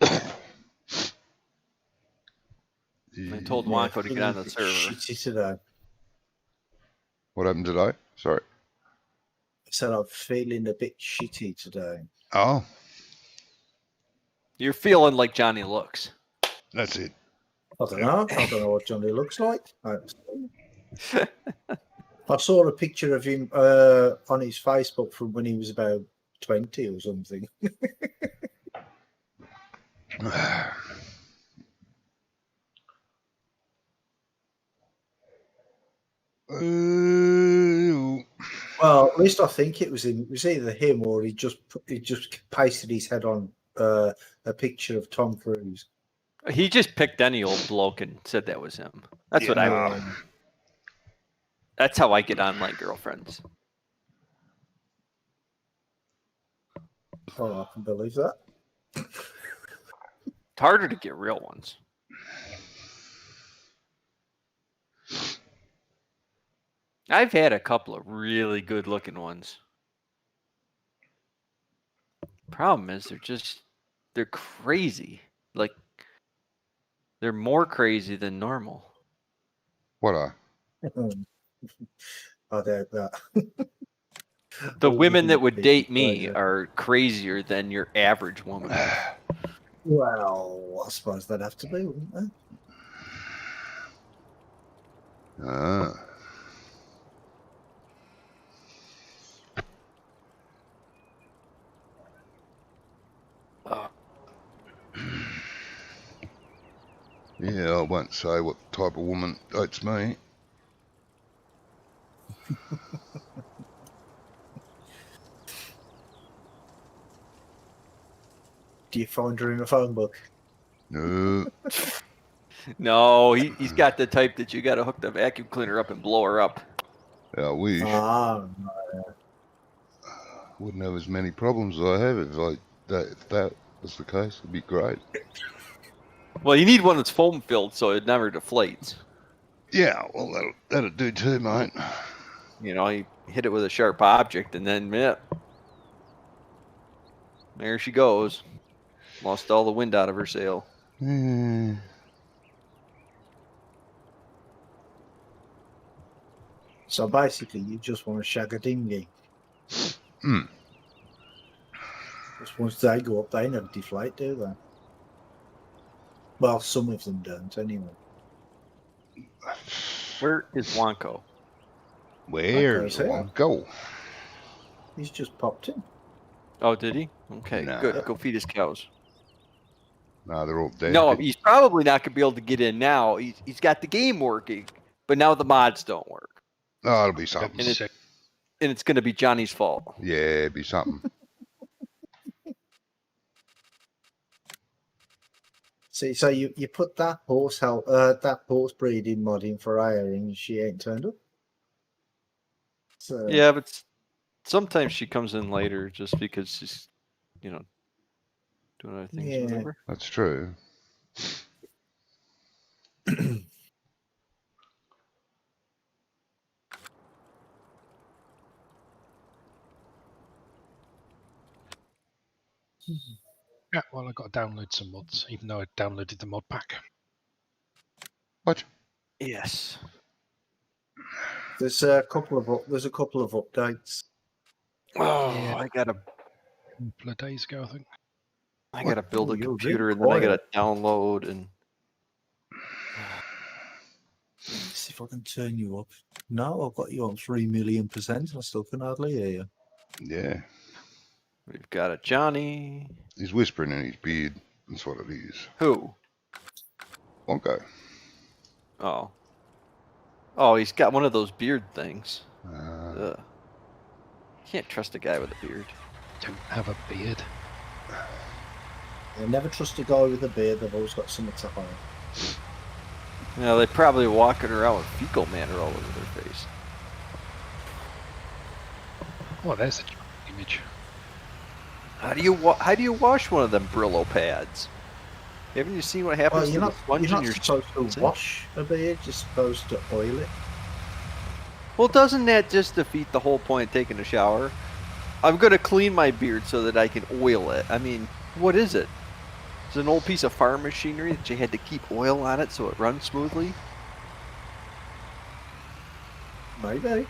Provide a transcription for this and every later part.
I told Wanko to get on the server. Shitty today. What happened today? Sorry. I said I'm feeling a bit shitty today. Oh, You're feeling like Johnny looks. that's it. I don't know. I don't know what Johnny looks like. I saw a picture of him on his Facebook from when he was about 20 or something. Well, at least I think it was him. It was either him or he just pasted his head on a picture of Tom Cruise. He just picked any old bloke and said that was him. That's what I want. That's how I get online girlfriends. Oh, I can believe that. It's harder to get real ones. I've had a couple of really good looking ones. Problem is they're crazy. Like they're more crazy than normal. What are? I doubt that. The women that would date me are crazier than your average woman. Well, I suppose they'd have to be, wouldn't they? Yeah, I won't say what type of woman dates me. Do you find her in a phone book? No. No, he's got the type that you got to hook the vacuum cleaner up and blow her up. I wish. Wouldn't have as many problems as I have if that was the case. It'd be great. Well, you need one that's foam filled so it never deflates. Yeah, well, that'll do too, mate. You know, you hit it with a sharp object and then, yeah, there she goes. Lost all the wind out of her sail. So basically, you just want to shag a dinghy. Just once they go up, they never deflate, do they? Well, some of them don't, anyway. Where is Wanko? Where's Wanko? He's just popped in. Oh, did he? Okay, No. good. Go feed his cows. No, they're all dead. No, he's probably not going to be able to get in now. He's got the game working, but now the mods don't work. Oh, it'll be something. And it's going to be Johnny's fault. Yeah, it'll be something. See, so you put that horse breeding mod in for hiring, and she ain't turned up. So, Yeah, but sometimes she comes in later just because she's, doing other things. Yeah. Whatever. That's true. Yeah, well, I got to download some mods, even though I downloaded the mod pack. What? Yes. there's a couple of updates. Oh, Yeah. I gotta A couple of days ago, I think. build a You're computer really and then I quiet. gotta download and. Let's see if I can turn you up. No, I've got you on 3,000,000%. I still can hardly hear you. Yeah. We've got a Johnny. He's whispering in his beard. That's what it is. Who? Wanko. Oh, he's got one of those beard things. Uh, Can't trust a guy with a beard. Don't have a beard. I never trust a guy with a beard. They've always got something to hide. They probably walking around with fecal matter all over their face. Oh, there's a image. How do you wash one of them Brillo pads? Haven't you seen what happens to the sponge you're in not your supposed to wash a beard. You're supposed to oil it. Well, doesn't that just defeat the whole point of taking a shower? I'm going to clean my beard so that I can oil it. I mean, what is it? It's an old piece of farm machinery that you had to keep oil on it so it runs smoothly. Maybe.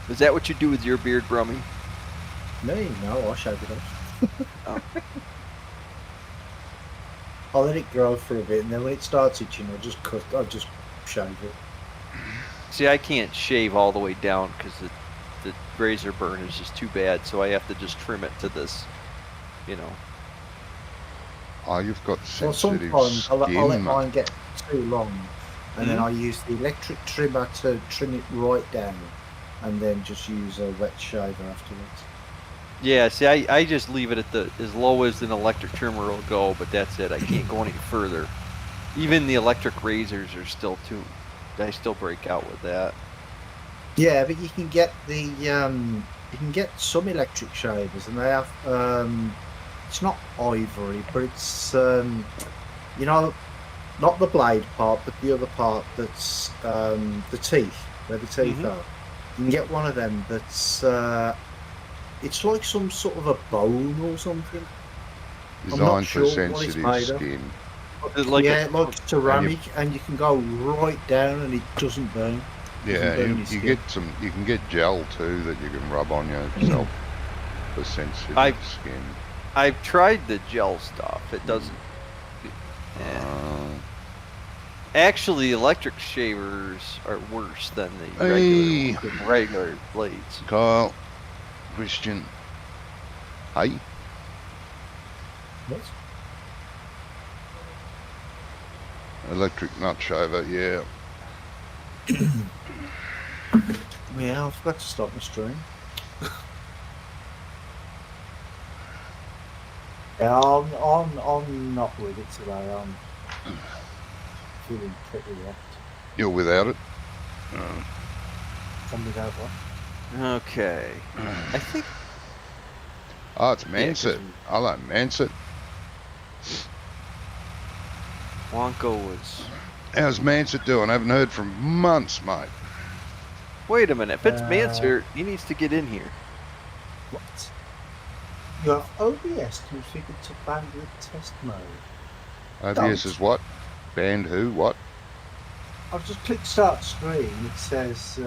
Is that what you do with your beard, Brummie? Me? No, I shave it off. Oh. I'll let it grow for a bit, and then when it starts itching, I'll just shave it. See, I can't shave all the way down because the razor burn is just too bad, so I have to just trim it to this, you know. Oh, you've got Well, sensitive sometimes I'll let skin. mine get too long, and then I use the electric trimmer to trim it right down, and then just use a wet shaver afterwards. Yeah, see, I just leave it at as low as an electric trimmer will go, but that's it. I can't go any further. Even the electric razors are still too. I still break out with that. Yeah, but you can get some electric shavers, and they have it's not ivory, but it's you know, not the blade part, but the other part that's the teeth, where the teeth are. You can get one of them that's it's like some sort of a bone or something. Designed sure for what it's sensitive made of. skin. Like yeah, like ceramic, and you can go right down, and it doesn't burn. Yeah, burn your you skin. get some. You can get gel too that you can rub on yourself for sensitive skin. I've tried the gel stuff. It doesn't. Actually, electric shavers are worse than the regular blades. Kyle, Christian, hey. What? Electric nut shaver, yeah. Yeah, I forgot to stop my stream. Yeah, I'm not with it today. I'm feeling pretty wrecked. You're without it? I'm without what? Okay. I think. Oh, it's Manset. I like Manset. Wonko was. How's Manset doing? I haven't heard from months, mate. Wait a minute. If it's Manser, he needs to get in here. What? You have OBS configured to bandwidth test mode. OBS is what? Band who? What? I've just clicked start screen. It says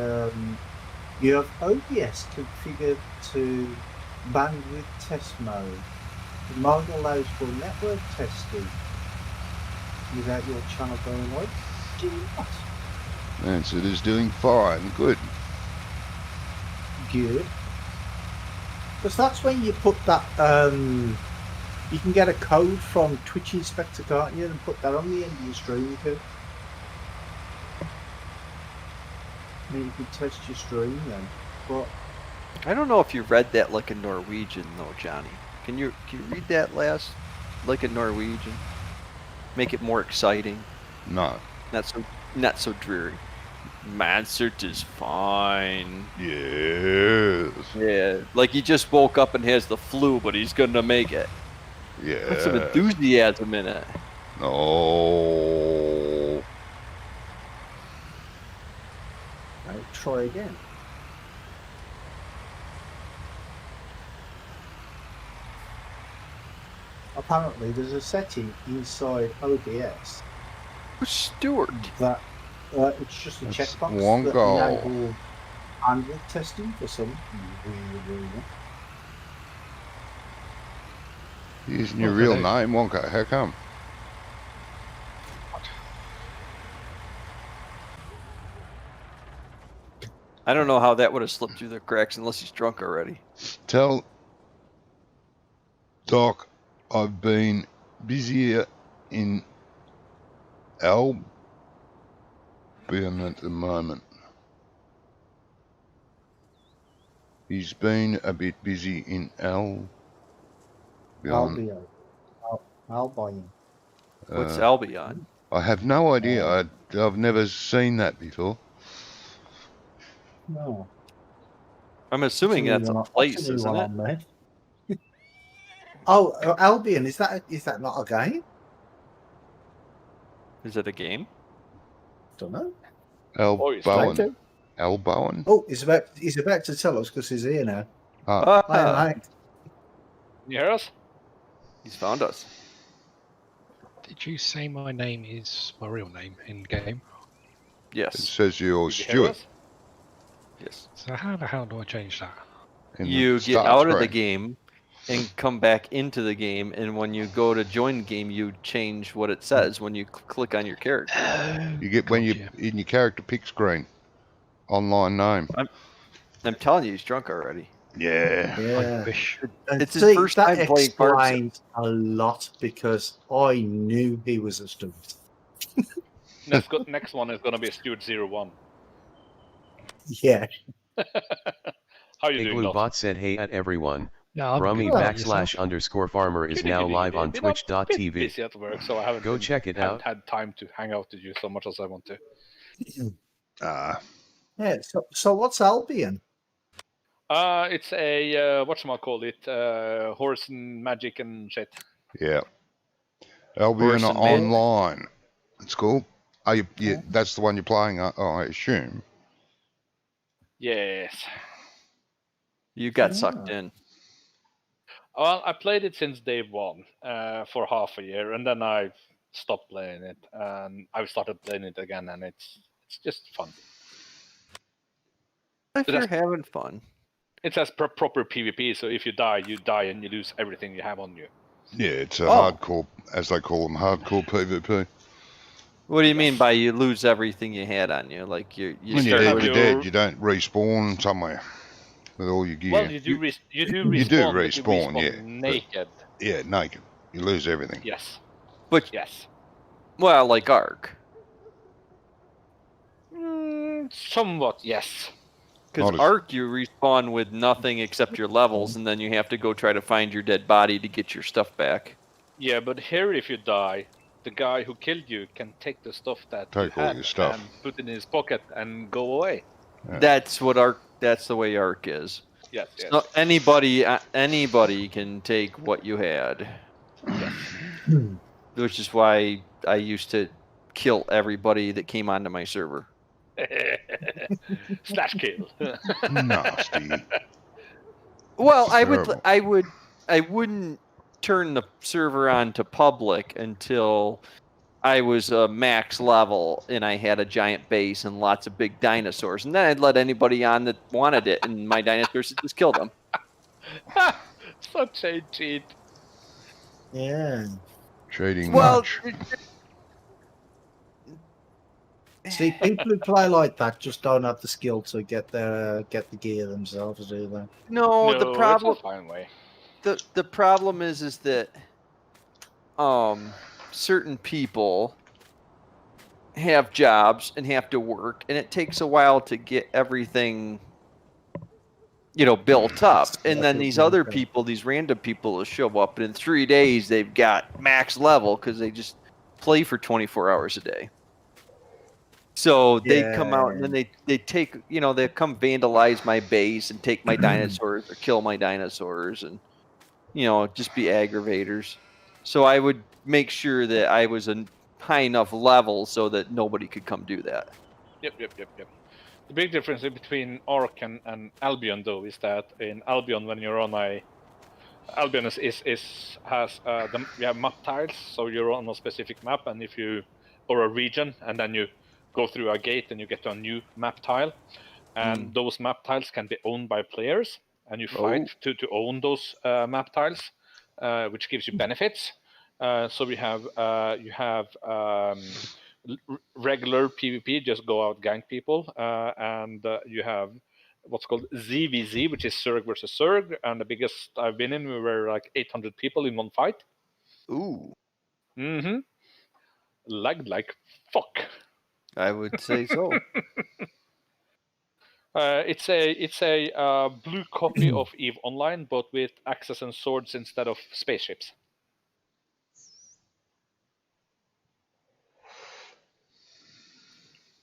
you have OBS configured to bandwidth test mode. The mode allows for network testing without your channel going live. Do you not? Manset is doing fine. Good. Good. Because that's when you put that, you can get a code from Twitch Inspector, can't you, and put that on the end of your stream, you can. I mean, you can test your stream then. But I don't know if you read that like a Norwegian though, Johnny. Can you read that last like a Norwegian? Make it more exciting. No. Not so dreary. Mansert is fine. Yes. Yeah, like he just woke up and has the flu, but he's gonna make it. Yeah. Put some enthusiasm in it. No. right, try again. Apparently, there's a setting inside OBS Who's Stuart? that it's just a It's checkbox Wongo. that enables bandwidth testing for some weird reason. Using your real name, Wonka. How come? I don't know how that would have slipped through the cracks unless he's drunk already. Tell Doc I've been busier in Albion at the moment. He's been a bit busy in Albion. Albion. What's Albion? I have no idea. I've never seen that before. No. I'm assuming that's a place, isn't it? Oh, Albion, is that not a game? Is it a game? Don't know. Albion. Albion. Oh, he's about to tell us because he's here now. Ah, Hi, mate. You hear us? He's found us. Did you say my name is my real name in game? It Yes. says you're Did you hear Stuart us? Yes. So how the hell do I change that? in You the get start out of the screen. game and come back into the game, and when you go to join the game, you change what it says when you click on your character. You get when you Gotcha. in your character pick screen. Online name. I'm telling you, he's drunk already. Yeah. Yeah. I wish. And It's his see, first that time playing Farm Sim. explains a lot because I knew he was a student. Next one is gonna be Stuart 01. Yeah. How you doing, Dot? Igloobot said hey at everyone. Yeah, I'm Brummie good. How about yourself? /_farmer is now live on Been a bit twitch.tv. busy at work, so I haven't Go check it out. had time to hang out with you so much as I want to. Yeah. So what's Albion? It's a whatchamacallit, horse and magic and shit. Yeah. Albion Horse and man. Online. It's cool. Are you, that's the one you're playing, I assume. Yes. You got sucked in. Well, I played it since day one for half a year, and then I stopped playing it, and I've started playing it again, and it's just fun. If But you're having fun. It has proper PvP, so if you die, and you lose everything you have on you. Yeah, it's a Oh. hardcore, as they call them, hardcore PvP. What do you mean by you lose everything you had on you? Like you When you're start dead, with you're your- dead. You don't respawn somewhere with all your gear. Well, you do respawn. you do but respawn, you yeah, but- naked. Yeah, naked. You lose everything. Yes. But Yes. well, like Ark. Somewhat, yes. Because Not as- Ark, you respawn with nothing except your levels, and then you have to go try to find your dead body to get your stuff back. Yeah, but here, if you die, the guy who killed you can take the stuff that you Take all had your stuff. and put it in his pocket and go away. Yeah. That's what Ark. That's the way Ark is. Yes, yes. So anybody can take what you had, which is why I used to kill everybody that came onto my server. Slash kill. Nasty. Well, Terrible. I wouldn't turn the server on to public until I was max level and I had a giant base and lots of big dinosaurs, and then I'd let anybody on that wanted it, and my dinosaurs would just kill them. Such a cheat. Yeah. Cheating Well, much. See, people who play like that just don't have the skill to get the gear themselves, do they? no, the problem It's a fine way. the problem is that certain people have jobs and have to work, and it takes a while to get everything built up, and then these other people, these random people, will show up, and in 3 days they've got max level because they just play for 24 hours a day. So they come out and then they take they come vandalize my base and take my dinosaurs or kill my dinosaurs and just be aggravators. So I would make sure that I was a high enough level so that nobody could come do that. Yep. The big difference between Ark and Albion, though, is that in Albion, when you're on Albion you have map tiles, so you're on a specific map, and or a region, and then you go through a gate and you get to a new map tile, and those map tiles can be owned by players, and you fight to own those map tiles, which gives you benefits. So you have regular PvP, just go out gang people, and you have what's called ZVZ, which is Zerg versus Zerg, and the biggest I've been in, we were like 800 people in one fight. Ooh, Lagged like fuck. I would say so. It's a blue copy of EVE Online, but with axes and swords instead of spaceships.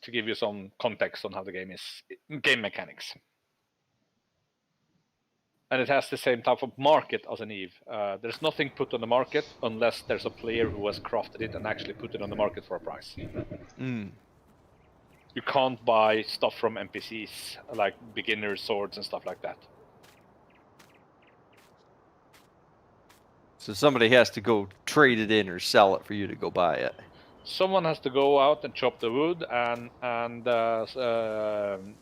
To give you some context on how the game mechanics. And it has the same type of market as an EVE. There's nothing put on the market unless there's a player who has crafted it and actually put it on the market for a price. You can't buy stuff from NPCs, like beginner swords and stuff like that. So somebody has to go trade it in or sell it for you to go buy it. Someone has to go out and chop the wood, and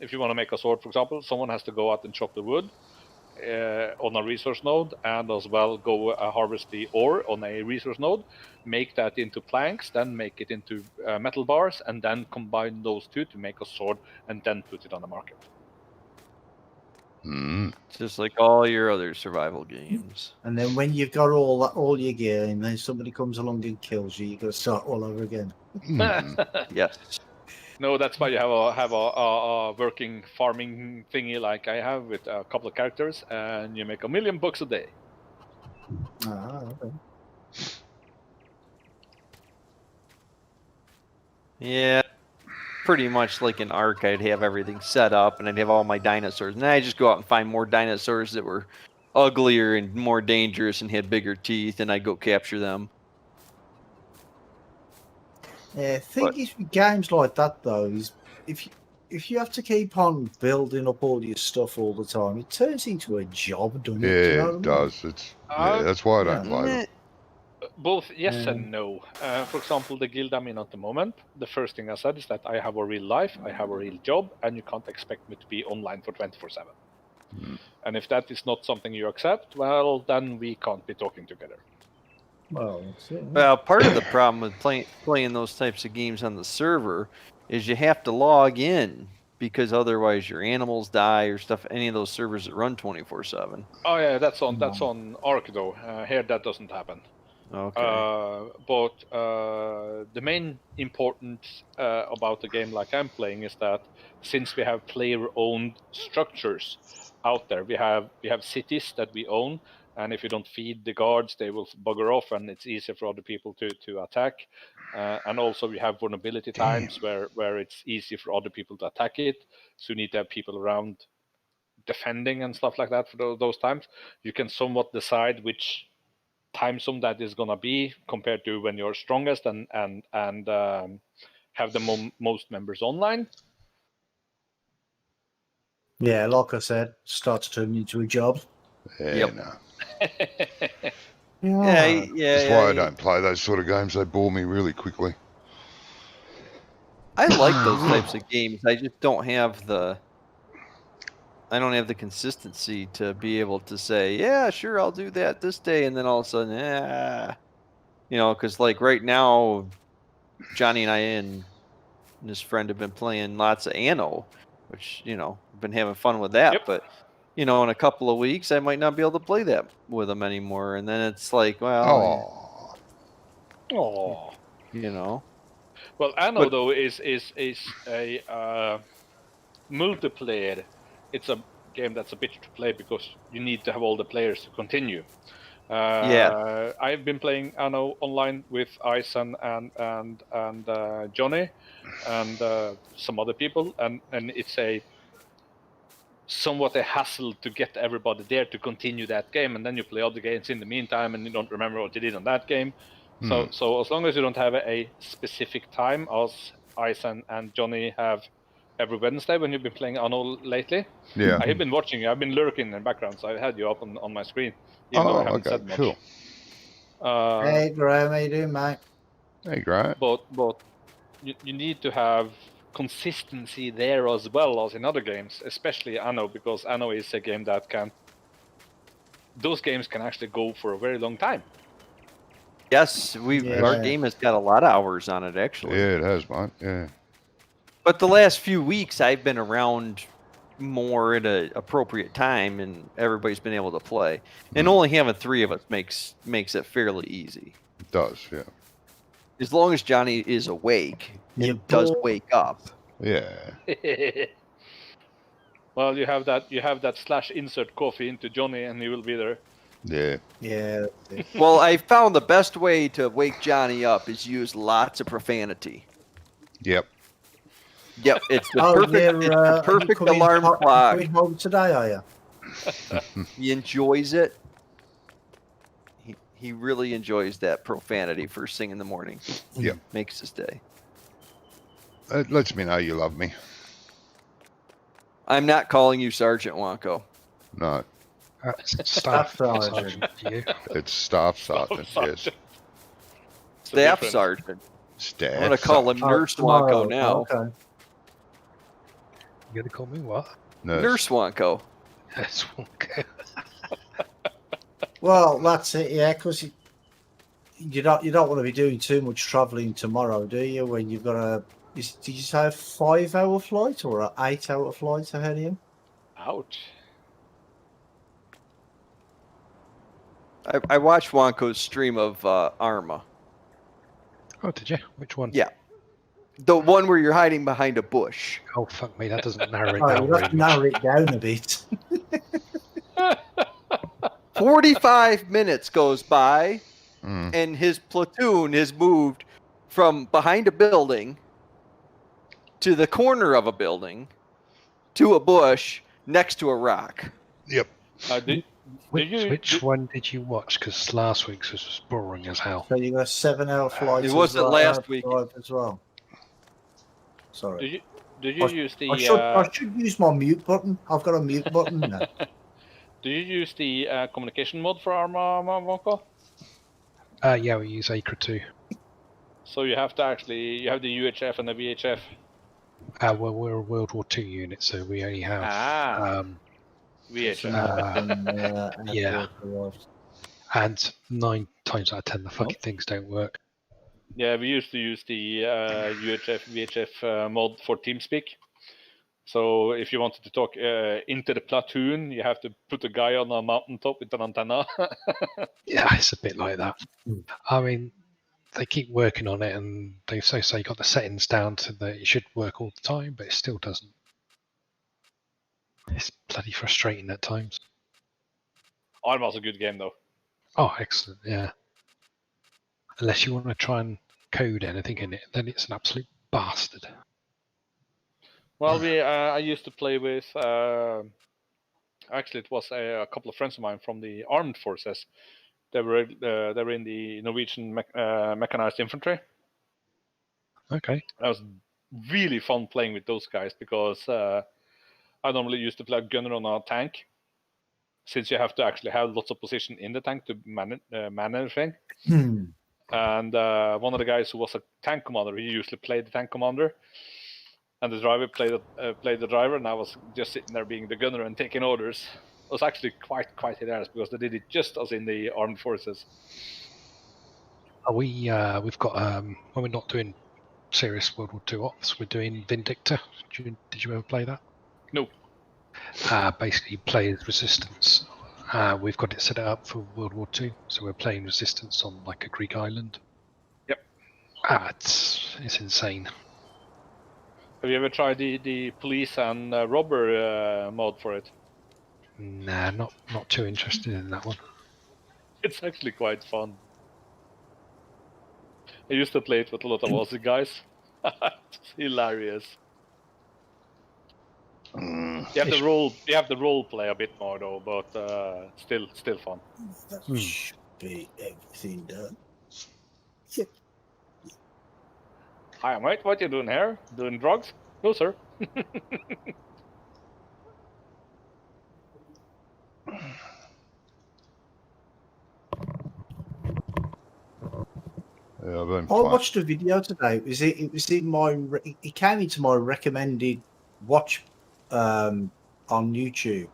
if you want to make a sword, for example, someone has to go out and chop the wood on a resource node, and as well go harvest the ore on a resource node, make that into planks, then make it into metal bars, and then combine those two to make a sword, and then put it on the market. It's just like all your other survival games. And then when you've got all your gear, and then somebody comes along and kills you, you got to start all over again. Yes. No, that's why you have a working farming thingy like I have with a couple of characters, and you make $1 million a day. Ah, okay. Yeah. Pretty much like an Ark, I'd have everything set up, and I'd have all my dinosaurs. And then I'd just go out and find more dinosaurs that were uglier and more dangerous and had bigger teeth, and I'd go capture them. Yeah, thing is with games like that though is if you have to keep on building up all your stuff all the time, it turns into a job, doesn't it? Yeah, Do you know what I it mean? does. It's that's why I don't play them. Both yes and no. For example, the guild I'm in at the moment, the first thing I said is that I have a real life, I have a real job, and you can't expect me to be online for 24/7. And if that is not something you accept, well, then we can't be talking together. Well, that's it. Well, part of the problem with playing those types of games on the server is you have to log in, because otherwise your animals die or stuff. Any of those servers that run 24/7. Oh yeah, that's on Ark though. Here that doesn't happen. Okay. But the main importance about the game like I'm playing is that since we have player-owned structures out there, we have cities that we own, and if you don't feed the guards, they will bugger off, and it's easier for other people to attack. And also we have vulnerability times where it's easy for other people to attack it, so you need to have people around defending and stuff like that for those times. You can somewhat decide which time zone that is gonna be compared to when you're strongest and have the most members online. Yeah, like I said, starts turning into a job. Yeah, Yep. no. Yeah. That's why I don't play those sort of games. They bore me really quickly. I like those types of games. I just don't have the consistency to be able to say, yeah, sure, I'll do that this day, and then all of a sudden, because like right now, Johnny and I and his friend have been playing lots of Anno, which been having fun with that. Yep. But in a couple of weeks, I might not be able to play that with him anymore, and then it's like, well, Oh. Well, Anno though is a multiplayer. It's a game that's a bitch to play because you need to have all the players to continue. I've been playing Anno online with Ice and Johnny and some other people, and it's somewhat a hassle to get everybody there to continue that game, and then you play other games in the meantime, and you don't remember what you did on that game. So as long as you don't have a specific time, as Ice and Johnny have every Wednesday when you've been playing Anno lately. Yeah. I have been watching you. I've been lurking in the background, so I had you up on my screen, even though I haven't said much. Cool. Hey, Graham, how you doing, mate? Hey, great. But you need to have consistency there as well as in other games, especially Anno, because Anno is a game that those games can actually go for a very long time. yes, our game has got a lot of hours on it actually. Yeah, it has, mate. Yeah. But the last few weeks, I've been around more at an appropriate time, and everybody's been able to play. And only having 3 of us makes it fairly easy. It does, yeah. As long as Johnny is awake and does wake up. Yeah. Well, you have that / insert coffee into Johnny, and he will be there. Yeah. Yeah. Well, I found the best way to wake Johnny up is use lots of profanity. Yep. Yep, it's the perfect alarm clock. Coming home today, are you? He enjoys it. He really enjoys that profanity first thing in the morning. Yep. Makes his day. It lets me know you love me. I'm not calling you Sergeant Wonko. No. Staff Sergeant. sergeant for you. It's staff sergeant, yes. Sergeant. It's the Staff difference. sergeant. Staff I'm gonna call him sergeant. Nurse Wanko now. Okay. You're gonna call me what? Nurse Wanko. Yes, okay. Well, that's it, yeah, because you don't want to be doing too much travelling tomorrow, do you? When you've got did you say a 5-hour flight or an 8-hour flight ahead of you? Ouch. I watched Wanko's stream of Arma. Oh, did you? Which one? Yeah. The one where you're hiding behind a bush. Oh, fuck me, that doesn't narrow it Oh, down you very have to much. narrow it down a bit. 45 minutes goes by, Mm. and his platoon has moved from behind a building to the corner of a building to a bush next to a rock. Yep. Which one did you watch? Because last week's was boring as hell. So you got a 7-hour flight. It as wasn't well, last week. drive as well. Sorry. Do you use the I should use my mute button. I've got a mute button now. do you use the communication mode for Arma, Wanko? Yeah, we use Acre 2. So you have the UHF and the VHF. Well, we're a World War II unit, so we only have VHF. yeah. And 9 times out of 10, the fucking things don't work. Yeah, we used to use the UHF, VHF mode for TeamSpeak. So if you wanted to talk into the platoon, you have to put a guy on a mountaintop with an antenna. Yeah, it's a bit like that. I mean, they keep working on it, and they say you got the settings down so that it should work all the time, but it still doesn't. It's bloody frustrating at times. Arma's a good game, though. Oh, excellent, yeah. Unless you want to try and code anything in it, then it's an absolute bastard. Well, I used to play with. Actually, it was a couple of friends of mine from the armed forces. They were in the Norwegian mechanized infantry. Okay. That was really fun playing with those guys because I normally used to play a gunner on a tank, since you have to actually have lots of position in the tank to man everything. And one of the guys who was a tank commander, he usually played the tank commander, and the driver played the driver, and I was just sitting there being the gunner and taking orders. It was actually quite hilarious because they did it just as in the armed forces. We've got when we're not doing serious World War II ops, we're doing Vindicta. Did you ever play that? No. Basically, you play as resistance. We've got it set up for World War II, so we're playing resistance on like a Greek island. Yep. It's insane. Have you ever tried the police and robber mode for it? Nah, not too interested in that one. It's actually quite fun. I used to play it with a lot of Aussie guys. It's hilarious. You have the role play a bit more though, but still fun. That should be everything done. Hi mate, what you doing here? Doing drugs? No sir. Yeah, I've been I watched a video today. It was in my. It came into my recommended watch on YouTube.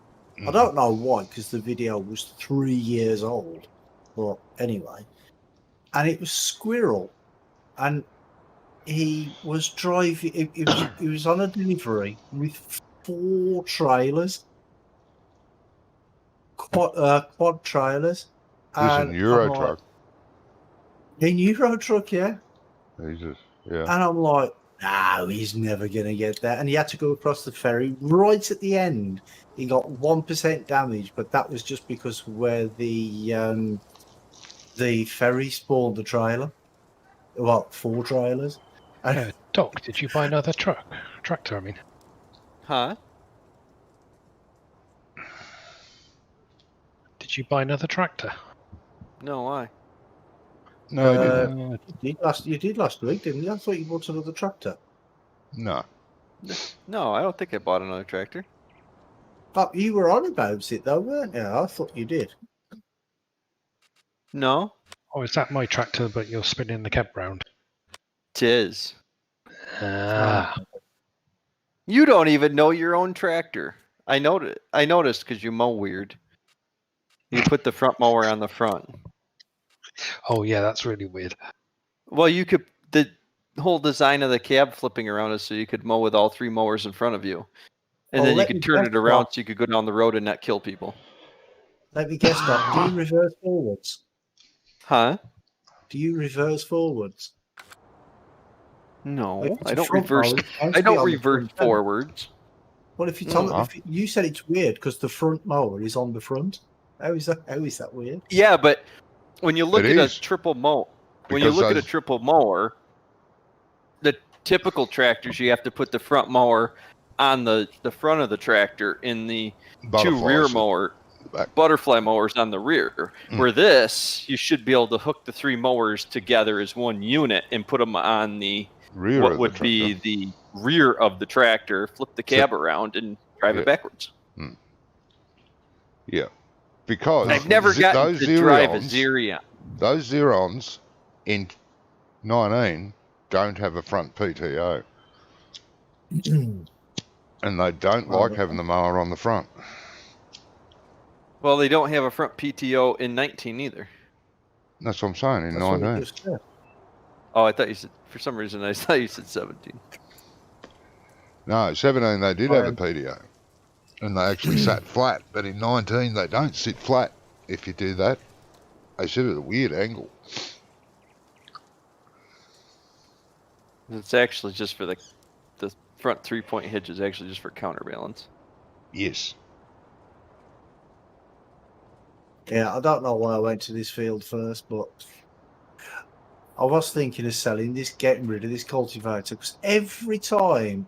I don't know why, because the video was 3 years old. But anyway, and it was Squirrel, and he was driving. He was on a delivery with 4 trailers, quad trailers. This is a Euro truck. In Euro truck, yeah. Jesus, yeah. And I'm like, no, he's never going to get that. And he had to go across the ferry right at the end. He got 1% damage, but that was just because where the ferry spawned the trailer. Well, 4 trailers. And Doc, did you buy another tractor, I mean? Huh? Did you buy another tractor? No, why? No, I didn't. you did last week, didn't you? I thought you bought another tractor. No. No, I don't think I bought another tractor. But you were on about it though, weren't you? I thought you did. No, Oh, is that my tractor, but you're spinning the cab round? tis. Ah, You don't even know your own tractor. I noticed because you mow weird. You put the front mower on the front. oh yeah, that's really weird. Well, you could. The whole design of the cab flipping around is so you could mow with all three mowers in front of you, and Oh, then you let could me turn guess, it around Doc. so you could go down the road and not kill people. Let me guess, Doc. Do you reverse forwards? Huh? Do you reverse forwards? No, If it's I a don't front reverse. mower, it has I to be don't on the reverse front, doesn't it? forwards. Well, if you tell Mm. if you said it's weird because the front mower is on the front, how is that weird? Yeah, but when you look It at a is, triple mow, when you because look at a those- triple mower, the typical tractors you have to put the front mower on the front of the tractor, in the two rear Butterflies mower back. butterfly mowers on the rear. Mm. Where this, you should be able to hook the three mowers together as one unit and put them on the Rear what of the would be tractor. the rear of the tractor, flip the cab around and drive Yeah. it backwards. Yeah, because I've never gotten those to drive a Xerions, Xerion. those Xerons in 19 don't have a front PTO, and they don't Well, like having the mower on the front. Well, they don't have a front PTO in 19 either. That's what I'm saying, in That's what we 19. just said. Oh, I thought you said, for some reason, I thought you said 17. No, 17 they did have a Fine. PTO, and they actually sat flat, but in 19 they don't sit flat. If you do that, they sit at a weird angle. It's actually just for the front 3-point hitch is actually just for counterbalance. Yes. Yeah, I don't know why I went to this field first, but I was thinking of selling this, getting rid of this cultivator, because every time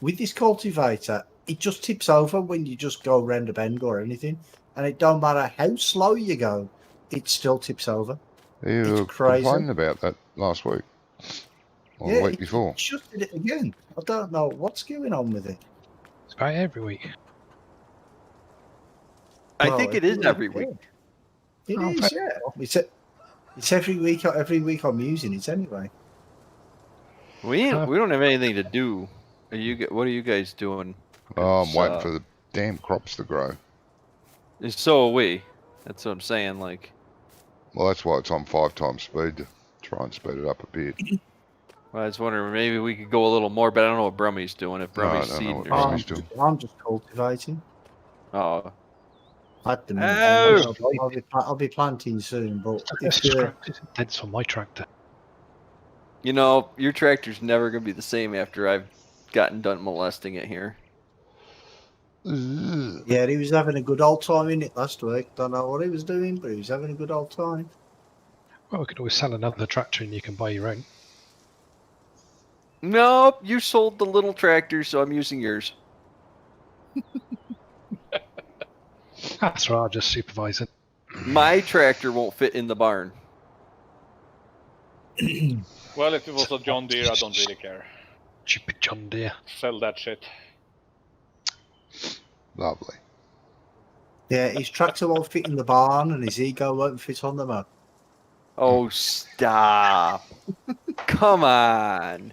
with this cultivator, it just tips over when you just go round a bend or anything, and it don't matter how slow you go, it still tips over. You It's were crazy. complaining about that last week, or the week before. It just did it again. I don't know what's going on with it. It's about every week. I Well, think it is every week. It Oh, is, yeah. It's every week. Every week I'm using it anyway. We don't have anything to do. What are you guys doing? Oh, I'm waiting for the damn crops to grow. So are we. That's what I'm saying. Like, Well, that's why it's on 5 times speed, to try and speed it up a bit. I was wondering maybe we could go a little more, but I don't know what Brummie's doing. If No, I Brummie's don't know seeding what or Brummie's something. doing. I'm just cultivating. Oh, At the minute, Oh! I'll be planting soon. But This if is intense on my tractor. you know, your tractor's never gonna be the same after I've gotten done molesting it here. Ugh. yeah, he was having a good old time in it last week. Don't know what he was doing, but he was having a good old time. Well, we could always sell another tractor and you can buy your own. Nope, you sold the little tractor, so I'm using yours. That's right, I'll just supervise it. My tractor won't fit in the barn. Well, if it was a John Deere, I don't really care. Stupid John Deere. Sell that shit. Lovely. Yeah, his tractor won't fit in the barn, and his ego won't fit on the mow. Oh, stop. Come on.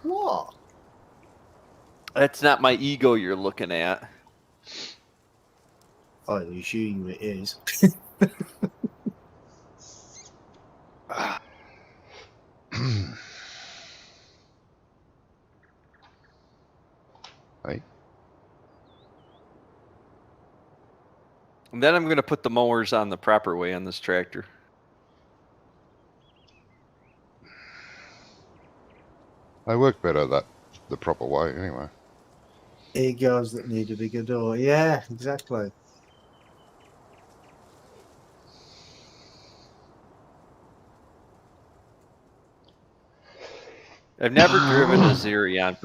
What? That's not my ego you're looking at. I assume it is. Hey, And then I'm going to put the mowers on the proper way on this tractor. they work better the proper way anyway. Egos that need a bigger door. Yeah, exactly. I've never driven a Xerion,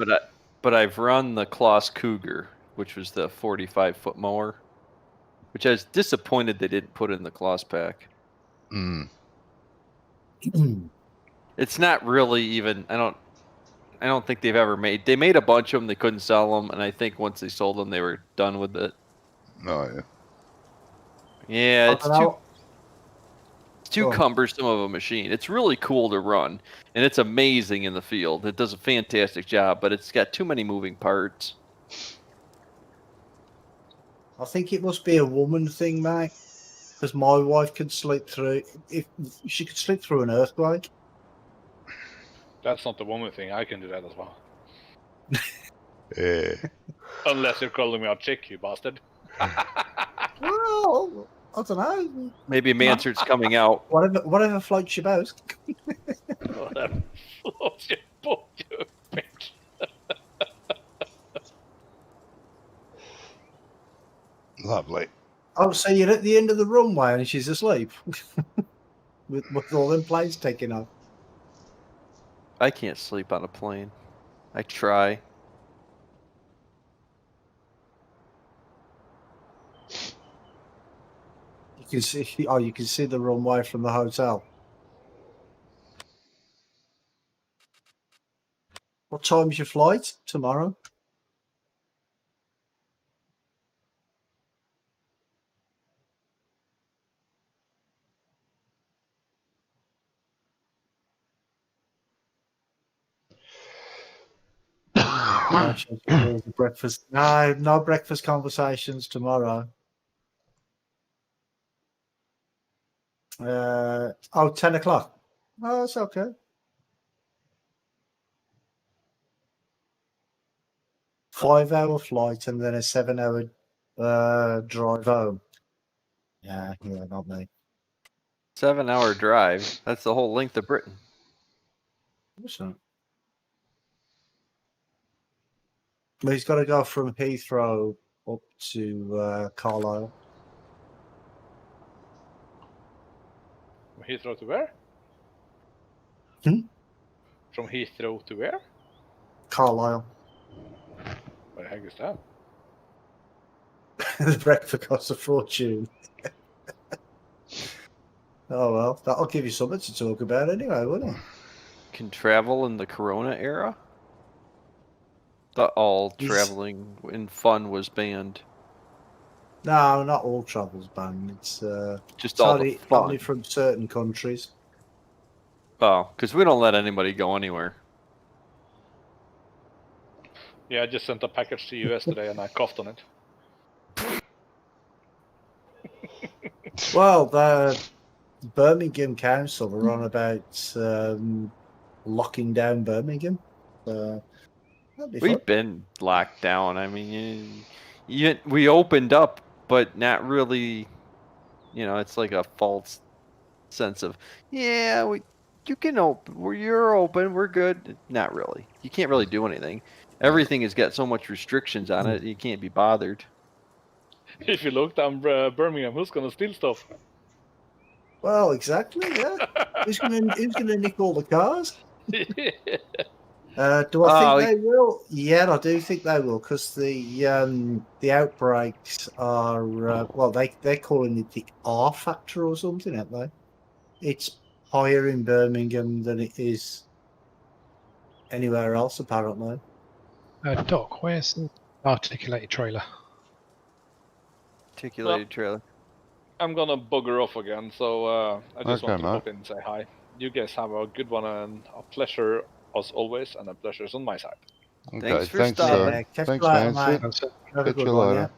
but I've run the Kloss Cougar, which was the 45-foot mower, which I was disappointed they didn't put in the Kloss pack. Mm. It's not really even. I don't think they've ever made. They made a bunch of them. They couldn't sell them, and I think once they sold them, they were done with it. Oh yeah. Yeah, it's Go too on. cumbersome of a machine. It's really cool to run, and it's amazing in the field. It does a fantastic job, but it's got too many moving parts. I think it must be a woman thing, mate. Because my wife could sleep through. If she could sleep through an earthquake. That's not the woman thing. I can do that as well. Yeah. Unless you're calling me a chick, you bastard. Well, I don't know. Maybe a Mansard's coming out. Whatever floats your boat. Whatever floats your boat, you bitch. Lovely. Oh, so you're at the end of the runway and she's asleep with all them planes taking off. I can't sleep on a plane. I try. You can see. Oh, you can see the runway from the hotel. What time's your flight tomorrow? Breakfast. No breakfast conversations tomorrow. 10 o'clock. Oh, that's okay. 5-hour flight and then a 7-hour drive home. Yeah, not me. 7-hour drive. That's the whole length of Britain. So, well, he's got to go from Heathrow up to Carlisle. From Heathrow to where? Hmm? From Heathrow to where? Carlisle. Where the heck is that? The breakfast costs a fortune. Oh well, that'll give you something to talk about anyway, wouldn't it? Can travel in the Corona era? Thought all traveling in fun was banned. No, not all travel's banned. It's Just all the fun. only from certain countries. Oh, because we don't let anybody go anywhere. Yeah, I just sent a package to US today and I coughed on it. Well, the Birmingham Council are on about locking down Birmingham. We've been locked down. I mean, we opened up, but not really. You know, it's like a false sense of, yeah, you can open. You're open. We're good. Not really. You can't really do anything. Everything has got so much restrictions on it. You can't be bothered. If you look down Birmingham, who's gonna steal stuff? Well, exactly. Yeah. who's gonna nick all the cars? Do I think they will? Yeah, I do think they will, because the outbreaks are well, they're calling it the R factor or something, aren't they? It's higher in Birmingham than it is anywhere else, apparently. Doc, where's the articulated trailer? Articulated trailer. I'm gonna bugger off again, so I just Okay, want to mate. pop in and say hi. You guys have a good one and a pleasure as always, and a pleasure is on my side. Okay, Thanks for thanks, stopping. sir. Catch Thanks, you later, man. mate. See- Have a Catch good you one, later. yeah.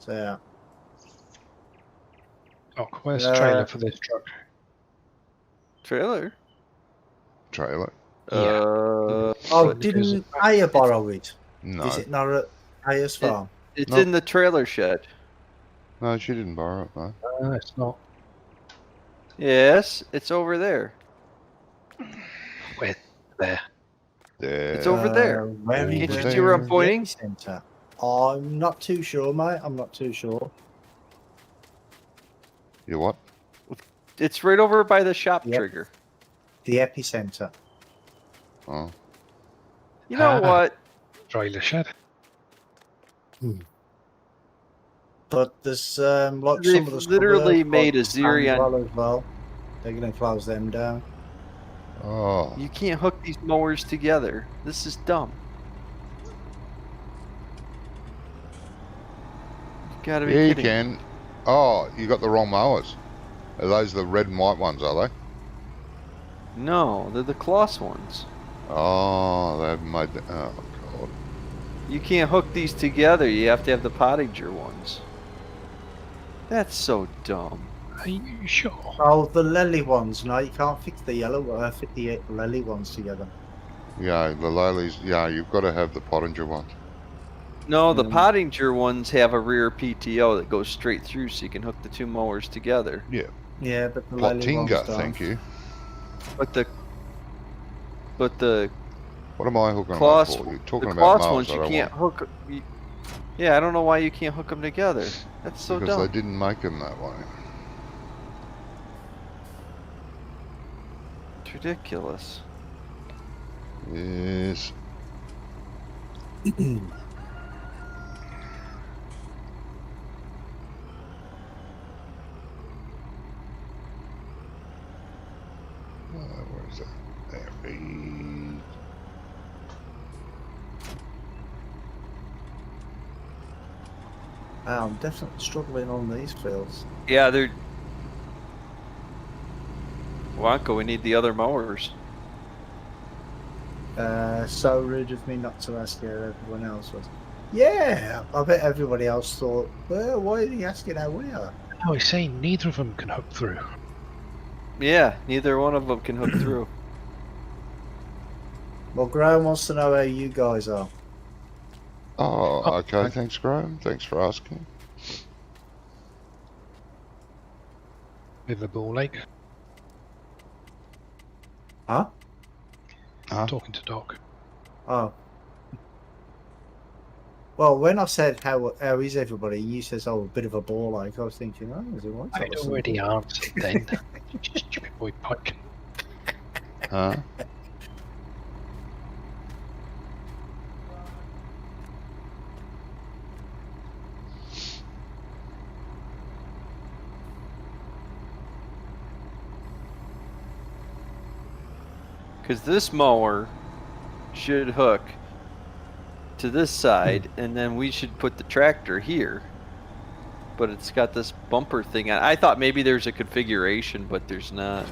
So, yeah. Doc, where's the trailer for this truck? Trailer? Trailer. Oh, But didn't Aya borrow it? No. Is it not at Aya's farm? It's Nope. in the trailer shed. No, she didn't borrow it, man. No, it's not. Yes, it's over there. Where? There. Yeah. It's over there. Where Can't in you the see where I'm pointing? epicenter? I'm not too sure, mate. I'm not too sure. You what? It's right over by the shop Yep. trigger. The epicenter. Oh. You know what? Trailer shed. But there's like They've some of the literally suburbs, made like a Ziri on- Stanwell as well. They're going to close them down. Oh. You can't hook these mowers together. This is dumb. You gotta be Yeah, you kidding. can. Oh, you got the wrong mowers. Are those the red and white ones, are they? No, they're the Kloss ones. Oh, they've made the... Oh, God. You can't hook these together. You have to have the Pottinger ones. That's so dumb. Are you sure? Oh, the lily ones. No, you can't fix the yellow. Fit the lily ones together. Yeah, the lilies. Yeah, you've got to have the Pottinger ones. No, the Pottinger ones have a rear PTO that goes straight through, so you can hook the two mowers together. Yeah. Yeah, but the lily ones Pottinger, don't. thank you. But the What am I hooking them up Kloss, for? You're talking the about Kloss mowers ones you I don't can't want. hook. Yeah, I don't know why you can't hook them together. That's so Because dumb. they didn't make them that way. It's ridiculous. Yes. Where is that? There we... I'm definitely struggling on these fields. Yeah, they're. Wonka, we need the other mowers. So rude of me not to ask how everyone else was. Yeah, I bet everybody else thought, well, why are you asking how we are? No, he's saying neither of them can hook through. Yeah, neither one of them can hook through. Well, Graham wants to know how you guys are. Oh, Oh, okay. okay. Thanks, Graham. Thanks for asking. With the ball lake. Huh? Huh? Talking to Doc. Oh. Well, when I said how is everybody, you says, oh, a bit of a ball ache, I was thinking, oh, is it right? I'd already answered then. Stupid boy Pike. Huh? Because this mower should hook to this side, and then we should put the tractor here. But it's got this bumper thing on. I thought maybe there's a configuration, but there's not.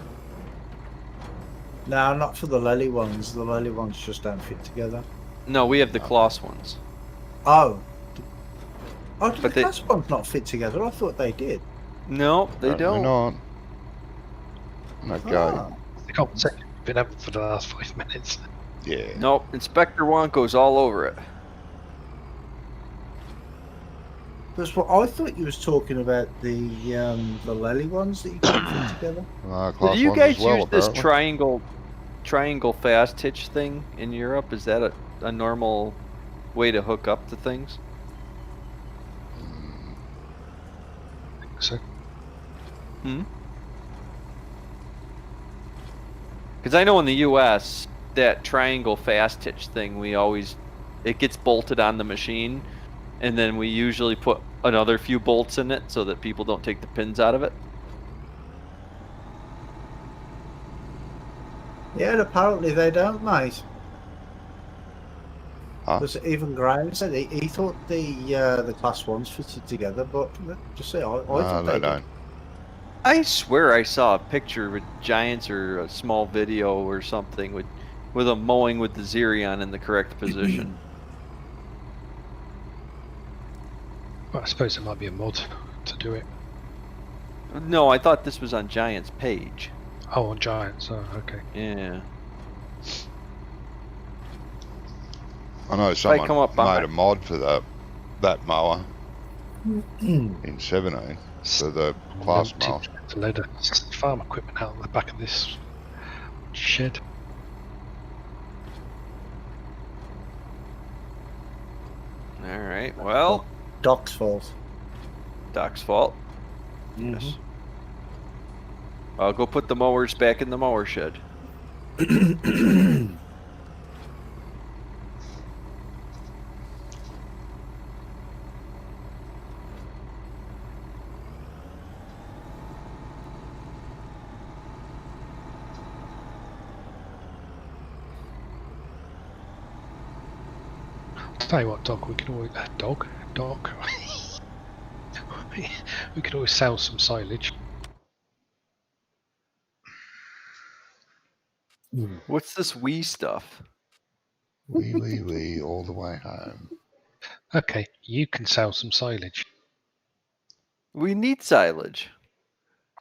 No, not for the lily ones. The lily ones just don't fit together. No, we have the Kloss ones. Oh. Oh, did But the they- last ones not fit together? I thought they did. No, they Apparently don't. not. Okay. Ah. The conversation we've been having for the last 5 minutes. Yeah. Nope, Inspector Wonko's all over it. That's what I thought you was talking about the lily ones that you can't fit together. Class Do you ones guys as well, use this apparently. triangle fast hitch thing in Europe? Is that a normal way to hook up to things? So Because I know in the U.S. that triangle fast hitch thing, it gets bolted on the machine, and then we usually put another few bolts in it so that people don't take the pins out of it. Yeah, and apparently they don't, mate. Huh? Because even Graham said he thought the class ones fitted together, but just say I No, thought they they don't. I swear I saw a picture with giants or a small video or something with a mowing with the Xerion in the correct position. well, I suppose it might be a mod to do it. No, I thought this was on Giant's page. Oh, on Giants. Oh, okay. Yeah. I know someone come up made behind- a mod for that mower in 17 for the class mower. To load of farm equipment out the back of this shed. All right. Well, Doc's fault. Doc's fault. Yes. I'll go put the mowers back in the mower shed. Tell you what, Doc, we could always... Doc? We could always sell some silage. What's this wee stuff? Wee, all the way home. Okay, you can sell some silage. We need silage.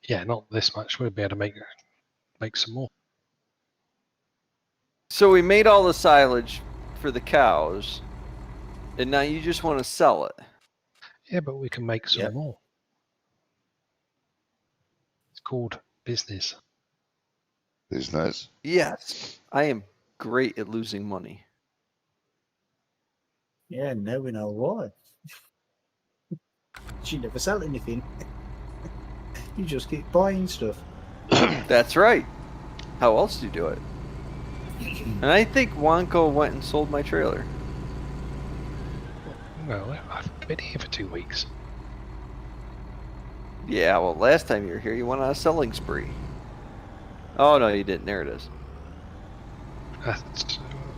Yeah, not this much. We'll be able to make some more. So we made all the silage for the cows, and now you just want to sell it. Yeah, but we can make some Yep. more. It's called business. Business. Yes, I am great at losing money. Yeah, now we know why. You never sell anything. You just keep buying stuff. That's right. How else do you do it? And I think Wanko went and sold my trailer. Well, I've been here for 2 weeks. Yeah, well, last time you were here, you went on a selling spree. Oh, no, you didn't. There it is.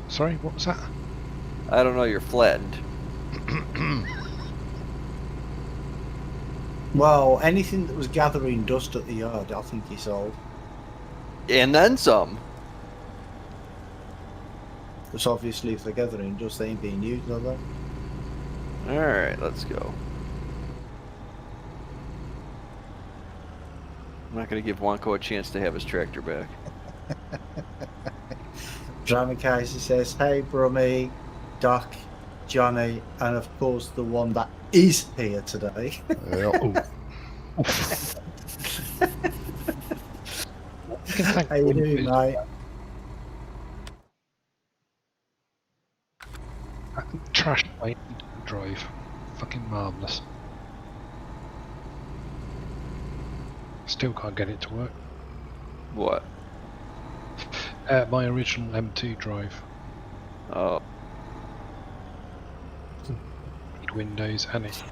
Sorry, what was that? I don't know, you're flattened. Well, anything that was gathering dust at the yard, I think he sold. And then some. Because obviously if they're gathering dust, they ain't being used, are they? Alright, let's go. I'm not going to give Wanko a chance to have his tractor back. Dramikazi says, hey Brummie, Doc, Johnny, and of course the one that is here today. Yeah. How you doing, mate? Trash my drive. Fucking marvellous. Still can't get it to work. What? My original M2 drive. Oh, Need Windows and it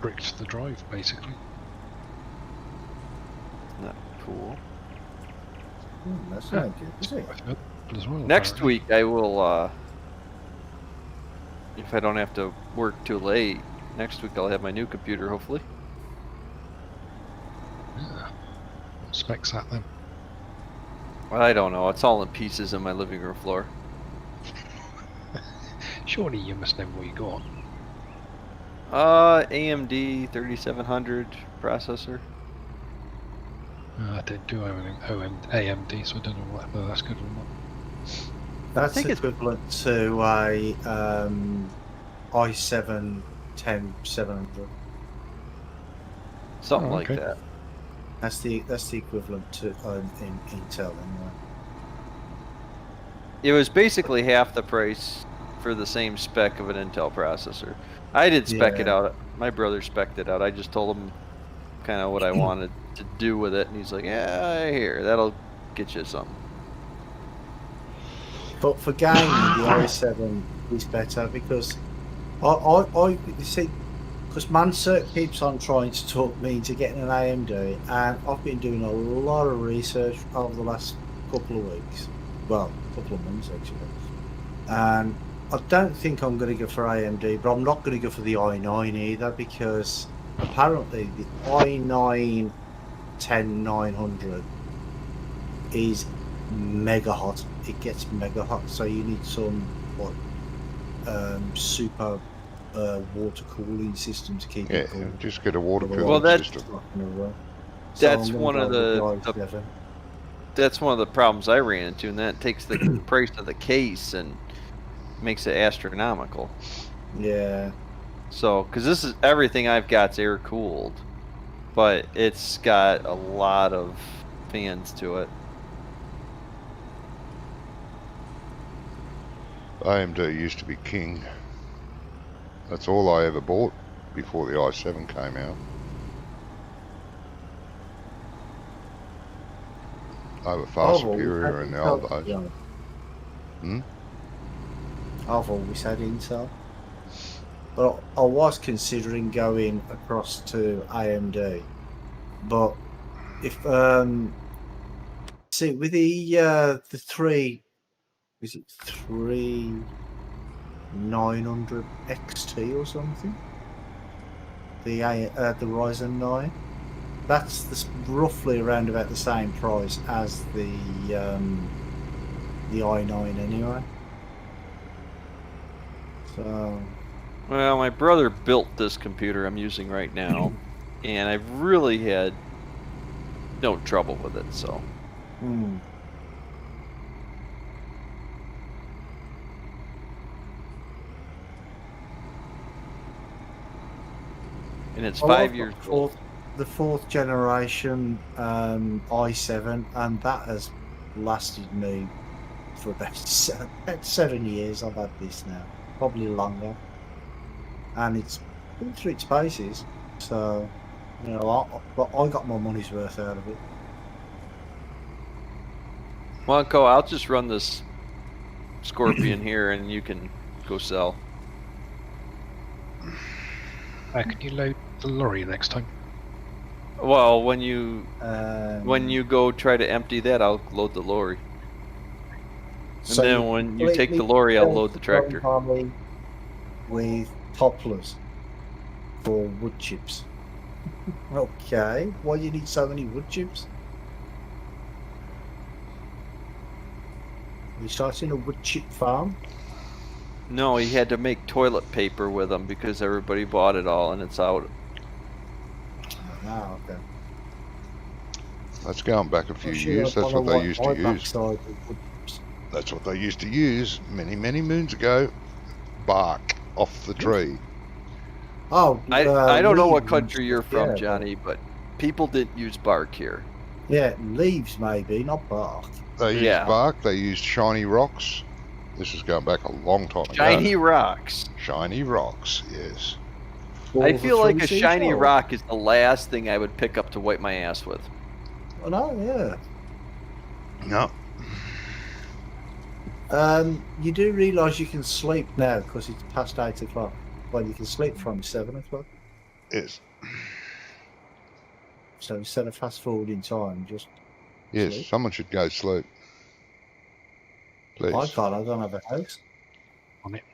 bricked the drive basically. not cool. That's not good, is it? As well, Next apparently. week I will, if I don't have to work too late, next week I'll have my new computer, hopefully. Yeah. What specs that then? I don't know, it's all in pieces on my living room floor. Surely you must know what you got. AMD 3700 processor. I didn't do AMD, so I don't know whether that's good or not. That's think it's- equivalent to a i7 10700. Something Oh, like okay. that. That's the equivalent to in Intel anyway. It was basically half the price for the same spec of an Intel processor. I did spec it Yeah. out. My brother spec'd it out. I just told him kind of what I wanted to do with it, and he's like, "Yeah, here, that'll get you something." But for gaming, the i7 is better because I you see, because Mansert keeps on trying to talk me into getting an AMD, and I've been doing a lot of research over the last couple of weeks, well, couple of months actually, and I don't think I'm going to go for AMD, but I'm not going to go for the i9 either because apparently the i9 10900 is mega hot. It gets mega hot, so you need some super water cooling system to keep Yeah, it cool. just get a water Otherwise cooling Well, that's- system. it's not gonna run. So That's I'm gonna one of go with the- i7. That's one of the problems I ran into, and that takes the price of the case and makes it astronomical. Yeah, So, because this is everything I've got's air cooled, but it's got a lot of fans to it. AMD used to be king. That's all I ever bought before the i7 came out. They were far I've always superior had in the Intel, old to be days. honest. Hmm? I've always had Intel, but I was considering going across to AMD. But if see with the three, is it three? 900 XT or something. The Ryzen 9. That's roughly around about the same price as the i9 anyway. So. Well, my brother built this computer I'm using right now, and I've really had no trouble with it. So. Hmm. And it's Well, 5 I've years got old. the fourth generation i7, and that has lasted me for about 7 years. I've had this now, probably longer, and it's been through its paces. So, you know, I got my money's worth out of it. Monko, I'll just run this Scorpion here, and you can go sell. Can you load the lorry next time? Well, when you go try to empty that, I'll load the lorry. And so then when you take the lorry, I'll load the tractor. With poplars for wood chips. Okay, why do you need so many wood chips? Are you starting a wood chip farm? No, he had to make toilet paper with them because everybody bought it all and it's out. Oh, okay. That's going back a few years. That's what they used to use. That's what they used to use many, many moons ago. Bark off the tree. Oh, I don't know what country you're yeah, from, Johnny, but people didn't use bark here. Yeah, leaves maybe, not bark. They used bark. They used shiny rocks. This is going back a long time ago. Shiny rocks. Shiny rocks, yes. I feel like a shiny rock is the last thing I would pick up to wipe my ass with. Oh, no, yeah. No. You do realise you can sleep now because it's past 8 o'clock. Well, you can sleep from 7 o'clock. Yes. So instead of fast forwarding time, just yes, someone should go sleep. Please. I can't. I don't have a house. On it.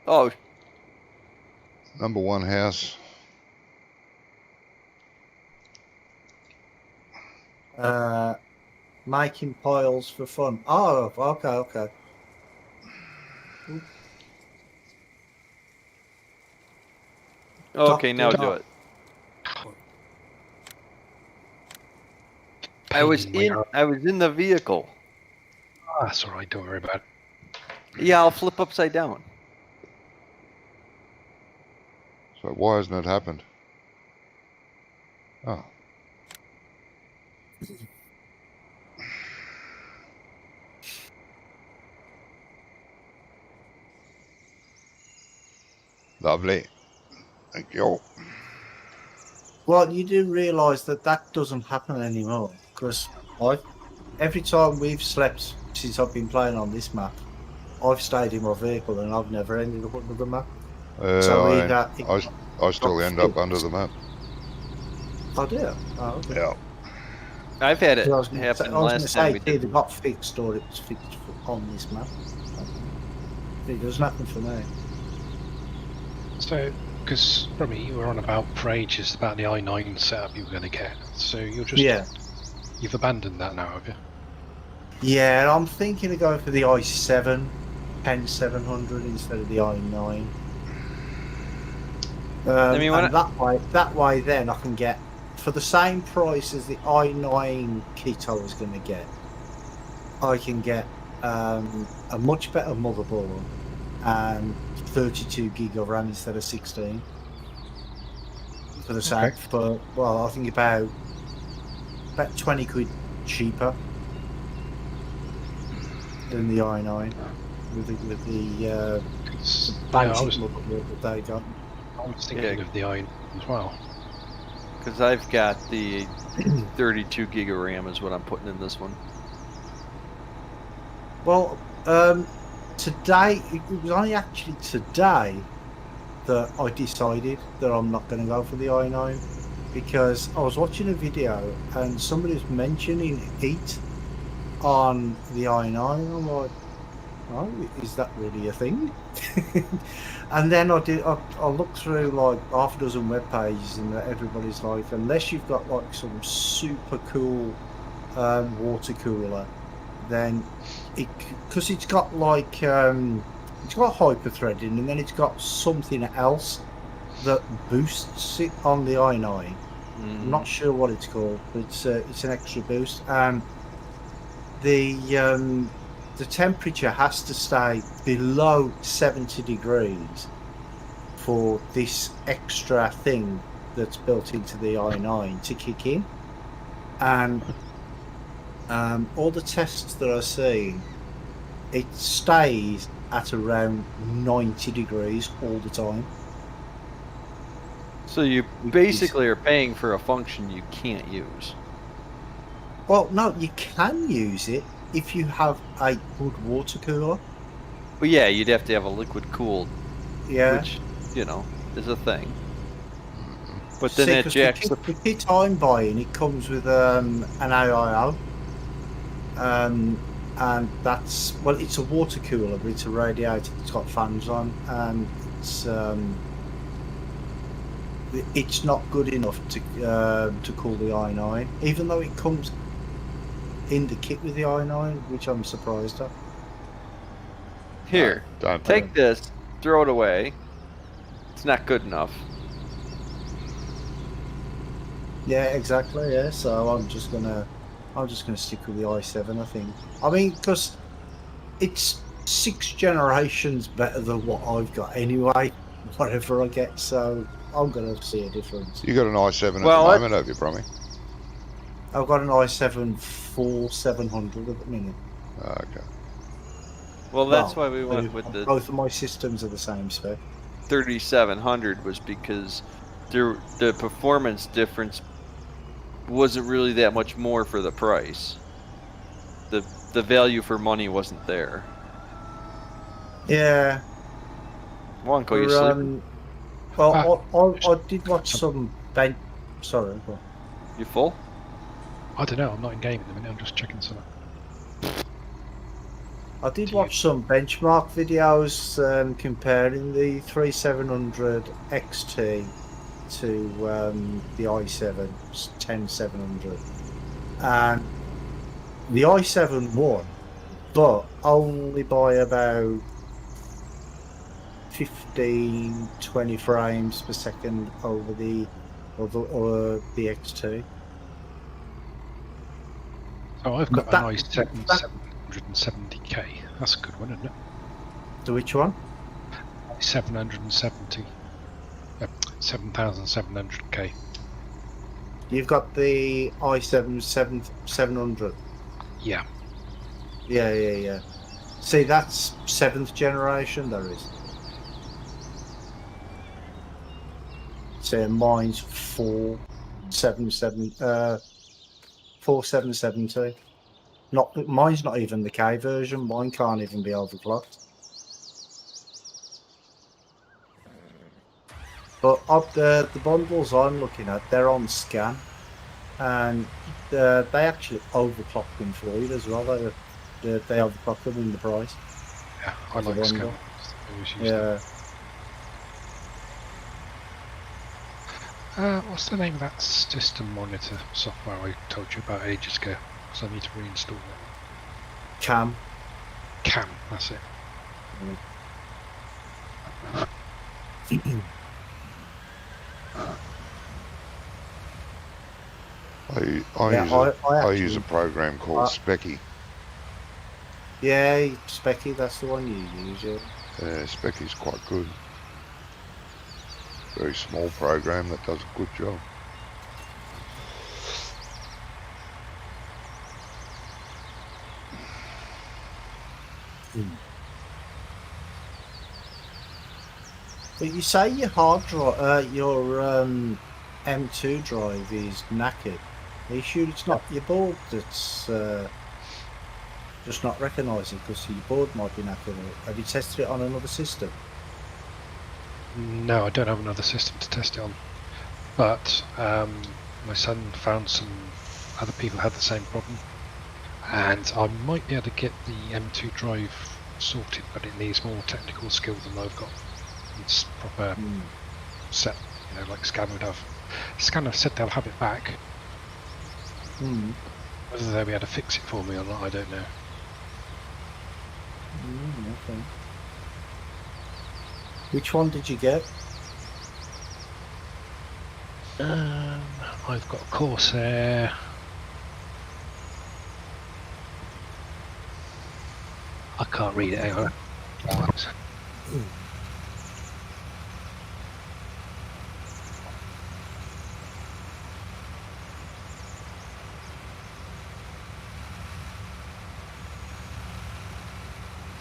Oh. Number one house. Making piles for fun. Oh, okay. Okay, now do it. I was in the vehicle. Oh, that's all right. Don't worry about it. Yeah, I'll flip upside down. So why hasn't it happened? Oh. Lovely. Thank you. Well, you do realise that doesn't happen anymore because every time we've slept since I've been playing on this map, I've stayed in my vehicle and I've never ended up under the map. I still end up under the map. Oh dear. Oh, okay. Yeah. I've had it I was happen going last to time say we it did. either got fixed or it was fixed on this map. It doesn't happen for me. So, because Brummie, you were on about for ages about the i9 setup you were going to get. So you're just you've abandoned that now, have you? Yeah, I'm thinking of going for the i7 10700 instead of the i9. And that way, then I can get for the same price as the i9 kit I was going to get. I can get a much better motherboard and 32 gig of RAM instead of 16 for the same. For I think about 20 quid cheaper than the i9 with the basic motherboard that they got. I was thinking of the i9 as well. Because I've got the 32 gig of RAM is what I'm putting in this one. Well, today, it was only actually today that I decided that I'm not going to go for the i9 because I was watching a video and somebody was mentioning heat on the i9. I'm like, oh, is that really a thing? And then I looked through like half a dozen web pages, and everybody's like, unless you've got like some super cool water cooler, then because it's got like it's got hyper threading, and then it's got something else that boosts it on the i9. I'm not sure what it's called, but it's an extra boost, and the temperature has to stay below 70 degrees for this extra thing that's built into the i9 to kick in. And all the tests that I see, it stays at around 90 degrees all the time. So you basically are paying for a function you can't use. Well, no, you can use it if you have a good water cooler. But yeah, you'd have to have a liquid cooled, Yeah. which, you know, is a thing. But then it 'cause jacks the kit I'm buying, it comes with an AIO. And that's, well, it's a water cooler, but it's a radiator that's got fans on, and it's not good enough to cool the i9, even though it comes in the kit with the i9, which I'm surprised at. Here, Don't take this, throw it away. It's not good enough. Yeah, exactly. Yeah, so I'm just gonna stick with the i7, I think. I mean, because it's 6 generations better than what I've got anyway, whatever I get. So I'm gonna see a difference. You got an i7 Well, at the moment, have you, Brummie? I've got an i7 4700 at the minute. Okay. Well, that's why we went with the Both of my systems are the same spec. 3700 was because the performance difference wasn't really that much more for the price. The value for money wasn't there. Yeah. Wonko, you sleeping? Well, I did watch some Sorry, go on. You full? I don't know. I'm not in game at the minute. I'm just checking something. I did watch some benchmark videos comparing the 3700 XT to the i7 10700, and the i7 won, but only by about 15-20 frames per second over the XT. Oh, I've got That- an i7 770k. That's a good one, isn't it? So which one? 770. 7700k. You've got the i7 700. Yeah. Yeah. See, that's 7th generation, there is. So mine's 4770. Mine's not even the K version. Mine can't even be overclocked. But of the bundles I'm looking at, they're on scan, and they actually overclock them for you as well. They overclock them in the price. Yeah, I like bundle. scan. I always use them. Yeah. What's the name of that system monitor software I told you about ages ago? Because I need to reinstall it. Cam. Cam, that's it. I use a program called Specky. Yeah, Specky, that's the one you use. Yeah. Specky's quite good. Very small program that does a good job. But you say your hard drive, your M2 drive is knackered. Are you sure it's not your board that's just not recognising, because your board might be knackered? Have you tested it on another system? No, I don't have another system to test it on. But my son found some other people had the same problem, and I might be able to get the M2 drive sorted, but it needs more technical skill than I've got. It's proper set, like Scan would have. Scan have said they'll have it back. Whether they'll be able to fix it for me or not, I don't know. Okay. Which one did you get? I've got a Corsair. I can't read it, hang on.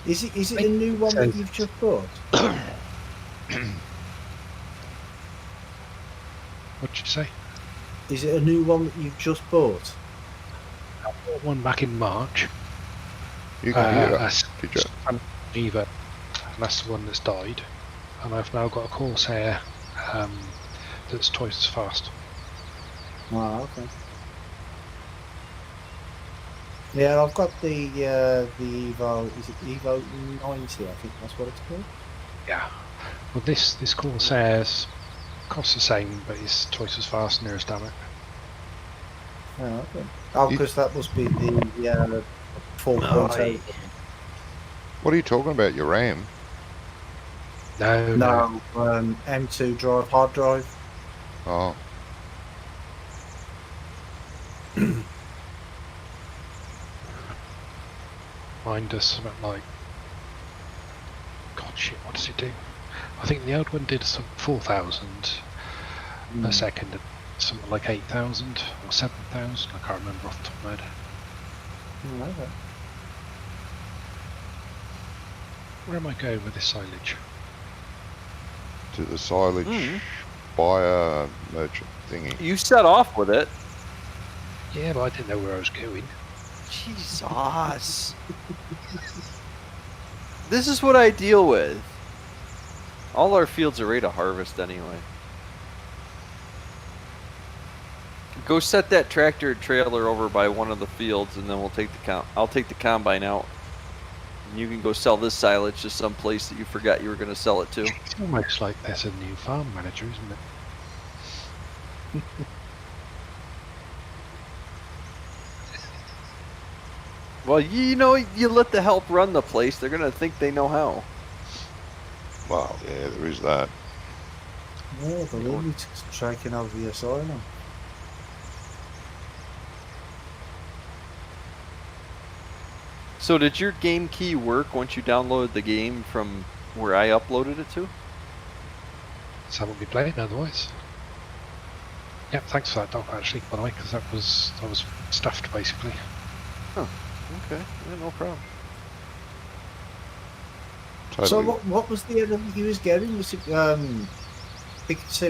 Is it a new one that you've just bought? What did you say? Is it a new one that you've just bought? I bought one back in March. You can hear it. Did you? Eva, and that's the one that's died. And I've now got a Corsair that's twice as fast. Oh, okay. Yeah, I've got the Evo. Is it Evo 90? I think that's what it's called. Yeah. Well, this Corsair's costs the same, but it's twice as fast nearest damn it. Oh, okay. Oh, because that must be the 4.8. What are you talking about? Your RAM? No. M2 drive, hard drive. Oh. Mine does something like, God shit, what does it do? I think the old one did some 4,000 a second, and something like 8,000 or 7,000. I can't remember off the top of my head. Okay. Where am I going with this silage? To the silage buyer merchant thingy. You set off with it. Yeah, but I didn't know where I was going. Jesus. This is what I deal with. All our fields are ready to harvest anyway. Go set that tractor and trailer over by one of the fields, and then we'll take the I'll take the combine out. And you can go sell this silage to some place that you forgot you were going to sell it to. It's almost like there's a new farm manager, isn't it? Well, you let the help run the place, they're going to think they know how. Well, yeah, there is that. Yeah, the limit taking over the asylum. So did your game key work once you downloaded the game from where I uploaded it to? So I won't be playing otherwise. Yep, thanks for that, Doc, actually, by the way, because I was stuffed, basically. Huh. Okay, yeah, no problem. Totally. So what was the other you was getting? Was it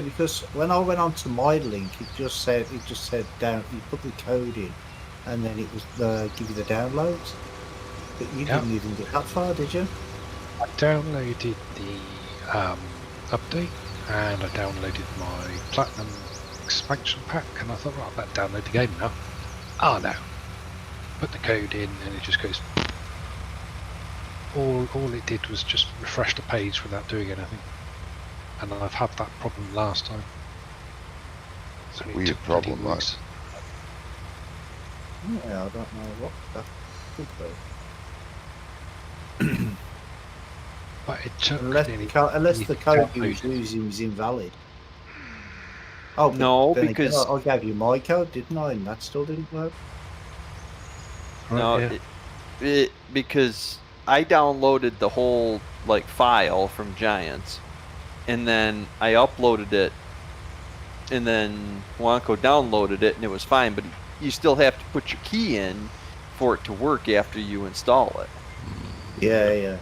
because when I went on to my link, it just said down. You put the code in, and then it was give you the downloads. But you didn't even get that far, did you? I downloaded the update, and I downloaded my Platinum expansion pack, and I thought, right, I better download the game now. Oh no. Put the code in, and it just goes. All it did was just refresh the page without doing anything. And I've had that problem last time. It's a weird problem, right? Yeah, I don't know what that could be. But it took Unless the code you was using was invalid. Oh no, then because again, I gave you my code, didn't I? And that still didn't work. No, yeah. Because I downloaded the whole file from Giants, and then I uploaded it, and then Juanco downloaded it, and it was fine. But you still have to put your key in for it to work after you install it. Yeah.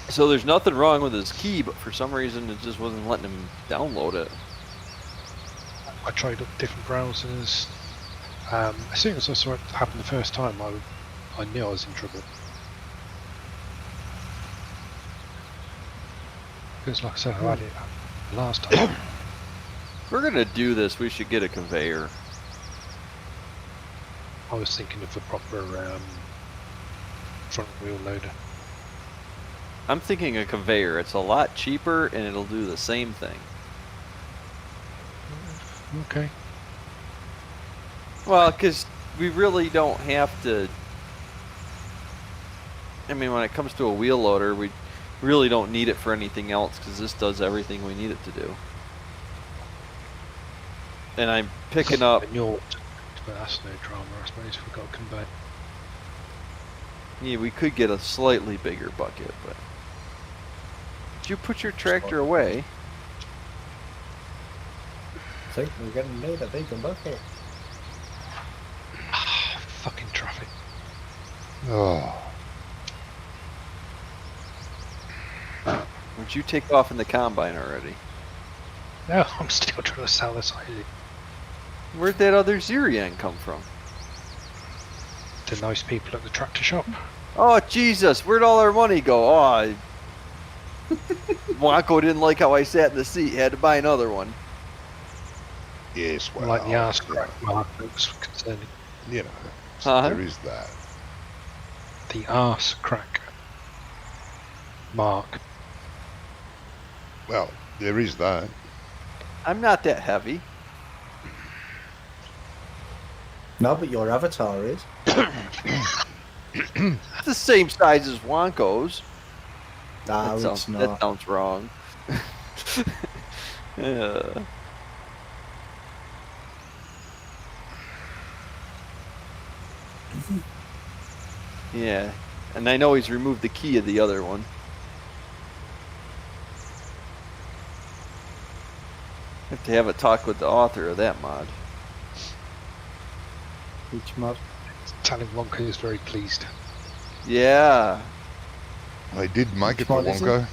So there's nothing wrong with his key, but for some reason it just wasn't letting him download it. I tried up different browsers. As soon as I saw it happen the first time, I knew I was in trouble. Because like I said, I had it last time. If we're gonna do this, we should get a conveyor. I was thinking of a proper front wheel loader. I'm thinking a conveyor. It's a lot cheaper and it'll do the same thing. Okay. Well, because we really don't have to. I mean, when it comes to a wheel loader, we really don't need it for anything else because this does everything we need it to do. And I'm picking up. But that's no drama, I suppose, if we've got a conveyor. Yeah, we could get a slightly bigger bucket, but. Did you put your tractor away? I think we're going to need a bigger bucket. Fucking traffic. Oh, Would you take off in the combine already? No, I'm still trying to sell this idea. Where'd that other Zirian come from? The nice people at the tractor shop. Oh, Jesus, where'd all our money go? Oh, Wonko didn't like how I sat in the seat, had to buy another one. yes, well, Like the arse crack mark that was concerning. you know, Uh-huh. there is that. The arse crack mark. Well, there is that. I'm not that heavy. No, but your avatar is. It's the same size as Wonko's. No, that it's sounds, that not. sounds wrong. Yeah. Yeah, and I know he's removed the key of the other one. Have to have a talk with the author of that mod. Which mod? Talon Wonka is very pleased. Yeah. They did make it for What is it? Wonko.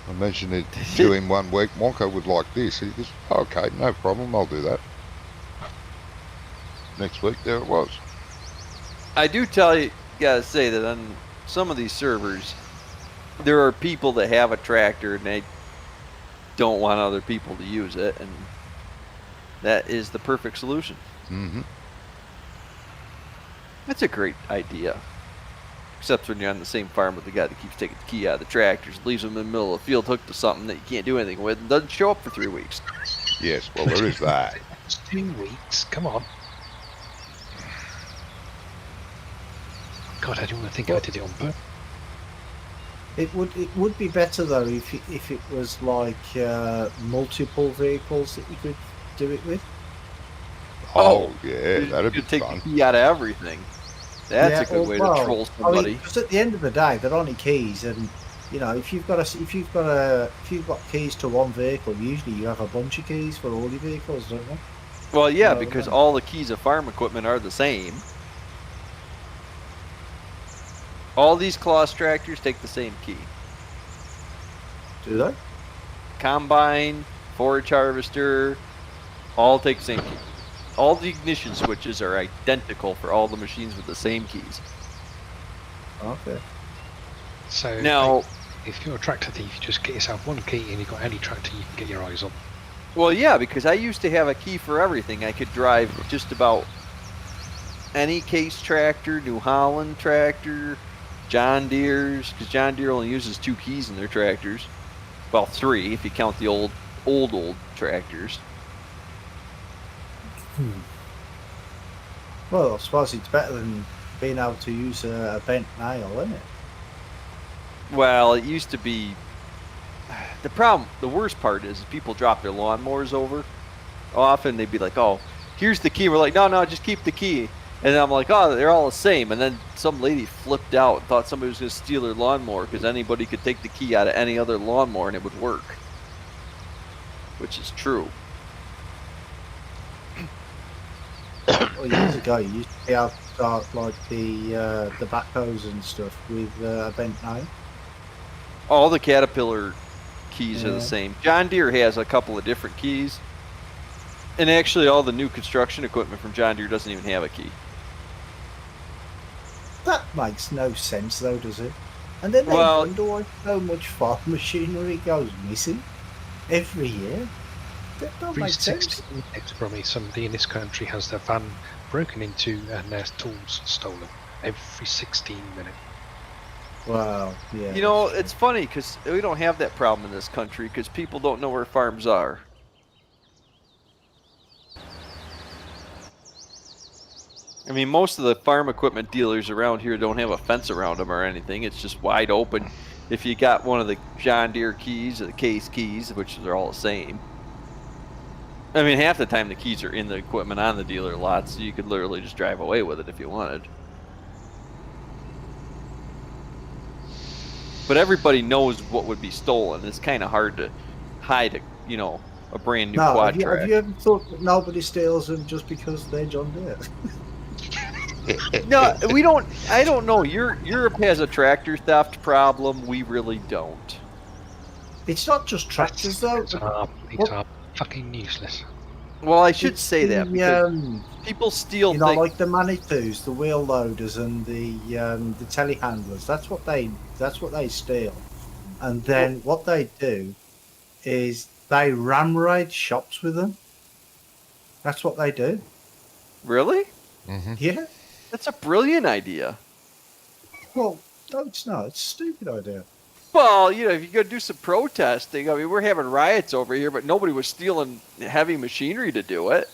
I mentioned it to him one week. Wonko would like this. He goes, okay, no problem, I'll do that. Next week, there it was. I do gotta say that on some of these servers, there are people that have a tractor and they don't want other people to use it, and that is the perfect solution. Mm-hmm. That's a great idea. Except when you're on the same farm with the guy that keeps taking the key out of the tractors, leaves them in the middle of the field hooked to something that you can't do anything with, and doesn't show up for 3 weeks. Yes, well, there is that. It's 2 weeks, come on. God, I didn't want to think I did it on purpose. It would be better though if it was like multiple vehicles that you could do it with. Oh, yeah, that'd be You take fun. the key out of everything. That's Yeah, a good way well, to troll somebody. Because at the end of the day, they're only keys, and you know if you've got keys to one vehicle, usually you have a bunch of keys for all your vehicles, don't you? Well, yeah, No, because no. all the keys of farm equipment are the same. All these Claas tractors take the same key. Do they? Combine, forage harvester, all take the same key. All the ignition switches are identical for all the machines with the same keys. Okay. So Now, if you're a tractor thief, you just get yourself one key and you've got any tractor you can get your eyes on. well, yeah, because I used to have a key for everything. I could drive just about any Case tractor, New Holland tractor, John Deere's, because John Deere only uses 2 keys in their tractors. Well, 3 if you count the old tractors. Well, I suppose it's better than being able to use a bent nail, isn't it? Well, it used to be. The worst part is people drop their lawnmowers over. Often they'd be like, "Oh, here's the key." We're like, "No, just keep the key." And I'm like, "Oh, they're all the same." And then some lady flipped out and thought somebody was going to steal her lawnmower because anybody could take the key out of any other lawnmower and it would work, which is true. Well, years ago, you used to be able to start like the backhoes and stuff with a bent nail. All the Caterpillar keys are Yeah. the same. John Deere has a couple of different keys. And actually, all the new construction equipment from John Deere doesn't even have a key. That makes no sense, though, does it? And then they Well- wonder why so much farm machinery goes missing every year. That don't make sense. 360 Brummie, somebody in this country has their van broken into and their tools stolen every 16 minutes. Wow. Yeah. You know, it's funny because we don't have that problem in this country because people don't know where farms are. I mean, most of the farm equipment dealers around here don't have a fence around them or anything. It's just wide open. If you got one of the John Deere keys or the Case keys, which are all the same. I mean, half the time the keys are in the equipment on the dealer lot, so you could literally just drive away with it if you wanted. But everybody knows what would be stolen. It's kind of hard to hide a brand new quad track. Have you ever thought that nobody steals them just because they're John Deere? No, we don't. I don't know. Europe has a tractor theft problem. We really don't. It's not just tractors, though. These are fucking useless. Well, I should say that because people steal you know, things. like the Manitous, the wheel loaders, and the telehandlers. That's what they steal. And then what they do is they ram raid shops with them. That's what they do. Really? Mm-hmm. Yeah. That's a brilliant idea. Well, no, it's not. It's a stupid idea. Well, if you go do some protesting, I mean, we're having riots over here, but nobody was stealing heavy machinery to do it.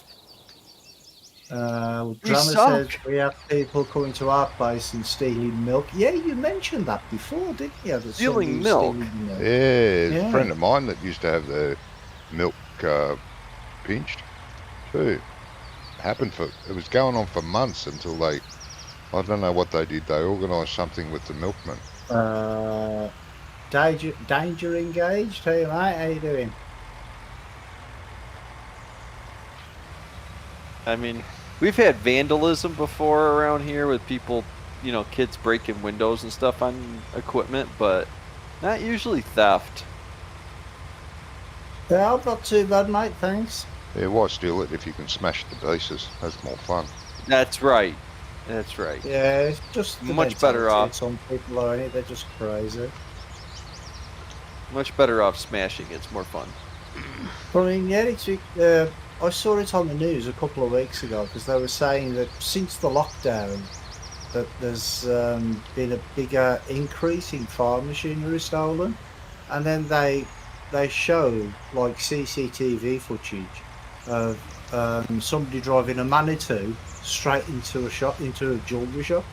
Drummer suck. says we have people coming to our place and stealing milk. Yeah, you mentioned that before, didn't you? That Stealing somebody was milk? stealing milk. Yeah, a friend of mine that used to have their milk pinched too. It was going on for months until I don't know what they did. They organised something with the milkman. Danger engaged. Hey, mate, how you doing? I mean, we've had vandalism before around here with people, kids breaking windows and stuff on equipment, but not usually theft. Yeah, not too bad, mate. Thanks. Yeah, why steal it if you can smash it to pieces? That's more fun. That's right. That's right. Yeah, it's just the Much better mentality. off. Some people are in it. They're just crazy. Much better off smashing. It's more fun. I mean, yeah, I saw it on the news a couple of weeks ago because they were saying that since the lockdown, that there's been a bigger increase in farm machinery stolen, and then they showed like CCTV footage of somebody driving a Manitou straight into a jewellery shop.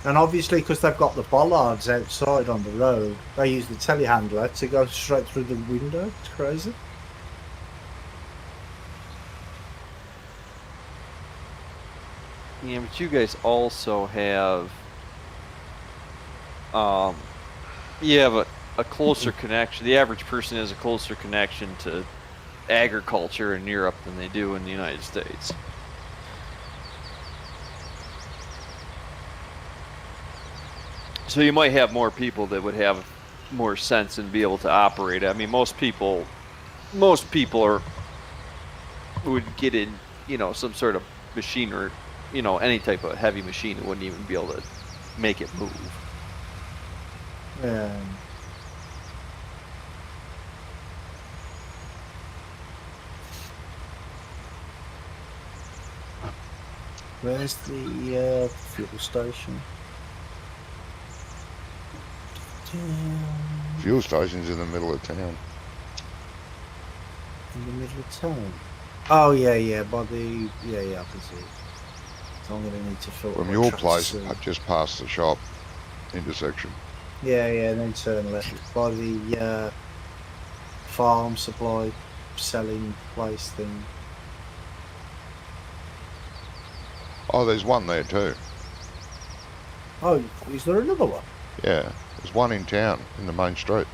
And obviously, because they've got the bollards outside on the road, they use the telehandler to go straight through the window. It's crazy. Yeah, but you guys also have, you have a closer connection. The average person has a closer connection to agriculture in Europe than they do in the United States. So you might have more people that would have more sense and be able to operate. I mean, most people would get in, some sort of machine or, any type of heavy machine that wouldn't even be able to make it move. Yeah. Where's the fuel station? Fuel station's in the middle of town. In the middle of town. Oh yeah, by the I can see it. So I'm gonna need to filter. From your place, just past the shop intersection. Yeah, and then turn left by the farm supply selling place thing. Oh, there's one there too. Oh, is there another one? Yeah, there's one in town in the main street.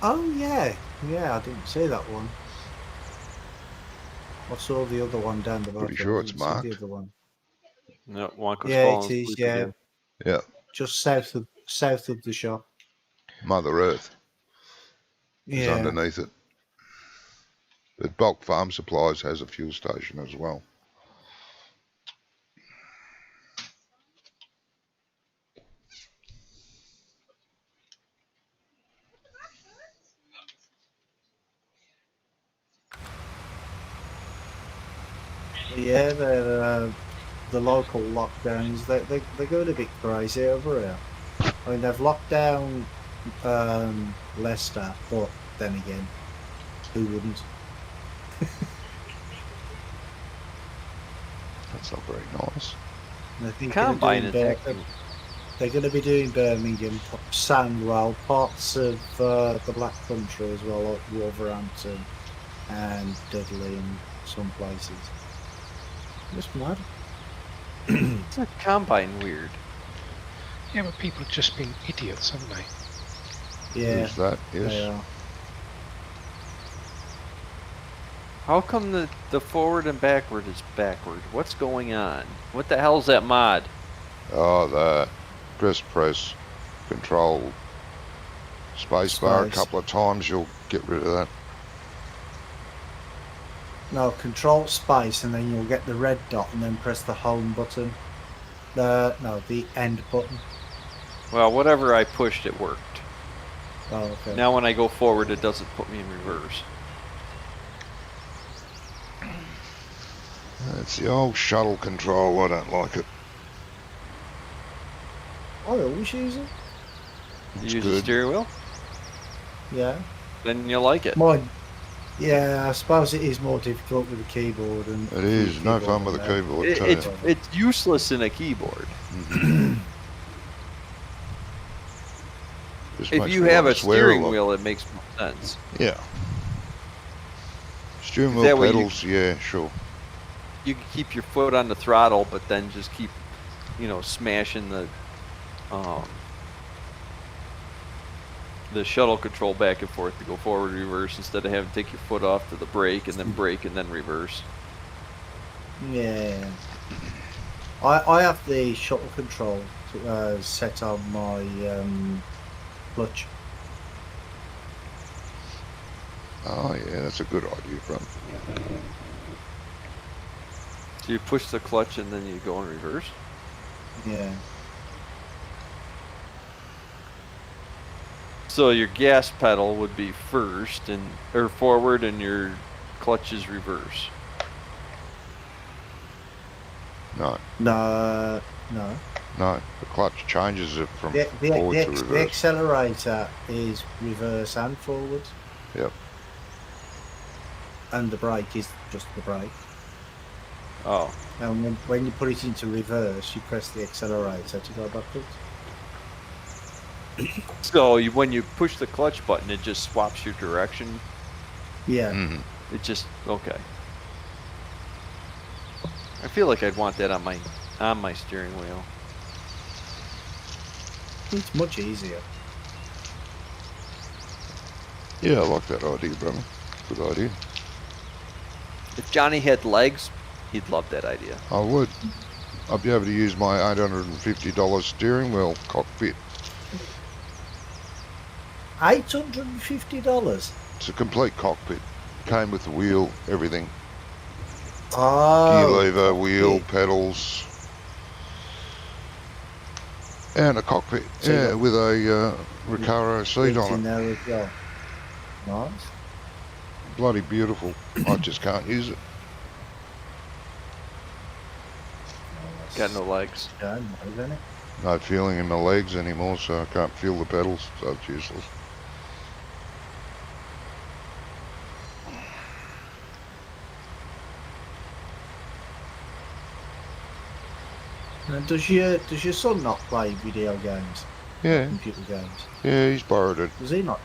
Oh yeah, I didn't see that one. I saw the other one down the road. Pretty sure it's marked. The other one. No, Wonka's Yeah, falling it is. asleep Yeah, again. Yeah, just south of the shop. Mother Earth is Yeah. underneath it. But Bulk Farm Supplies has a fuel station as well. Yeah, the local lockdowns, they're going a bit crazy over here. I mean, they've locked down Leicester, but then again, who wouldn't? That's not very nice. And I think Combine is actually... they're going to be doing Birmingham, Sandwell, parts of the Black Country as well, like Wolverhampton and Dudley and some places. Just mad. It's a combine weird. Yeah, but people have just been idiots, haven't they? Yeah, Who's that? they Yes. are. How come the forward and backward is backward? What's going on? What the hell's that mod? Oh, the press control spacebar a Space. couple of times, you'll get rid of that. No, control space and then you'll get the red dot and then press the home button. The end button. Well, whatever I pushed, it worked. Oh, okay. Now when I go forward, it doesn't put me in reverse. It's the old shuttle control, I don't like it. I always use it. You It's use the good. steering wheel, Yeah. then you like it. Mine. Yeah, I suppose it is more difficult with the keyboard and. It is, no fun with the and keyboard It- too. it's useless in a keyboard. Mhm. Just If makes you me have wanna a swear steering lot. wheel, it makes more sense. Yeah. Steering That wheel way you- pedals, yeah, sure. You can keep your foot on the throttle, but then just keep, smashing the shuttle control back and forth to go forward, reverse, instead of having to take your foot off to the brake and then brake and then reverse. Yeah. I have the shuttle control set on my clutch. Oh yeah, that's a good idea, bro. So you push the clutch and then you go in reverse. Yeah. So your gas pedal would be first or forward, and your clutch is reverse. No, No. the clutch changes it from The forward to reverse. accelerator is reverse and forward. Yep. And the brake is just the brake. Oh, And when you put it into reverse, you press the accelerator to go backwards. so when you push the clutch button, it just swaps your direction. Yeah. Mhm. It just okay. I feel like I'd want that on my steering wheel. It's much easier. Yeah, I like that idea, brother. Good idea. If Johnny had legs, he'd love that idea. I would. I'd be able to use my $850 steering wheel cockpit. $850. It's a complete cockpit. Came with the wheel, everything. Gear Oh. lever, wheel, yeah. pedals. And a cockpit. So you Yeah, got- with a Recaro seat Seats on in it. there as well. Nice. Bloody beautiful. I just can't use it. Got no legs. Yeah, isn't it? No feeling in my legs anymore, so I can't feel the pedals, so it's useless. And does your son not play video games, Yeah, computer games? yeah, he's borrowed it. Does he not?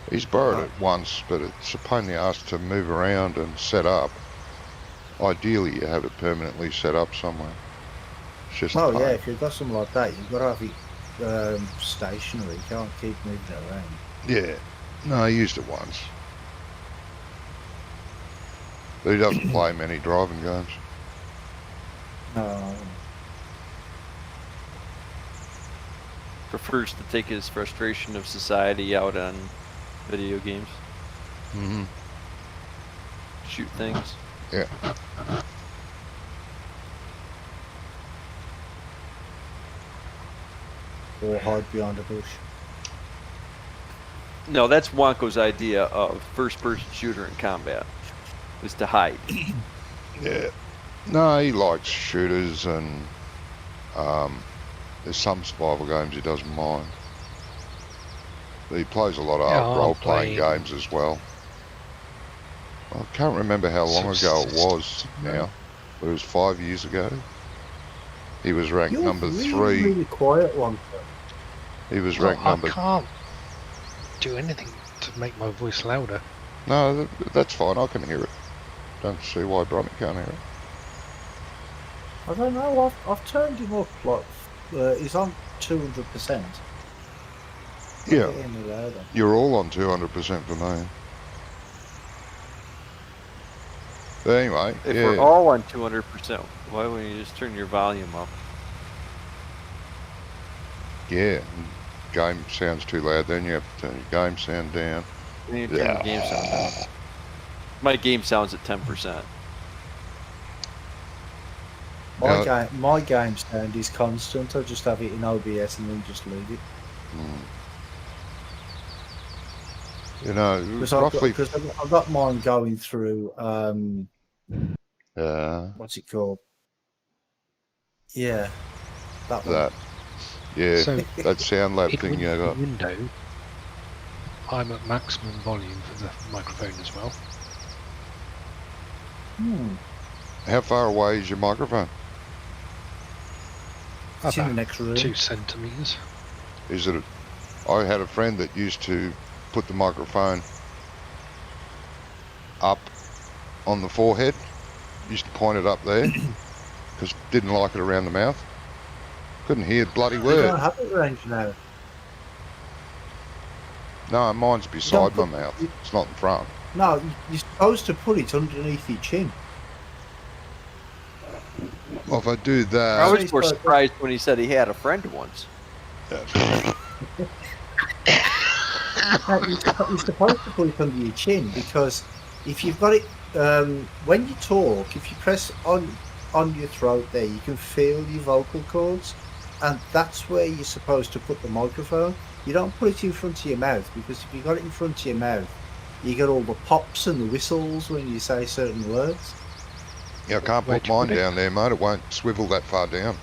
He's borrowed it once, but it's a pain in the ass to move around and set up. Ideally, you have it permanently set up somewhere. It's just a Oh pain. yeah, if you've got something like that, you've got to have it stationary. You can't keep moving it around. Yeah. No, I used it once. But he doesn't play many driving games. No. Prefers to take his frustration of society out on video games. Mm-hmm. Shoot things. Yeah. Or hide behind a bush. No, that's Wonko's idea of first-person shooter in combat. Is to hide. Yeah. No, he likes shooters and there's some survival games he doesn't mind. But he plays a lot of Yeah, I'm role-playing playing- games as well. I can't remember how long ago it was now, but it was 5 years ago. He was ranked You're number really, 3. really quiet one. He was Well, ranked I number... can't do anything to make my voice louder. No, that's fine. I can hear it. Don't see why Brummie can't hear it. I don't know. I've turned him up. Like he's on 200%. Yeah, Any louder. you're all on 200% for me. But anyway, If yeah. we're all on 200%, why wouldn't you just turn your volume up? Yeah, game sounds too loud, then you have to turn your game sound down. Then you turn the game sound down. My game sounds at 10%. My game sound is constant. I just have it in OBS and then just leave it. You know, Because roughly... I've got mine going through, Yeah, what's it called? Yeah, that one. that. Yeah, So, that sound lab In thing you got. window, I'm at maximum volume for the microphone as well. How far away is your microphone? It's in the About next room. 2 centimetres. Is it? I had a friend that used to put the microphone up on the forehead. Used to point it up there because didn't like it around the mouth. Couldn't hear the bloody You word. don't have it range now. No, mine's beside my put- mouth. It's not in front. No, you're supposed to put it underneath your chin. Well, if I do I that, was more surprised when he said he had a friend once. No, you're supposed to put it under your chin because if you've got it, when you talk, if you press on your throat there, you can feel your vocal cords, and that's where you're supposed to put the microphone. You don't put it in front of your mouth because if you got it in front of your mouth, you get all the pops and the whistles when you say certain words. yeah, I can't Where'd put you mine put it? down there, mate. It won't swivel that far down.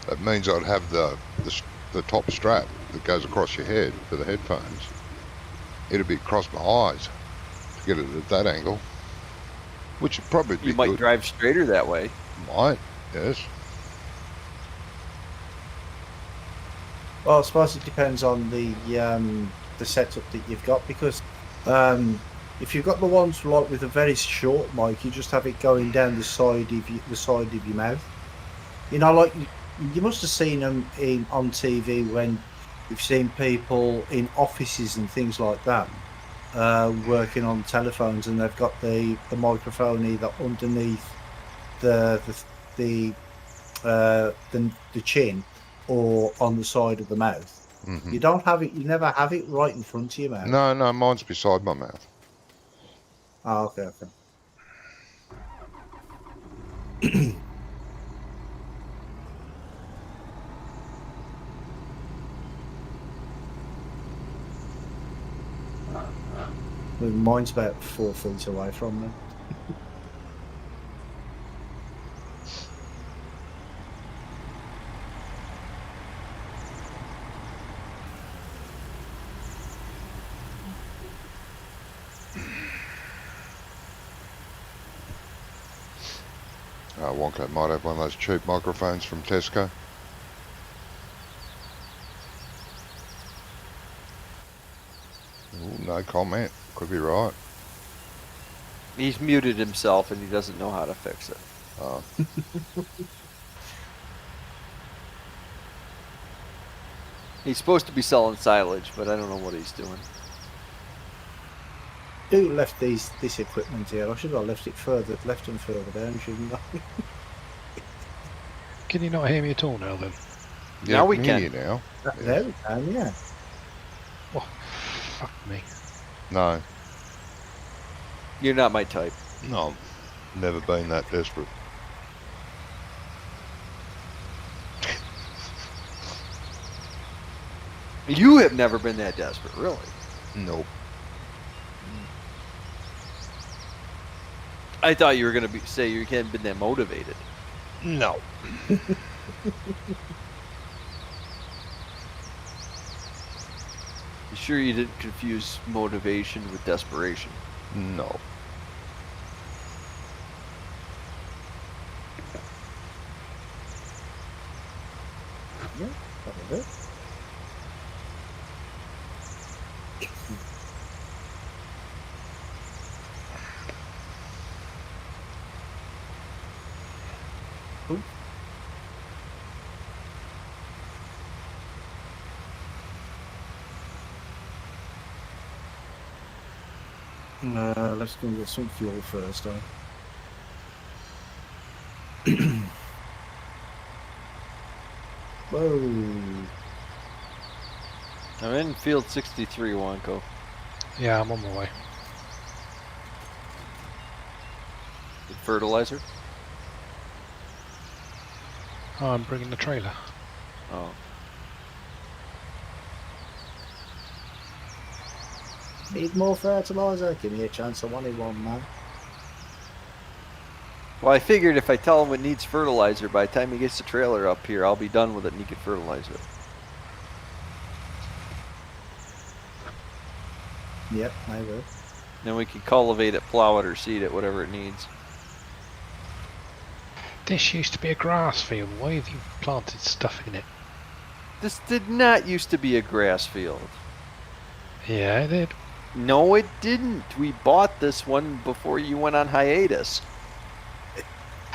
That means I'd have the top strap that goes across your head for the headphones. It'd be across my eyes to get it at that angle, which would probably be You might good. drive straighter that way. Might, yes. Well, I suppose it depends on the setup that you've got because if you've got the ones like with a very short mic, you just have it going down the side of your mouth. You know, like you must have seen them on TV when you've seen people in offices and things like that working on telephones, and they've got the microphone either underneath the chin or on the side of the mouth. Hmm. You don't have it. You never have it right in front of your mouth. No, mine's beside my mouth. Oh, okay. Well, mine's about 4 feet away from me. Wonko might have one of those cheap microphones from Tesco. Ooh, no comment. Could be right. He's muted himself and he doesn't know how to fix it. Oh. He's supposed to be selling silage, but I don't know what he's doing. Who left this equipment here? I should have left them further down, shouldn't I? Can you not hear me at all now then? Yeah, Now I we hear can. you now. There we can, yeah. Fuck me. No, You're not my type. no, never been that desperate. You have never been that desperate, really. Nope. I thought you were going to say you hadn't been that motivated. No. You sure you didn't confuse motivation with desperation? No. Yeah, that'll do. Ooh. Let's go get some fuel first, though. Whoa. I'm in field 63, Wanko. Yeah, I'm on my way. With fertilizer? Oh, I'm bringing the trailer. Oh. Need more fertilizer? Give me a chance. I wanted one, man. Well, I figured if I tell him it needs fertilizer, by the time he gets the trailer up here, I'll be done with it and he can fertilize it. Yep, I will. Then we can cultivate it, plow it, or seed it, whatever it needs. This used to be a grass field. Why have you planted stuff in it? This did not used to be a grass field. Yeah, it did. No, it didn't. We bought this one before you went on hiatus.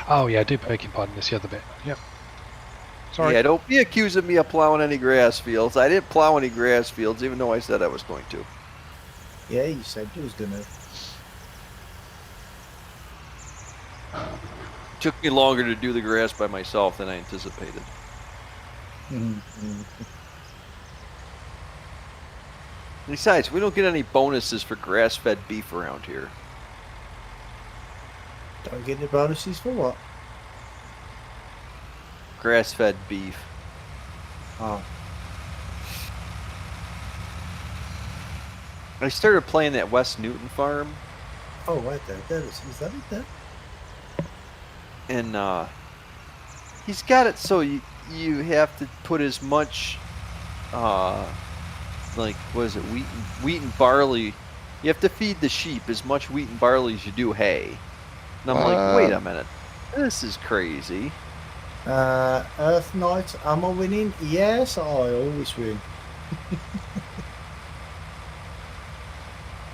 Oh, yeah, I do beg your pardon. This the other bit. Yep. Sorry. Yeah, don't be accusing me of plowing any grass fields. I didn't plow any grass fields, even though I said I was going to. Yeah, you said you was gonna. Took me longer to do the grass by myself than I anticipated. Besides, we don't get any bonuses for grass-fed beef around here. Don't get the bonuses for what? Grass-fed beef. Oh, I started playing that West Newton farm, oh, right there. There it is. Is that it there? and he's got it so you have to put as much, like, what is it, wheat and barley. You have to feed the sheep as much wheat and barley as you do hay. And I'm like, wait a minute, this is crazy. Earth Knight, am I winning? Yes, I always win.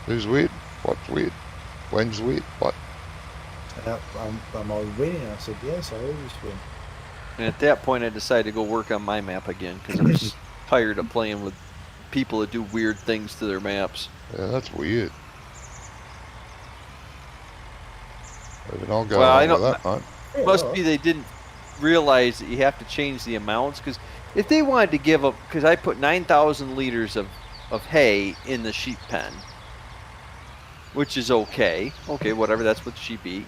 Who's weird? What's weird? When's weird? What? Am I winning? I said, yes, I always win. And at that point, I decided to go work on my map again because I'm just tired of playing with people that do weird things to their maps. Yeah, that's weird. We can all go Well, I along with don't- that, mate. Yeah, Must all be right. they didn't realize that you have to change the amounts, because if they wanted to give up, because I put 9,000 liters of hay in the sheep pen, which is okay, whatever, that's what sheep eat.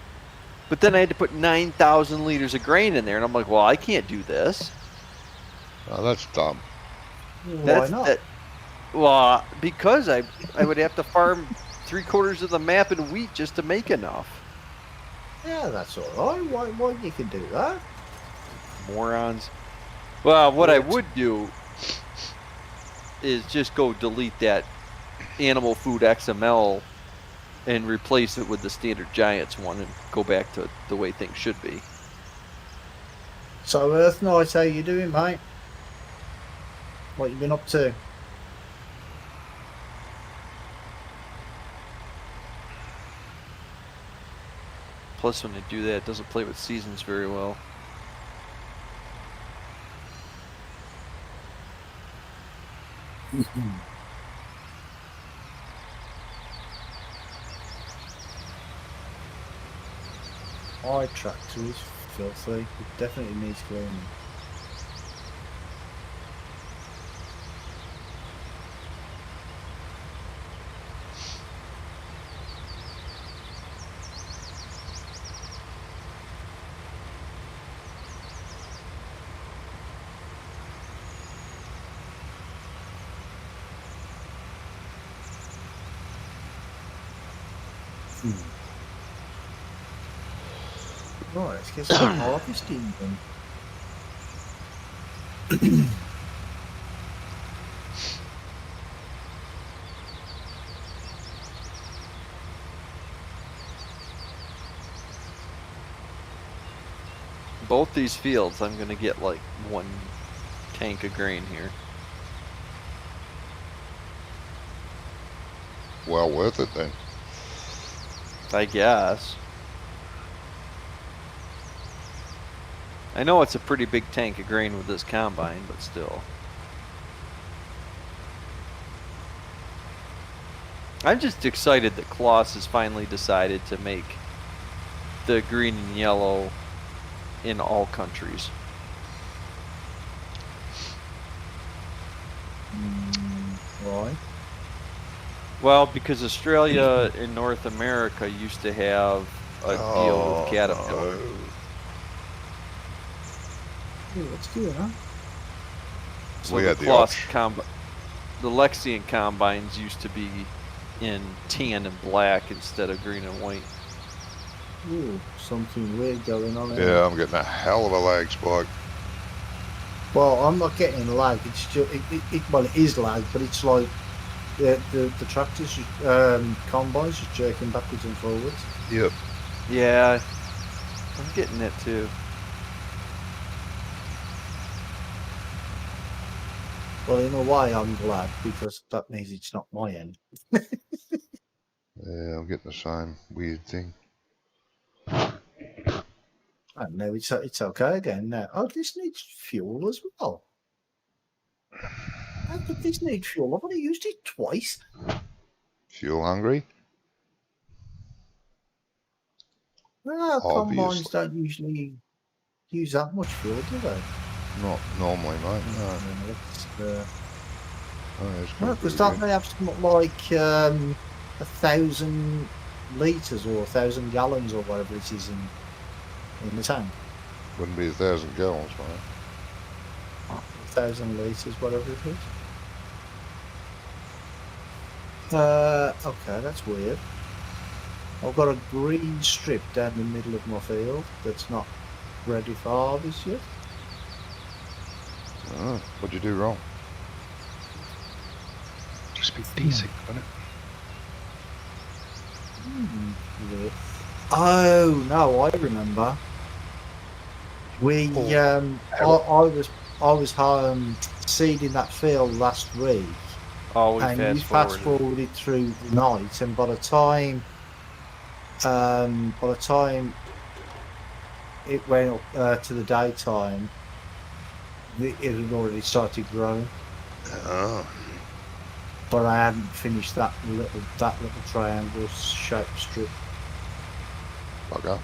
But then I had to put 9,000 liters of grain in there, and I'm like, well, I can't do this. Oh, that's dumb. Why not? Well, because I would have to farm 3/4 of the map in wheat just to make enough. Yeah, that's all right. Why you can do that? Morons. Well, what I would do is just go delete that animal food XML and replace it with the standard Giants one and go back to the way things should be. So, Earth Knight, how you doing, mate? What you been up to? Plus, when they do that, it doesn't play with seasons very well. My tractor is filthy. It definitely needs cleaning. Right, let's get some harvesting done. Both these fields, I'm gonna get like 1 tank of grain here. Well worth it then. I guess. I know it's a pretty big tank of grain with this combine, but still. I'm just excited that Klaus has finally decided to make the green and yellow in all countries. Right. Well, because Australia and North America used to have a deal with Caterpillar. No. Hey, what's going on? So We the had the Klaus option. the Lexian combines used to be in tan and black instead of green and white. Ooh, something weird going on here. Yeah, I'm getting a hell of a lag spike. Well, I'm not getting lag. It's just, well, it is lag, but it's like the tractors, combines just jerking backwards and forwards. Yep. Yeah, I'm getting it too. Well, in a way, I'm glad because that means it's not my end. Yeah, I'm getting the same weird thing. And now it's okay again now. Oh, this needs fuel as well. How did this need fuel? I've only used it twice. Fuel hungry? Well, combines Obviously. don't usually use that much fuel, do they? Not normally, mate. No. No, because don't they have something like 1,000 litres or 1,000 gallons or whatever it is in the tank? Wouldn't be 1,000 gallons, mate. 1,000 litres, whatever it is. Okay, that's weird. I've got a green strip down the middle of my field that's not ready for harvest yet. Oh, what'd you do wrong? Just be decent, wouldn't Weird. Oh no, I remember. We I was seeding that field last week. Oh, we And you fast forwarded through the night, and by the time it went up to the daytime, it had already started growing. Oh. But I hadn't finished that little triangle shaped strip. Bugger.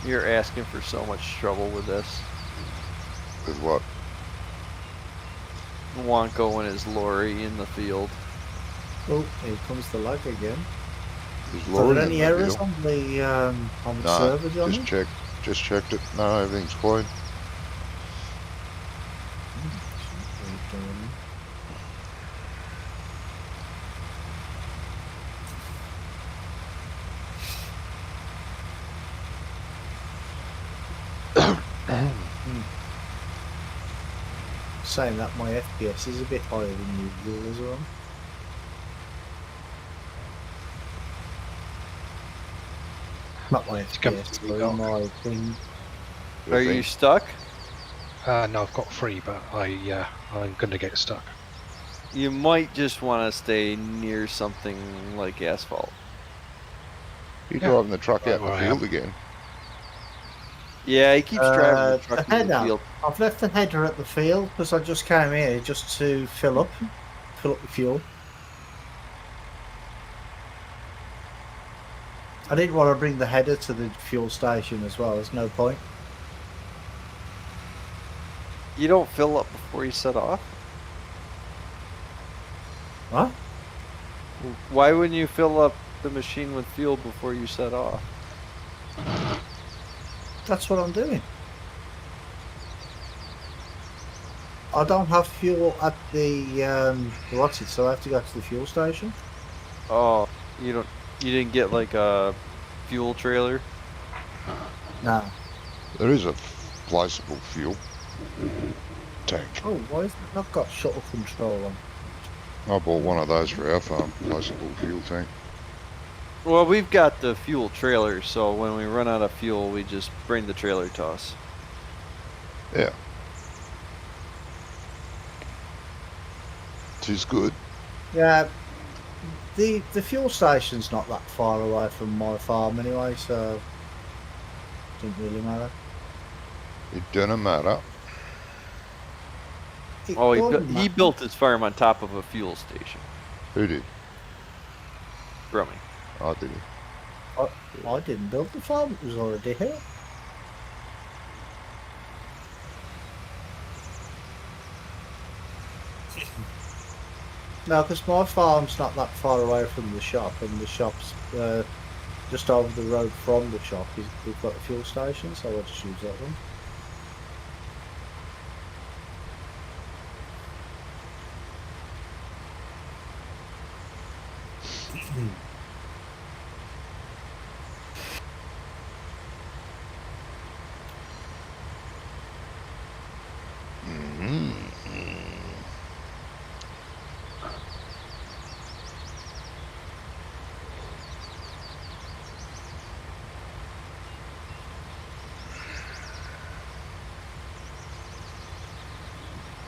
You're asking for so much trouble with this. With what? Wonko and his lorry in the field. Oh, here comes the lag again. Is Are Lauren there in any that errors deal? on the No, server, Johnny? just checked it. No, everything's clean. Saying that, my FPS is a bit higher than usual as well. Not my FPS, sorry, my thing. Are you stuck? No, I've got 3, but I'm gonna get stuck. You might just want to stay near something like asphalt. You're Yeah. driving the truck out in Well, the I field am. again. Yeah, he keeps driving the The truck in the header. field. I've left the header at the field because I just came here just to fill up the fuel. I didn't want to bring the header to the fuel station as well. There's no point. You don't fill up before you set off? What? Why wouldn't you fill up the machine with fuel before you set off? That's what I'm doing. I don't have fuel at the so I have to go to the fuel station. Oh, you didn't get like a fuel trailer? No. There is a placeable fuel tank. Oh, why is it not got shuttle control on? I bought one of those for our farm, placeable fuel tank. Well, we've got the fuel trailer, so when we run out of fuel, we just bring the trailer to us. Yeah. Tis good. Yeah, the fuel station's not that far away from my farm anyway, so it didn't really matter. It doesn't matter. It Oh, doesn't he matter. built his farm on top of a fuel station. Who did? Brummie. I did. I didn't build the farm, it was already here. No, because my farm's not that far away from the shop, and the shop's just over the road from the shop. We've got a fuel station, so I just use that one. Mm-hmm.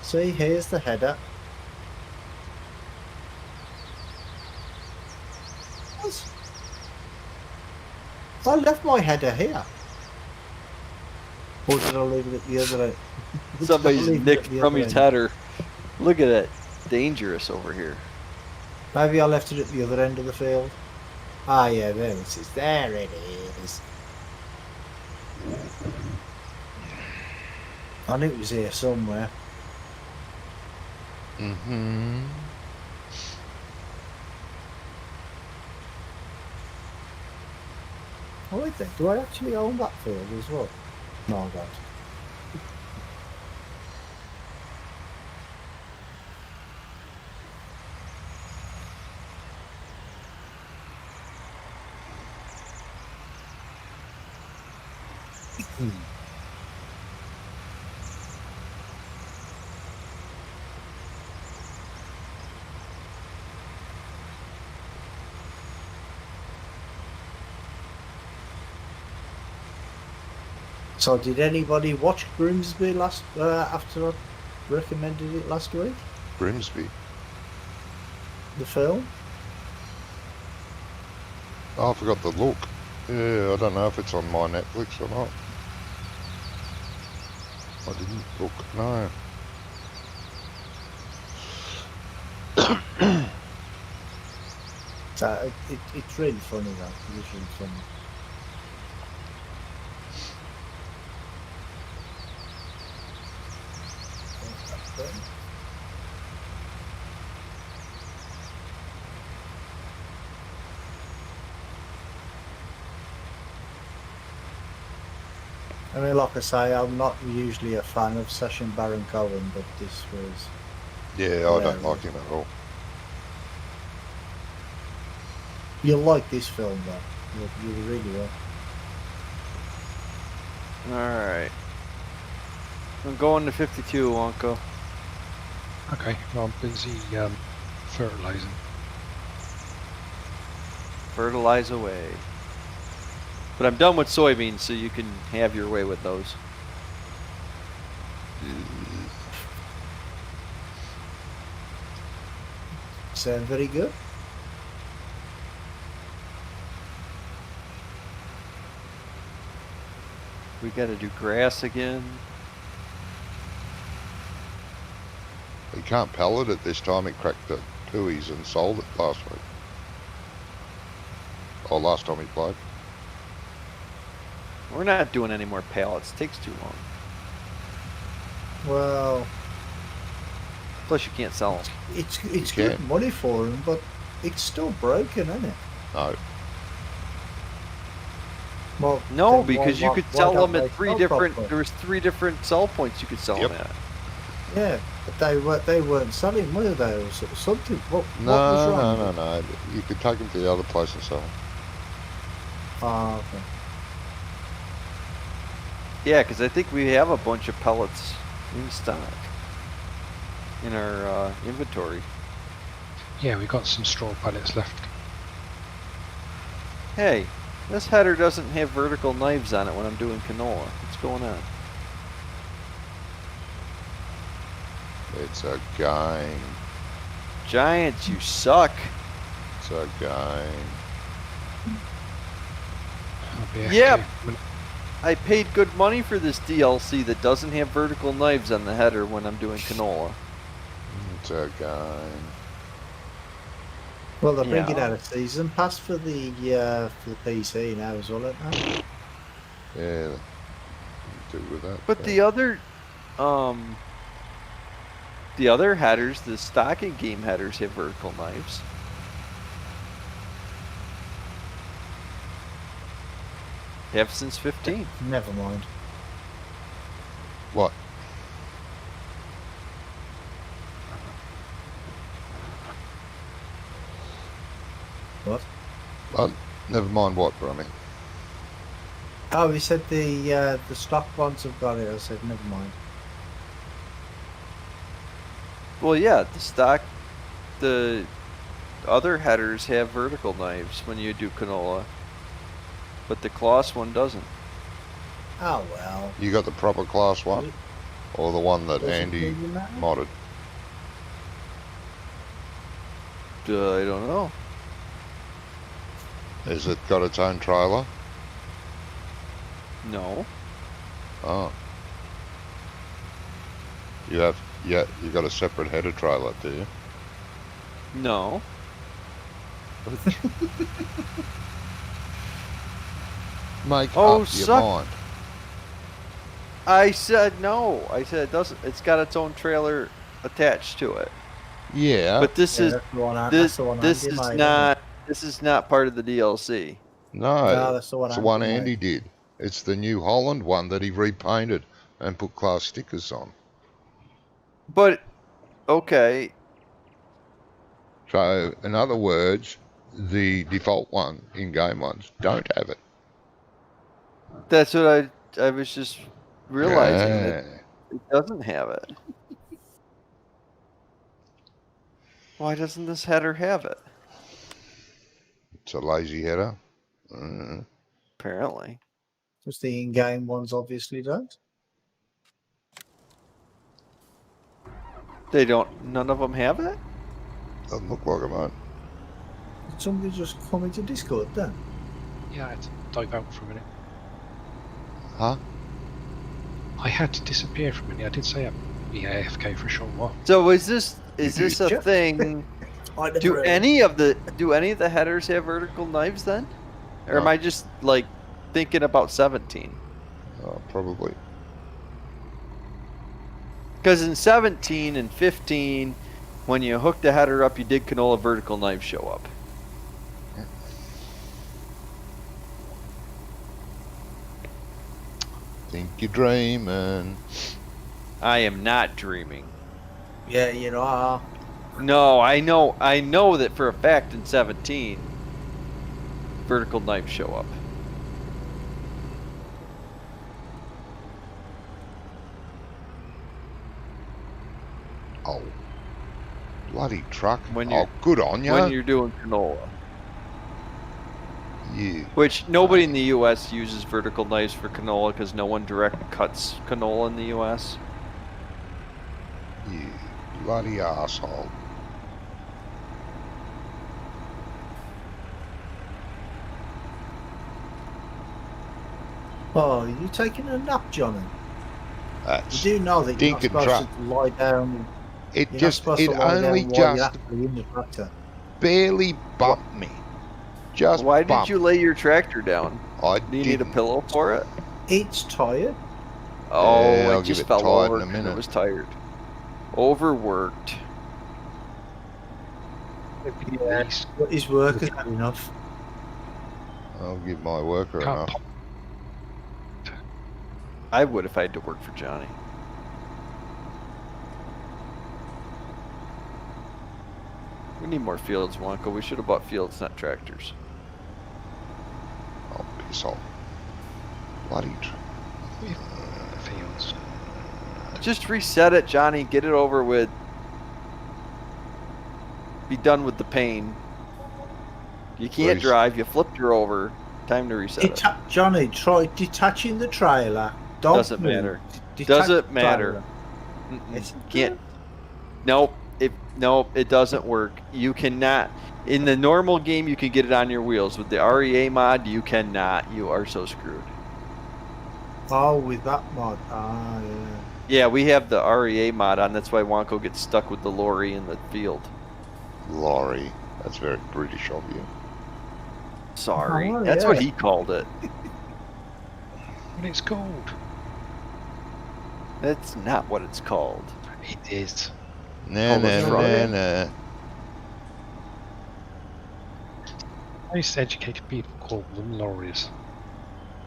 See, here's the header. What? I left my header here. Or did I leave it at the other end? Somebody's Leave it nicked at the other Brummie's end. header. Look at it. Dangerous over here. Maybe I left it at the other end of the field. Ah, yeah, there it is. There it is. I knew it was here somewhere. Mm-hmm. Oh, wait there. Do I actually own that field as well? No, I don't. So, did anybody watch Grimsby last after I recommended it last week? Grimsby. The film? Oh, I forgot the look. Yeah, I don't know if it's on my Netflix or not. I didn't look, no. So, it's really funny though. It's really funny. I mean, like I say, I'm not usually a fan of Session Baron Cohen, but this was... Yeah, I don't Yeah, like him at all. You'll like this film though. You really will. Alright. I'm going to 52, Wonko. Okay, well, I'm busy fertilizing. Fertilize away. But I'm done with soybeans, so you can have your way with those. Sound very good. We gotta do grass again. He can't pellet it this time. He cracked the pooies and sold it last week. Or last time he played. We're not doing any more pallets. It takes too long. Well, Plus, you can't sell them. it's You good can. money for him, but it's still broken, isn't it? No. Well, No, then because you why could why sell don't them they at three sell different. properly? There was 3 different sell points you could sell Yep. them at. Yeah, But they weren't selling, were they? Or something. What was wrong? No. You could take them to the other place and sell them. Oh, okay. Yeah, because I think we have a bunch of pellets in stock in our inventory. Yeah, we got some straw pellets left. Hey, this header doesn't have vertical knives on it when I'm doing canola. What's going on? It's a game. Giants, you suck. It's a game. I'll be Yep. okay. I paid good money for this DLC that doesn't have vertical knives on the header when I'm doing canola. It's a game. Well, they're bringing Yeah. out a season pass for the PC now as well, aren't they? Yeah. Do with that. But the other headers, the stocking game headers, have vertical knives. Have since 15. Never mind. What? What? Never mind what, Brummie. Oh, he said the stock bonds have got it. I said never mind. Well, yeah, the other headers have vertical knives when you do canola, but the Kloss one doesn't. Oh well. You got the proper class one? Or the one that Does it Andy really matter? modded? I don't know. Has it got its own trailer? No. Oh. You got a separate header trailer, do you? No. Make Oh, up your suck. mind. I said no. I said it doesn't. It's got its own trailer attached to it. Yeah. But this Yeah, is that's the one I- this that's the one this Andy is made, isn't not this is not part of the DLC. No, No, that's the one it's the one Andy Andy did. It's the New Holland one that he repainted and put class stickers on. But okay, So, in other words, the default one, in-game ones, don't have it. that's what I was just realizing that Yeah. it doesn't have it. Why doesn't this header have it? It's a lazy header. Apparently. Because the in-game ones obviously don't. They don't. None of them have it. Doesn't look like it, mate. Did somebody just come into Discord then? Yeah, I had to dive out for a minute. Huh? I had to disappear for a minute. I did say I'd be AFK for a short while. So is this a Sure. thing? I never Do heard. any of the headers have vertical knives then? Or am No. I just like thinking about 17? Oh, probably. Because in 17 and 15, when you hook the header up, you did canola, vertical knives show up. Think you're dreaming. I am not dreaming. Yeah, you know. No, I know that for a fact in 17, vertical knives show up. Oh. Bloody truck. When you're- Oh, good on you. When you're doing canola. You. Which nobody in the U.S. uses vertical knives for canola because no one direct cuts canola in the U.S. You bloody asshole. Oh, are you taking a nap, Johnny? That's You do know that you're not stinking supposed truck. to lie down. It You're just not supposed it to lie only down while you're just actually in the tractor. barely bumped me. Just Why did bumped. you lay your tractor down? I Do you need a didn't. pillow for it? It's tired. Oh, Yeah, I'll it give just it fell tired over in a 'cause minute. it was tired. Overworked. Yeah, but his work is not enough. I'll give my worker Can't enough. pop. I would if I had to work for Johnny. We need more fields, Wonko. We should have bought fields, not tractors. Oh, piss off. Bloody. Fields. Just reset it, Johnny. Get it over with. Be done with the pain. You can't Please. drive. You flipped her over. Time to reset it. Johnny, try detaching the trailer. Don't Doesn't move. matter. Detach Doesn't the matter. trailer. It's- Can't. Nope. It doesn't work. You cannot. In the normal game, you can get it on your wheels. With the REA mod, you cannot. You are so screwed. Oh, with that mod. Ah, yeah. Yeah, we have the REA mod on. That's why Wonko gets stuck with the lorry in the field. Lorry. That's very British of you. Sorry. Oh, That's yeah. what he called it. What it's called? That's not what it's called. It is. Nah, Oh, that's nah, right. nah, nah. Most educated people call them lorries.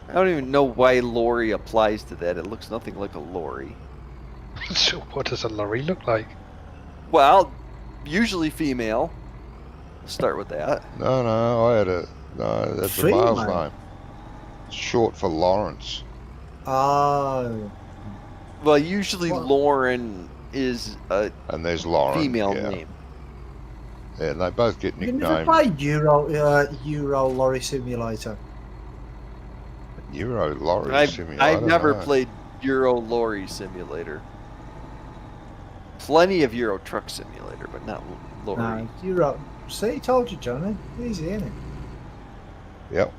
I don't even know why lorry applies to that. It looks nothing like a lorry. So what does a lorry look like? Well, usually female. Let's start with that. No, I had a. No, that's a Female. male's name. It's short for Lawrence. Oh. Well, usually What? Lauren is a And there's Lauren. female yeah. name. Yeah, they both get You never nicknamed played Euro Lorry Simulator? Euro Lorry I've Simulator. I don't never know. played Euro Lorry Simulator. Plenty of Euro Truck Simulator, but not lorry. No, Euro. See, told you, Johnny. Easy, innit? Yep.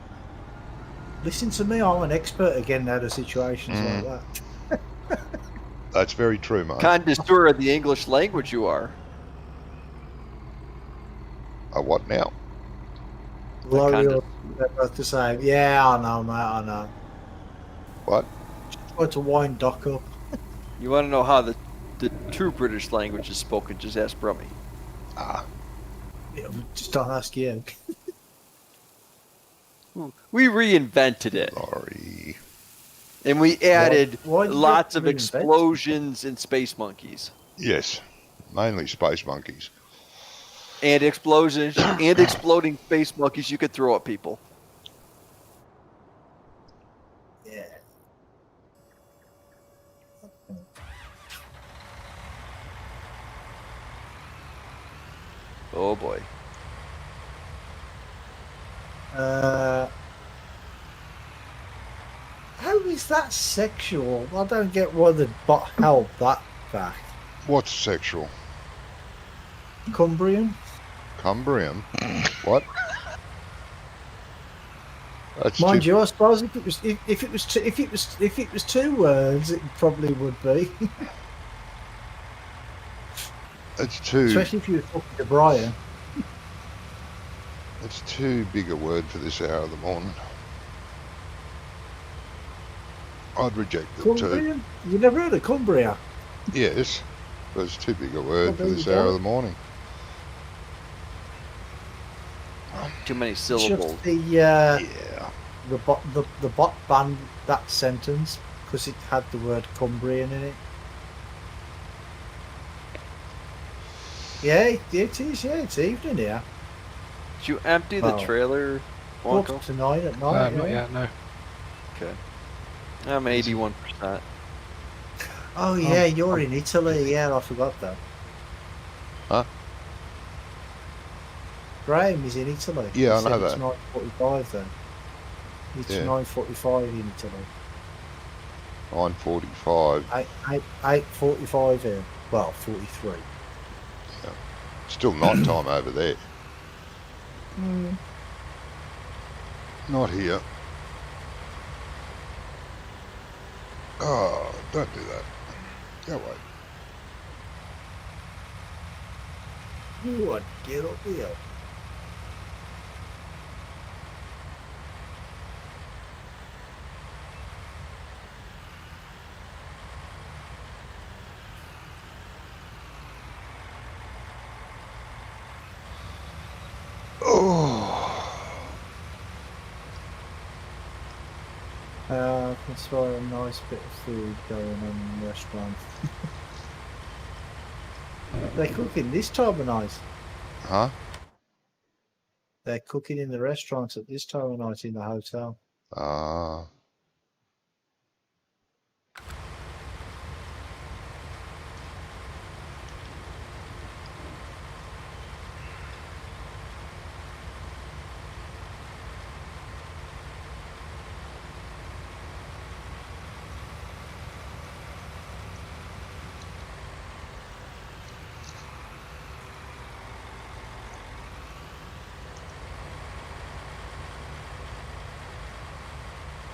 Listen to me, I'm an expert again out of situations Mm. like that. That's very true, mate. Connoisseur of the English language, you are. What now? Lorry kinda- or they're both the same. Yeah, I know, mate, I know. What? Try to wind Doc up. You want to know how the true British language is spoken? Just ask Brummie. Ah, Yeah, just don't ask you. We reinvented it, Lorry. and we added why did you lots have of to reinvent it? explosions and space monkeys. Yes. Mainly space monkeys. And explosions and exploding space monkeys you could throw at people. Yeah. Oh boy. How is that sexual? I don't get why the bot held that back. What's sexual? Cumbrian? Cumbrian? What? That's Mind too, you, I suppose if it was two words, it probably would be. it's too Especially if you were talking to Brian. it's too big a word for this hour of the morning. I'd reject it too. Cumbrian? You never heard of Cumbria? Yes, but it's too big a word Well, for there this you hour go. of the morning. Too many It's syllables. just the Yeah. the bot banned that sentence because it had the word Cumbrian in it. Yeah, it is. Yeah, it's evening here. Did you empty the Oh. trailer, Wonko? Up tonight at night. Not yeah. yet, no. Okay. I'm 81%. Oh yeah, you're in Italy. Yeah, I forgot that. Huh? Graham is in Italy. Yeah, I He said know it's that. 9:45 then. It's Yeah. 9:45 in Italy. 9:45. 8:45 here. Well, 43. Still night time over there. Not here. Oh, don't do that. Go away. What? Get up here. Oh, I can spot a nice bit of food going on in the restaurant. They're cooking this time of night. Huh? They're cooking in the restaurants at this time of night in the hotel. Ah.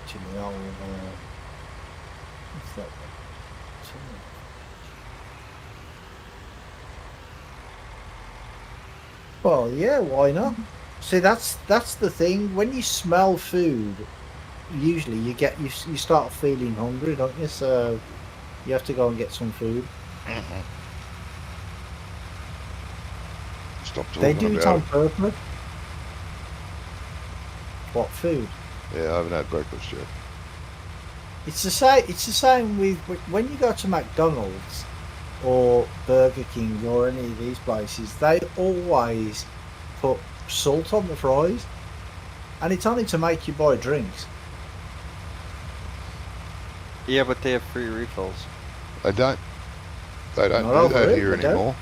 The old, what's that? Well, yeah, why not? See, that's the thing. When you smell food, usually you start feeling hungry, don't you? So you have to go and get some food. Stop talking They do it about on purpose. What food? Yeah, I haven't had breakfast yet. It's the same. It's the same with when you go to McDonald's or Burger King or any of these places. They always put salt on the fries, and it's only to make you buy drinks. Yeah, but they have free refills. They don't Not do over that here, here they don't. anymore.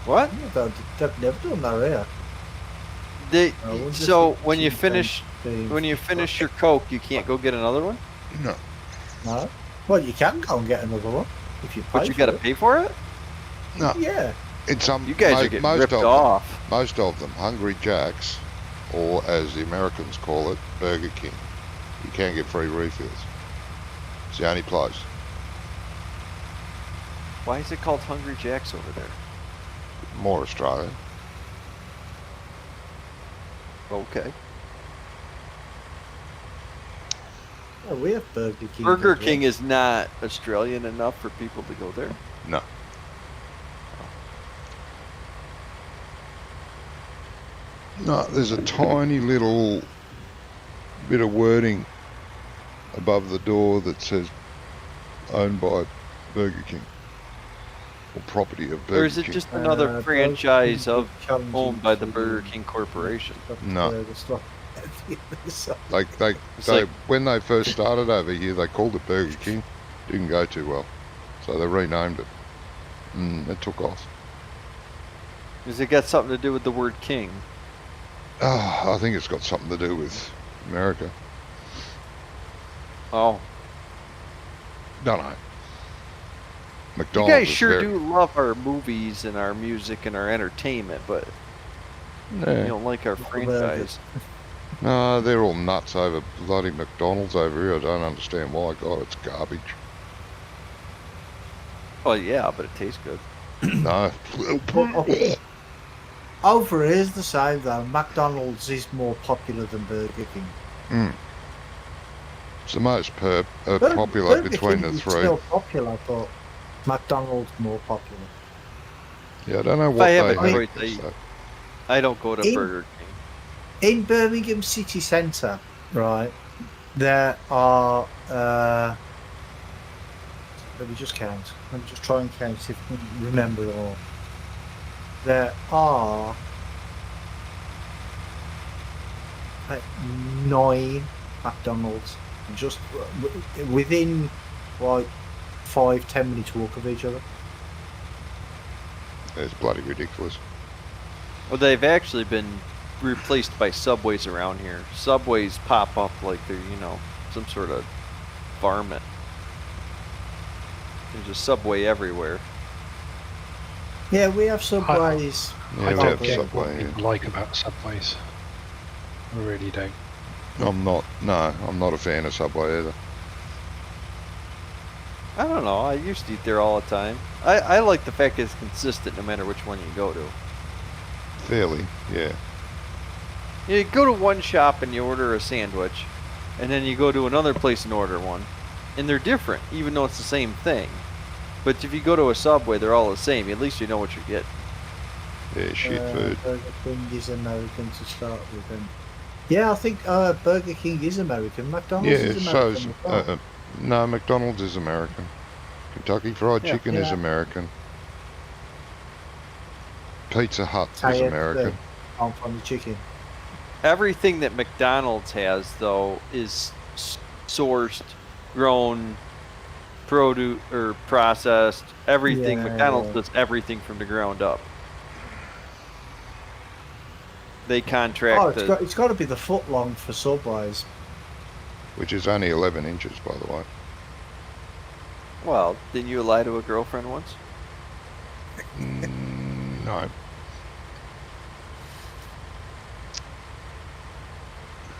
What? They've never done that here. They, we'll just so eat when you cheap finish and when you finish your Coke, you can't go get another one. No. No. Well, you can go and get another one if you pay. But you got to pay for it. No. Yeah. In some, You guys are getting most ripped of off. most of them, Hungry Jack's, or as the Americans call it, Burger King, you can get free refills. It's the only place. Why is it called Hungry Jack's over there? More Australian. Okay. Yeah, we have Burger King. Burger as well. King is not Australian enough for people to go there. No. No, there's a tiny little bit of wording above the door that says owned by Burger King or property of Burger Or is it King. just another Burger franchise King of challenging owned by the to Burger King Corporation? No. Burger stuff. So- Like It's they like- when they first started over here, they called it Burger King. Didn't go too well, so they renamed it. It took off. Has it got something to do with the word king? I think it's got something to do with America. Oh, Don't know. you McDonald's guys is sure very- do love our movies and our music and our entertainment, but you Yeah. don't like our franchise. No, they're all nuts over bloody McDonald's over here. I don't understand why. God, it's garbage. Well, yeah, but it tastes good. No. Over here is the same though. McDonald's is more popular than Burger King. It's the most popular Burger between King the is three. still popular, but McDonald's more popular. Yeah, I don't know If what I have they a have. choice, this, though. I don't go to In- Burger King. In Birmingham city centre, right, there are. Let me just count. Let me just try and count if I can remember it all. There are like 9 McDonald's just within like 5-10 minutes walk of each other. It's bloody ridiculous. Well, they've actually been replaced by Subways around here. Subways pop up like they're, some sort of varmint. There's a Subway everywhere. Yeah, we have Subways. Yeah, I we don't have get Subway. what people like about Subways. I really don't. I'm not a fan of Subway either. I don't know. I used to eat there all the time. I like the fact that it's consistent no matter which one you go to. Fairly, yeah. You go to one shop and you order a sandwich, and then you go to another place and order one, and they're different, even though it's the same thing. But if you go to a Subway, they're all the same. At least you know what you're getting. Yeah, shit food. Burger King is American to start with. And yeah, I think Burger King is American. McDonald's Yeah, is so American. as well. no, McDonald's is American. Kentucky Fried Yeah. Chicken is Yeah. American. Pizza Hut is KFC. American. Can't find the chicken. Everything that McDonald's has, though, is sourced, grown, produce or processed. Everything. Yeah, McDonald's yeah. does everything from the ground up. They contract. Oh, it's got to be the foot long for Subways. Which is only 11 inches, by the way. Well, didn't you lie to a girlfriend once? No.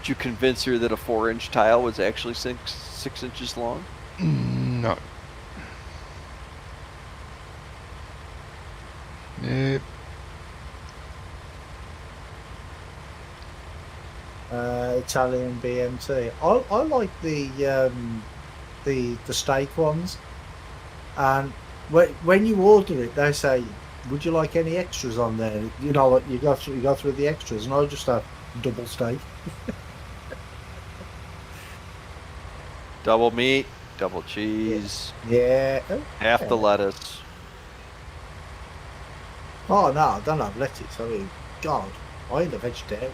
Did you convince her that a 4-inch tile was actually 6 inches long? No. Yep. Italian BMT. I like the steak ones, and when you order it, they say, "Would you like any extras on there?" You know, like you go through the extras, and I just have double steak. Double meat, double cheese, Yeah. half the lettuce. Oh no, I don't have lettuce. I mean, God, I ain't a vegetarian.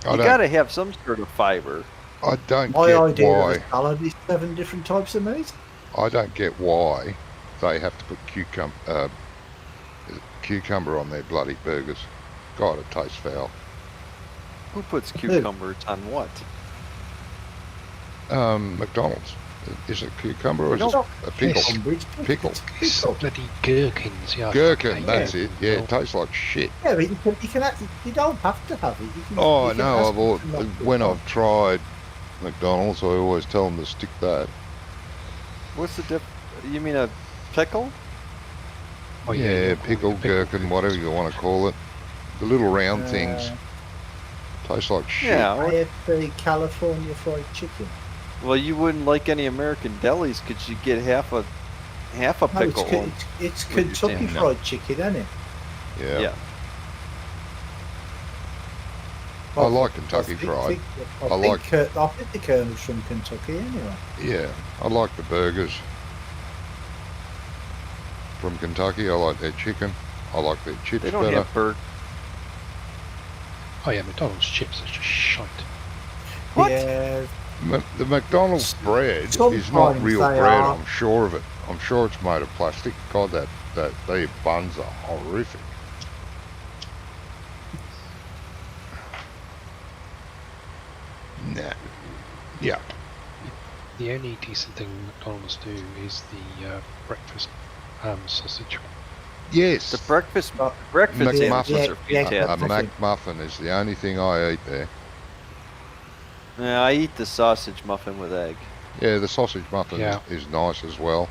You gotta have some sort of fiber. I don't My get idea why. of a salad is 7 different types of meat. I don't get why they have to put cucumber on their bloody burgers. God, it tastes foul. Who puts cucumbers on what? McDonald's. Is it cucumber or is It's it not a pickle? cucumber, it's Pickle. It's bloody gherkins, yeah. Gherkin, fucking that's hate it. Yeah, it tastes like shit. Yeah, but you don't have to have it. You can, Oh, you can no, ask I've always, them not to when have I've tried McDonald's, I always tell them to stick that. What's the diff? You mean a pickle? Oh, Yeah, you'll call it pickle, a gherkin, whatever you want to call it. The little round things taste like shit. Yeah. Well, KFC California fried chicken. well, you wouldn't like any American delis because you get half a No, pickle. it's with your Kentucky damn fried chicken, isn't it? Yeah. Yeah. I like Kentucky Fried. I like- think the Colonel's from Kentucky anyway. Yeah, I like the burgers from Kentucky. I like their chicken. I like their chips They don't better. have burgers. Oh yeah, McDonald's chips are just shite. What? Yeah, The McDonald's bread is not Sometimes real they bread. are. I'm sure of it. I'm sure it's made of plastic. God, their buns are horrific. Nah. Yeah. The only decent thing McDonald's do is the breakfast sausage. Yes. The breakfast McMuffin. sandwiches are Yeah, A fantastic. McMuffin is the only thing I eat there. Yeah, I eat the sausage muffin with egg. Yeah, the sausage muffin Yeah. is nice as well.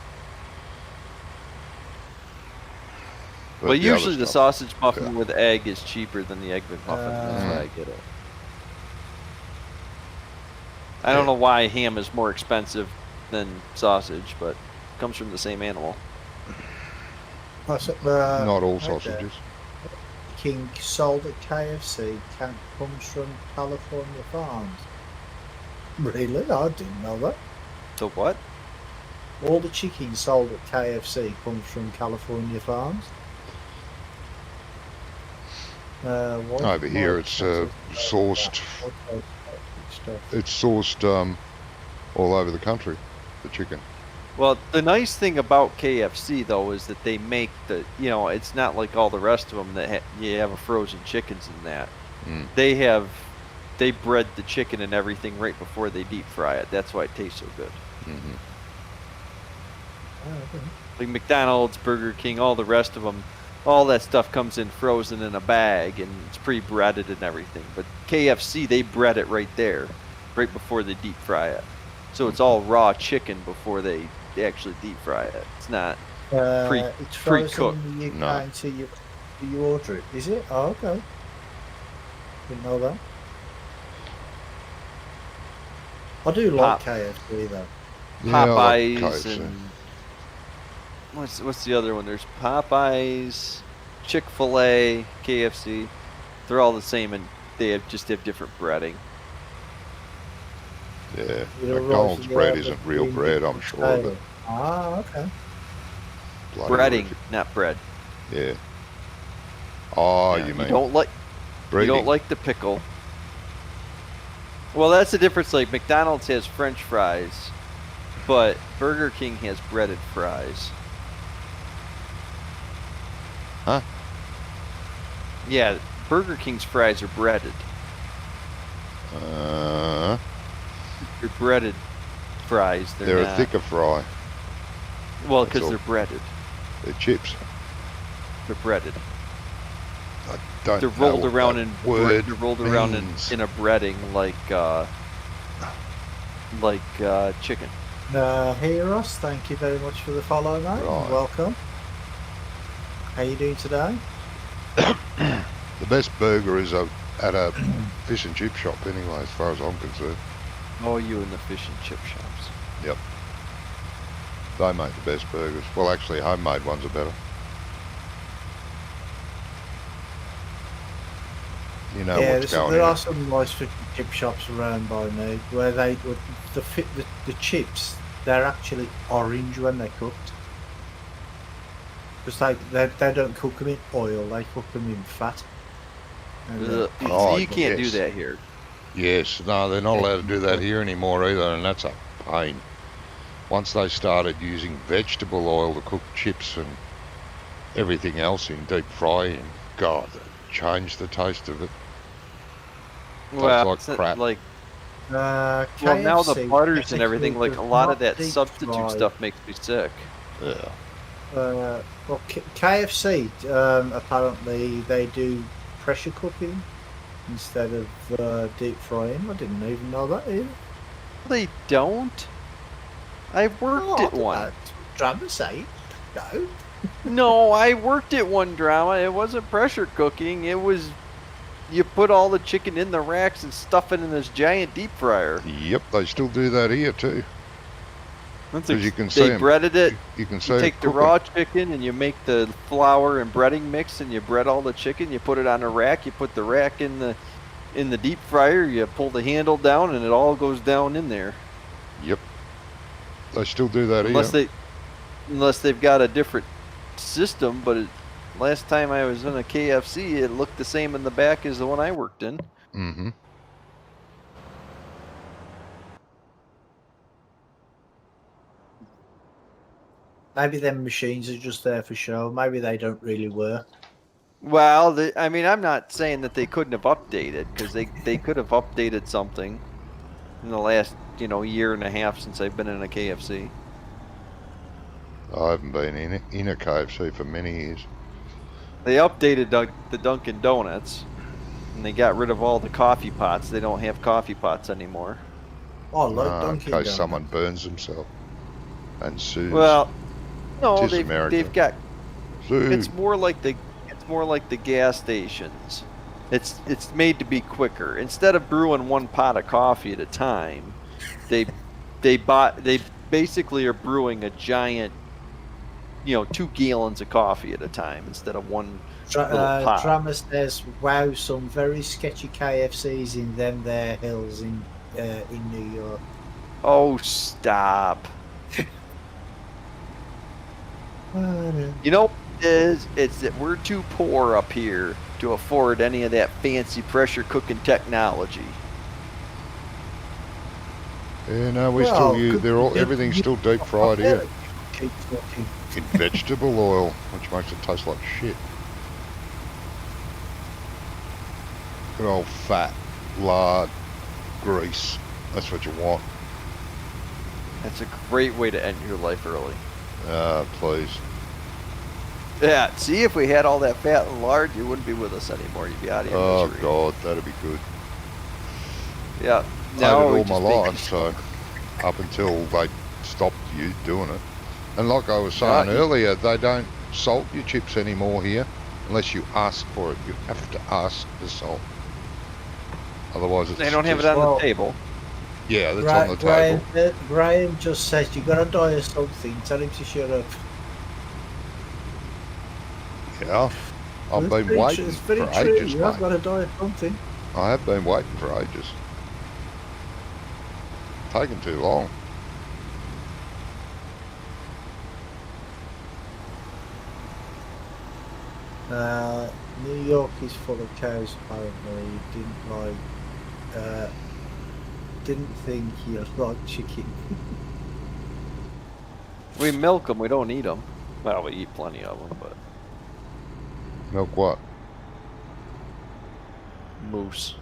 But Well, the other usually the stuff- sausage muffin with egg is cheaper than the egg McMuffin. That's why I get it. I don't know why ham is more expensive than sausage, but it comes from the same animal. Not all right there. sausages. King sold at KFC comes from California farms. Really? I didn't know that. So what? All the chicken sold at KFC comes from California farms. Over here, it's sourced. It's sourced all over the country. The chicken. Well, the nice thing about KFC though is that they make it's not like all the rest of them that you have a frozen chickens in that. Mm. They bread the chicken and everything right before they deep fry it. That's why it tastes so good. Hmm. Like McDonald's, Burger King, all the rest of them, all that stuff comes in frozen in a bag and it's pre-breaded and everything. But KFC, they bread it right there, right before they deep fry it. So it's all raw chicken before they actually deep fry it. It's not It's frozen pre-cooked. in the UK No. until you order it. Is it? Oh, okay. Didn't know that. I do like KFC though. Yeah, I like Popeyes KFC. and what's the other one? There's Popeyes, Chick-fil-A, KFC. They're all the same and they just have different breading. Yeah, You know, McDonald's roasted bread the isn't real between bread. I'm different sure of it. style. Ah, okay. Bloody Breading, horrific. not bread. Yeah. Oh, Yeah, you mean you don't like breeding? the pickle. Well, that's the difference. Like McDonald's has French fries, but Burger King has breaded fries. Huh? Yeah, Burger King's fries are breaded. They're breaded fries. They're a not, thicker fry. Well, That's because all. they're breaded. They're chips. They're breaded. I don't They're know rolled what around that in word they're rolled around means. in a breading like chicken. Hey Ross, thank you very much for the follow, mate. Right. Welcome. How you doing today? The best burger is at a fish and chip shop anyway, as far as I'm concerned. Oh, you in the fish and chip shops. Yep. They make the best burgers. Well, actually, homemade ones are better. You know what's going there in are it. some nice fish and chip shops around by me where the chips, they're actually orange when they're cooked. Because they don't cook them in oil, they cook them in fat. And, Oh, you can't do yes. that here. Yes, no, they're not allowed to do that here anymore either, and that's a pain. Once they started using vegetable oil to cook chips and everything else in deep frying, God, that changed the taste of it. Well, like it's not crap. like KFC, well now the butters and everything, like a technically lot of does that not deep substitute fry. stuff makes me sick. Yeah. Well, KFC, apparently they do pressure cooking instead of deep frying. I didn't even know that either. They don't. I worked at one. Drama say no. No, I worked at one drama. It wasn't pressure cooking. It was you put all the chicken in the racks and stuff it in this giant deep fryer. Yep, they still do that here too. That's 'Cause you can see they 'em. breaded it. You can You see take the raw chicken and you make the flour and breading mix and you bread all the chicken. You put it on a rack. You put the rack in the deep fryer. You pull the handle down and it all goes down in there. Yep. They still do that Unless they've got a different system. But last time I was in a KFC, it looked the same in the back as the one I worked in. Mm-hmm. Maybe them machines are just there for show. Maybe they don't really work. Well, I mean, I'm not saying that they couldn't have updated, because they could have updated something in the last, year and a half since I've been in a KFC. I haven't been in a KFC for many years. They updated the Dunkin' Donuts, and they got rid of all the coffee pots. They don't have coffee pots anymore. Oh, like In Dunkin' case Donuts. someone burns himself and sues. Well, no, Tis America. they've got. Sue. It's more like the gas stations. It's made to be quicker. Instead of brewing one pot of coffee at a time, they basically are brewing a giant, 2 gallons of coffee at a time instead of one little pot. Drama says, "Wow, some very sketchy KFCs in them there hills in New York." Oh, stop! You know what it is? It's that we're too poor up here to afford any of that fancy pressure cooking technology. Yeah, no, we Well, still use. Everything's still deep fried here Keep talking. in vegetable oil, which makes it taste like shit. Good old fat, lard, grease. That's what you want. That's a great way to end your life early. Please. Yeah, see, if we had all that fat and lard, you wouldn't be with us anymore. You'd be out of your Oh misery. God, that'd be good. Yeah. I Now did we all my just make- life, so up until they stopped you doing it. And like I was saying Right. earlier, they don't salt your chips anymore here unless you ask for it. You have to ask for salt. Otherwise, it's They don't have it just- on Well, the table. Yeah, that's on the table. Brian just says you gotta die of something. Tell him to shut up. Yeah, I've been waiting It's very for true. ages, You have mate. got to die of something. I have been waiting for ages. Taking too long. New York is full of cows. Apparently, didn't think you liked chicken. We milk them. We don't eat them. Well, we eat plenty of them, but Milk what? moose.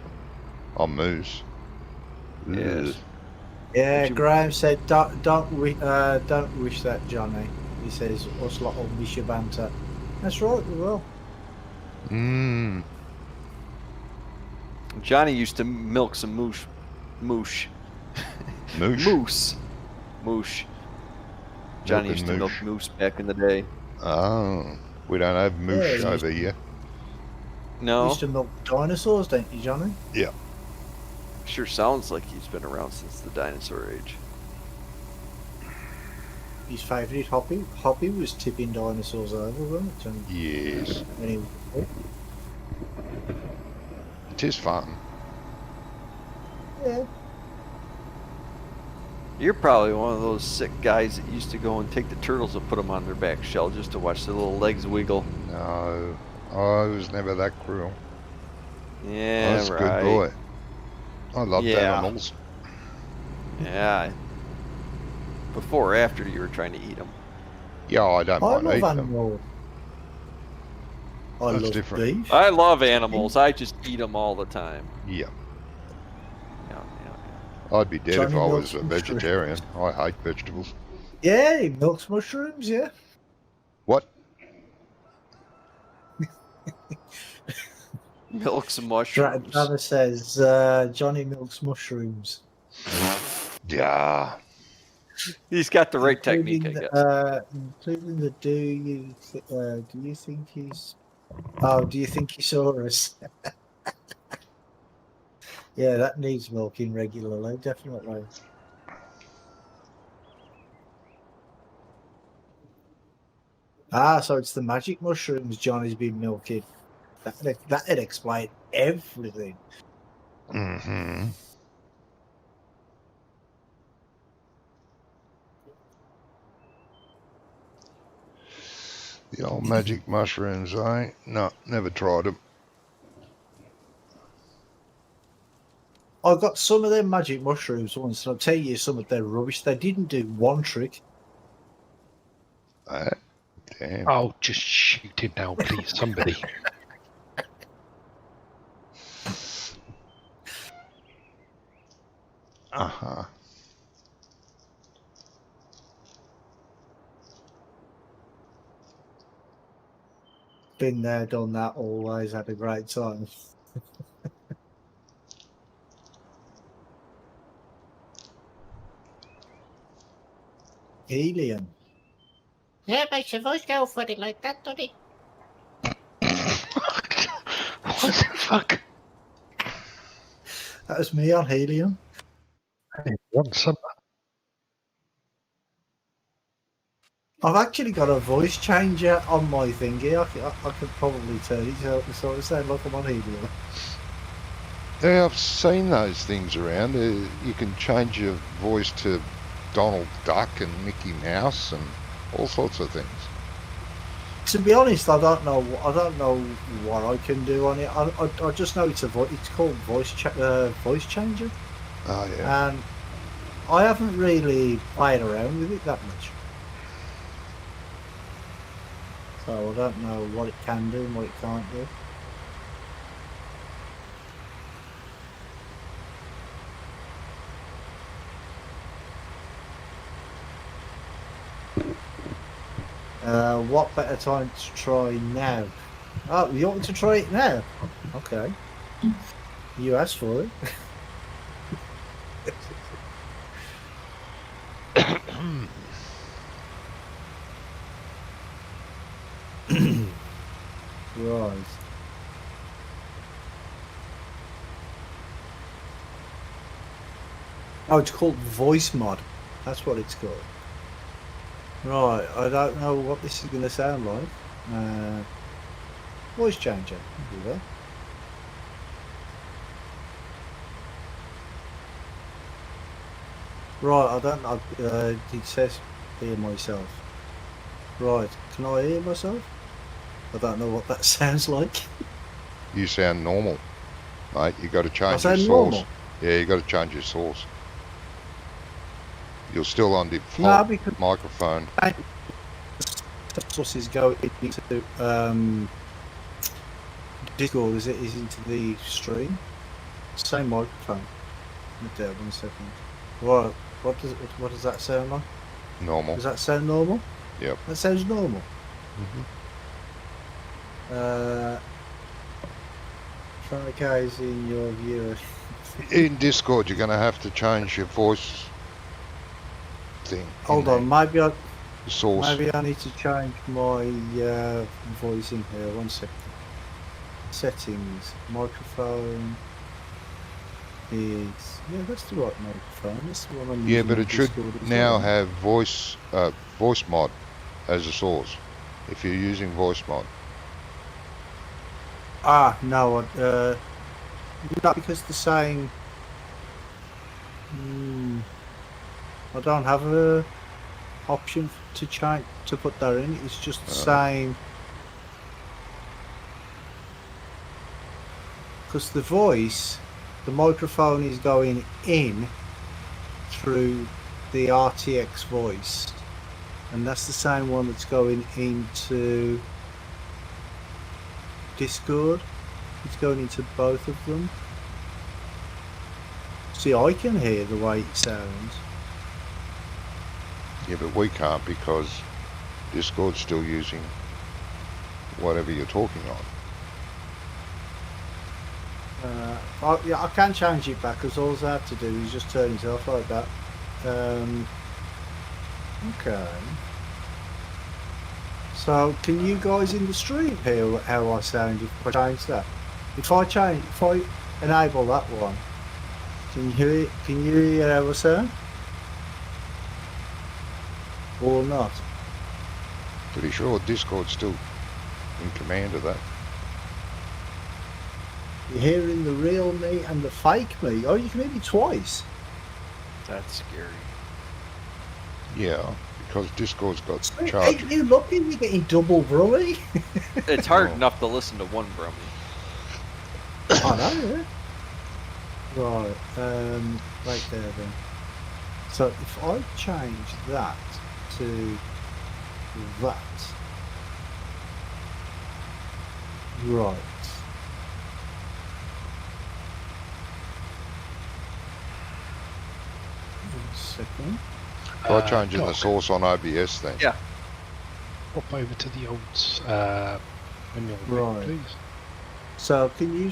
Oh, moose. Yes. Ugh. Yeah, Would you- Graham said, don't wish that, Johnny. He says, us lot will miss your banter. That's right, we will. Mmm. Johnny used to milk some moose. Moosh. Moose. Johnny used to milk moose back in the day. Oh, we don't have moosh Yeah, over here. You No, used to milk dinosaurs, don't you, Johnny? sure sounds like he's been around since the dinosaur age. His favourite hobby was tipping dinosaurs over, wasn't it, Johnny? Yes. When he was It is fun. yeah. You're probably one of those sick guys that used to go and take the turtles and put them on their back shell just to watch their little legs wiggle. No, I was never that cruel. Yeah, I was a right. good boy. I loved Yeah. animals. Yeah. Before or after you were trying to eat them? Yeah, I don't I mind love eating them. animals. I That's love different. beef. I love animals. I just eat them all the time. Yeah, Yeah. I'd be dead if Johnny I milks was a mushrooms. vegetarian. I hate vegetables. Yeah, he milks mushrooms, yeah. What? Milk some mushrooms. Travis says Johnny milks mushrooms. Yeah. He's got the right technique, I guess. Including the do you think he's... Oh, do you think he saw us? Yeah, that needs milking regularly, definitely. Ah, so it's the magic mushrooms Johnny's been milking. That'd explain everything. Mm-hmm. The old magic mushrooms, eh? No, never tried them. I got some of them magic mushrooms once, and I'll tell you some of their rubbish. They didn't do one trick. Damn. Oh, just shoot it now, please, somebody. Uh-huh. Been there, done that, always had a great time. Helium. Yeah, makes your voice go funny like that, doesn't it? What the fuck? That was me on helium. Want some? I've actually got a voice changer on my thingy. I could probably turn it so it sounds like I'm on helium. Yeah, I've seen those things around. You can change your voice to Donald Duck and Mickey Mouse and all sorts of things. To be honest, I don't know what I can do on it. I just know it's called voice changer, Oh, yeah. and I haven't really played around with it that much. So I don't know what it can do and what it can't do. What better time to try now? Oh, you want to try it now? Okay. You asked for it. Right. Oh, it's called voice mod. That's what it's called. Right, I don't know what this is going to sound like. Voice changer. Do that. Right, I don't know. It says hear myself. Right, can I hear myself? I don't know what that sounds like. You sound normal, mate. You got to change I your sound source. normal. Yeah, you got to change your source. You're still on No, default because microphone. sources go into Discord. Is into the stream? Same microphone. There, 1 second. What does that sound like? Normal. Does that sound normal? Yep. That sounds normal. Try guys in your viewer. In Discord, you're going to have to change your voice thing. Hold on, maybe I Source. need to change my voice in here. 1 second. Settings, microphone is that's the right microphone. That's the one I'm using. Yeah, but it should Discord as now well. have voice mod as a source. If you're using voice mod. No, not because the same. I don't have a option to change to put that in. It's just the same. Because the voice, the microphone is going in through the RTX voice, and that's the same one that's going into Discord. It's going into both of them. See, I can hear the way it sounds. Yeah, but we can't because Discord's still using whatever you're talking on. I can change it back because all I have to do is just turn it off like that. Okay. So, can you guys in the stream hear how I sound if I change that? If I enable that one, can you hear it? Can you hear how I sound? Or not? Pretty sure Discord's still in command of that. You're hearing the real me and the fake me. Oh, you can hear me twice. That's scary. Yeah, because Discord's got Hey, charge. you looking? You're getting double Brummie. It's hard enough to listen to one Brummie. I know, yeah. Right, right there then. So if I change that to that, right. 1 second. Try changing the Doc, source on OBS then. Yeah. Pop over to the old menu, Right. please. So can you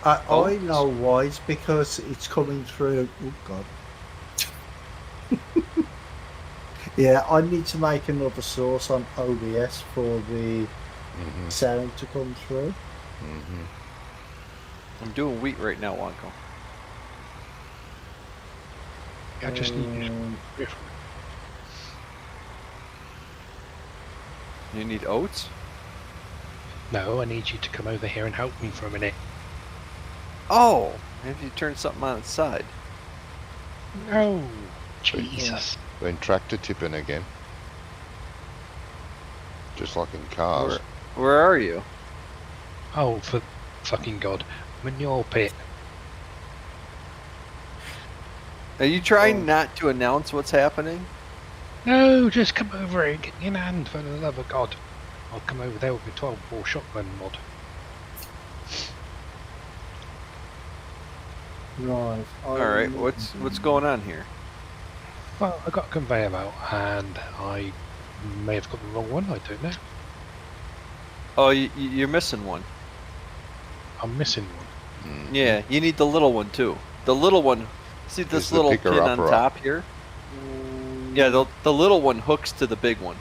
I know why. It's because it's coming through. Oh God. Yeah, I need to make another source on OBS for the sound to come through. I'm doing wheat right now, Wonko. I just need you to... You need oats? No, I need you to come over here and help me for a minute. Oh, maybe you turn something on its side. No, Jesus. Then tractor tipping again. Just like in cars. Where are you? Oh, for fucking God. Manure pit. Are you trying not to announce what's happening? No, just come over here and get me in hand, for the love of God. I'll come over there with my 12-bore shotgun mod. Right. Alright, what's going on here? Well, I got a conveyor belt, and I may have got the wrong one, I don't know. Oh, you're missing one. I'm missing one. Yeah, you need the little one too. The little one, see this Is the little picker pin on upper up? top here? Yeah, the little one hooks to the big one.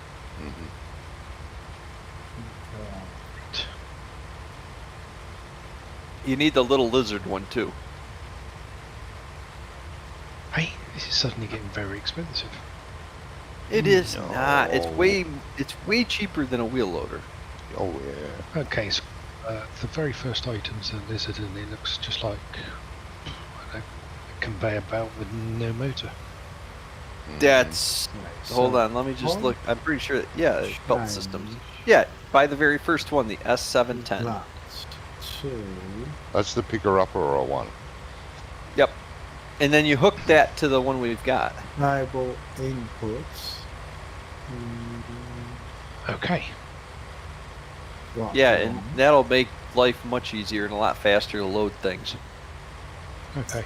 You need the little lizard one too. Hey, this is suddenly getting very expensive. It is not. It's No. way cheaper than a wheel loader. Oh yeah. Okay, so the very first item's a lizard, and it looks just like I don't know, a conveyor belt with no motor. That's Right, hold so on. Let me just look. I'm pretty sure. Yeah, belt systems. change Yeah, buy the very first one, the S710. that to That's the picker-upper I want. Yep. And then you hook that to the one we've got. enable inputs. Okay. Right, Yeah, go and on. that'll make life much easier and a lot faster to load things. Okay.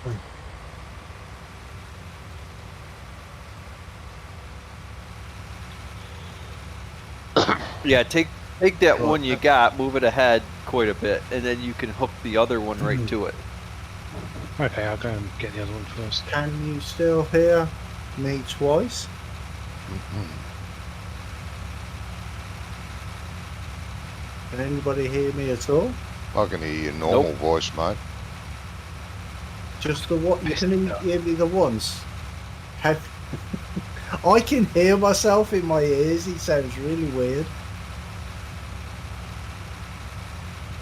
Yeah, take that Right. one you got, move it ahead quite a bit, and then you can hook the other one right to it. Okay, I'll go and get the other one first. Can you still hear me twice? Can anybody hear me at all? I can hear your normal voice, mate. Just the what? You can hear me the once. How? I can hear myself in my ears. It sounds really weird.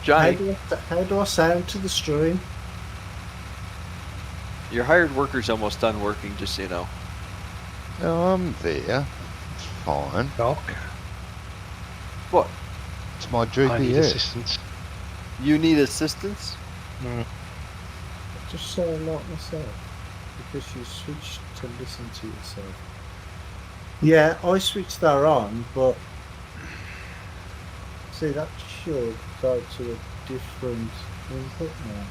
Johnny, How do I sound to the stream? your hired worker's almost done working, just so you know. No, I'm there. It's fine. Doc, What? It's my I need GPS. assistance. You need assistance? Mm. I just sound like myself because you switched to listen to yourself. Yeah, I switched that on, but see that should go to a different input now.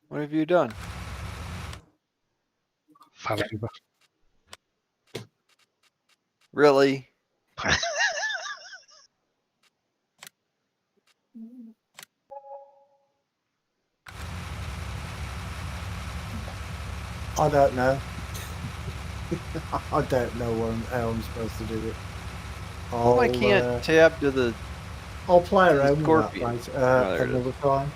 What have you done? Fell over. Really? I don't know. I don't know how I'm supposed to do it. I can't tab to the. I'll play to the around with scorpion. that, mate, Oh, there it another time.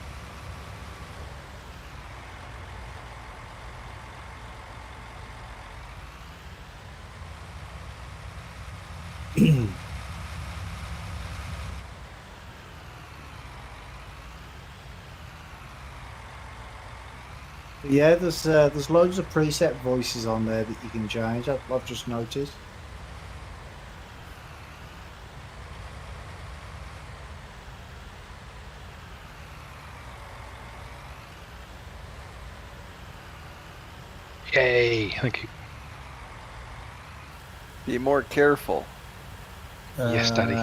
Yeah, there's loads of preset voices on there that you can change. I've just noticed. Yay! Thank you. Be more careful. Yes, Daddy.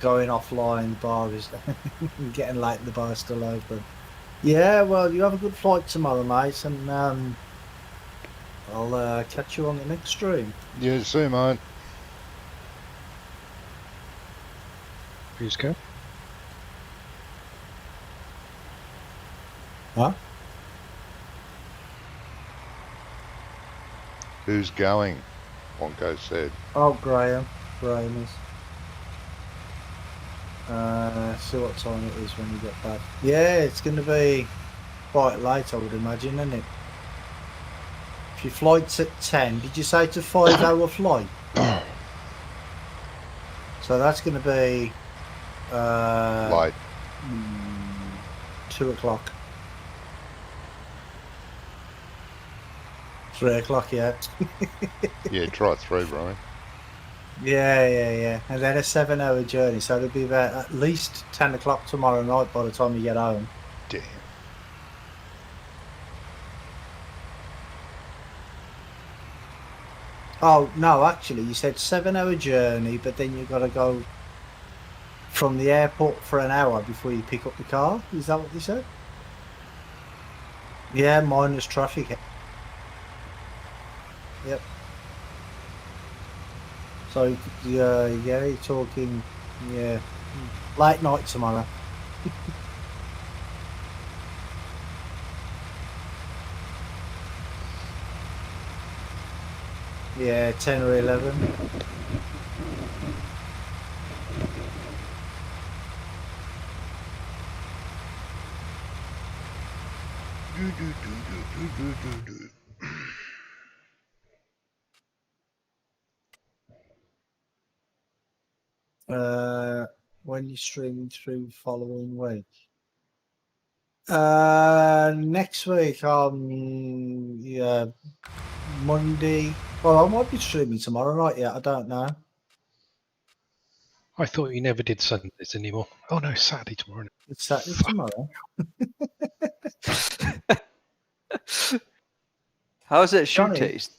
Going offline, the bar is getting late. The bar's still open. Yeah, well, you have a good flight tomorrow, mate, and I'll catch you on the next stream. Yeah, see, mate. Who's go? Huh? Who's going? Wonko said. Oh, Graham. Graham is. See what time it is when you get back. Yeah, it's going to be quite late, I would imagine, isn't it? If your flight's at 10, did you say it's a 5-hour flight? So that's going to be Light. 2 o'clock. 3 o'clock, yeah. Yeah, try 3, Brian. Yeah. And then a 7-hour journey, so it'll be about at least 10 o'clock tomorrow night by the time you get home. Damn. Oh, no, actually, you said 7-hour journey, but then you've got to go from the airport for an hour before you pick up the car. Is that what you said? Yeah, minus traffic. Yep. So, yeah, you're talking, late night tomorrow. Yeah, 10 or 11. When you're streaming through following week. Next week on Monday. Well, I might be streaming tomorrow night yet. I don't know. I thought you never did Sundays anymore. Oh no, Saturday tomorrow. It's Saturday tomorrow. How's that shoe Johnny. taste?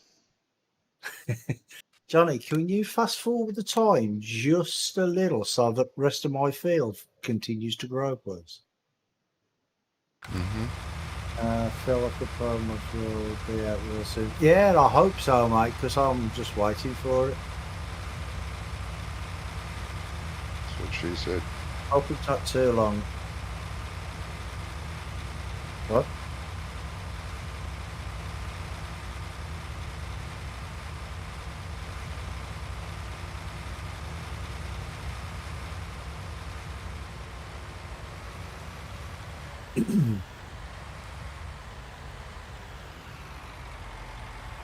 Johnny, can you fast forward the time just a little so the rest of my field continues to grow, please? Mm-hmm. Feel like the promo will be out real soon. Yeah, I hope so, mate, because I'm just waiting for it. That's what she said. Hope it's not too long. What?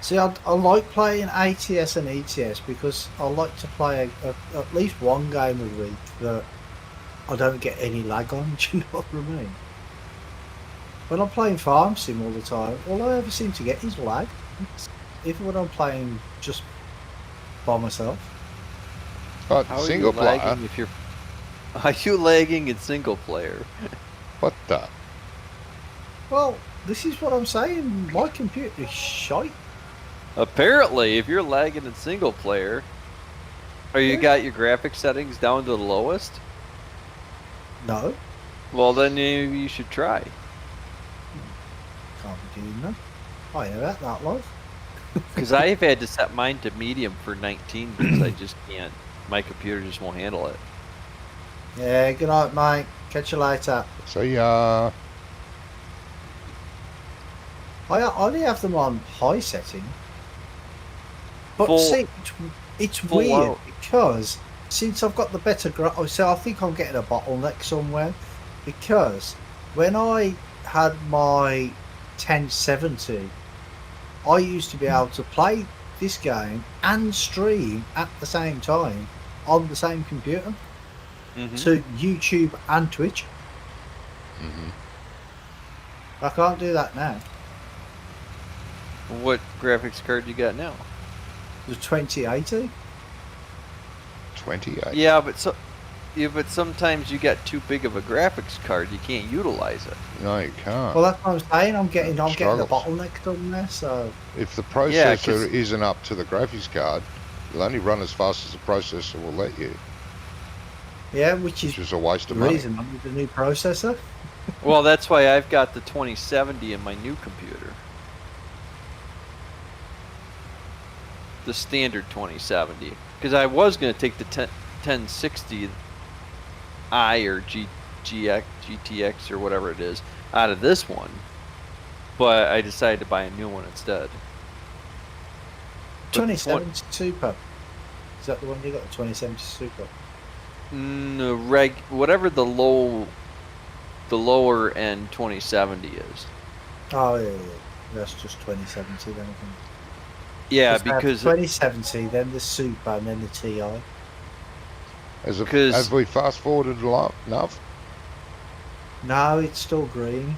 See, I like playing ATS and ETS because I like to play at least one game a week that I don't get any lag on. Do you know what I mean? When I'm playing Farm Sim all the time, all I ever seem to get is lag. Even when I'm playing just by myself. But How single are you player. lagging if you're? Are you lagging in single player? What the? Well, this is what I'm saying. My computer is shite. Apparently, if you're lagging in single player, or you Yeah. got your graphic settings down to the lowest, No, well then you should try. can't be doing that. I ain't at that live. Because I've had to set mine to medium for 19 because I just can't. My computer just won't handle it. Yeah, good night, mate. Catch you later. So I only have them on high setting. But Full- see, it's full weird out. because since I've got the better so I think I'm getting a bottleneck somewhere because when I had my 1070, I used to be able to play this game and stream at the same time on the same computer to YouTube and Twitch. Mm-hmm. I can't do that now. What graphics card you got now? The 2080. 28. Yeah, but sometimes you got too big of a graphics card. You can't utilize it. No, you can't. Well, that's what I'm saying. I'm getting the Struggles. bottleneck done there. So If the Yeah, processor 'cause- isn't up to the graphics card, you'll only run as fast as the processor will let you, yeah, which is which is a waste the of money. reason I need a new processor. Well, that's why I've got the 2070 in my new computer. The standard 2070. Because I was going to take the 1060i or GTX or whatever it is out of this one. But I decided to buy a new one instead. But 2070 Super. Is that the one you got? The 2070 Super. Whatever the lower end 2070 is. Oh yeah. That's just 2070 then. I think. Yeah, Just have because 2070, then the Super, and then the Ti. Have we fast forwarded enough? No, it's still green.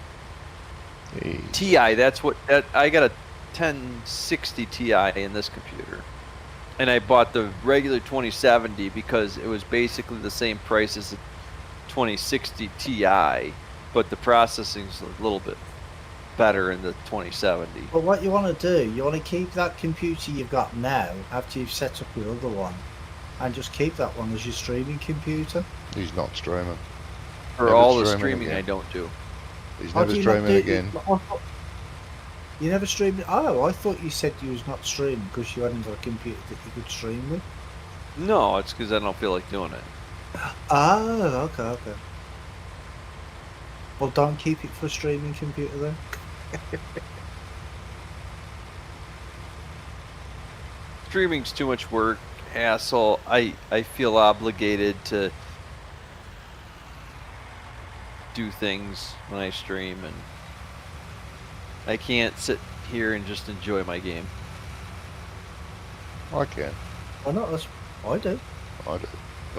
Jeez. TI, I got a 1060 Ti in this computer. And I bought the regular 2070 because it was basically the same price as the 2060 Ti, but the processing's a little bit better in the 2070. But what you want to do, you want to keep that computer you've got now after you've set up your other one, and just keep that one as your streaming computer. He's not streaming. For Never all the streaming streaming again. I don't do. He's How never do you not streaming do- again. You never streamed. Oh, I thought you said you was not streaming because you hadn't got a computer that you could stream with. No, it's because I don't feel like doing it. Oh, okay. Well, don't keep it for a streaming computer then. Streaming's too much work, hassle. I feel obligated to do things when I stream, and I can't sit here and just enjoy my game. I can. Why not? I do. I do.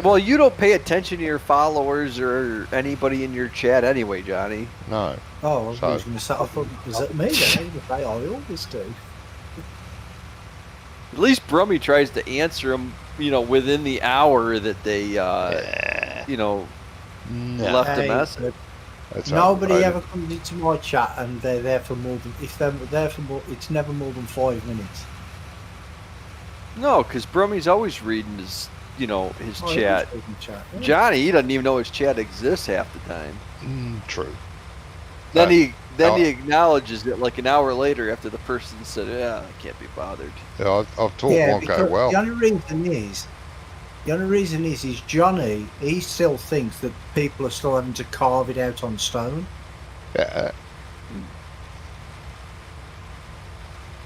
Well, you don't pay attention to your followers or anybody in your chat anyway, Johnny. No. Oh, I was So- going to say, I thought, was it me then? I was gonna say, I always do. At least Brummie tries to answer them, within the hour that they, No. left Hey, a message. That's Nobody overrated. ever comes into my chat and they're there for more than, if they're there for more, it's never more than 5 minutes. No, because Brummie's always reading his, his Oh, chat. it is in chat, yeah. Johnny, he doesn't even know his chat exists half the time. True. Then Uh, he oh. he acknowledges it like an hour later after the person said, "Yeah, I can't be bothered." Yeah, I've taught Yeah, Wonko because well. the only reason is Johnny, he still thinks that people are still having to carve it out on stone. Yeah.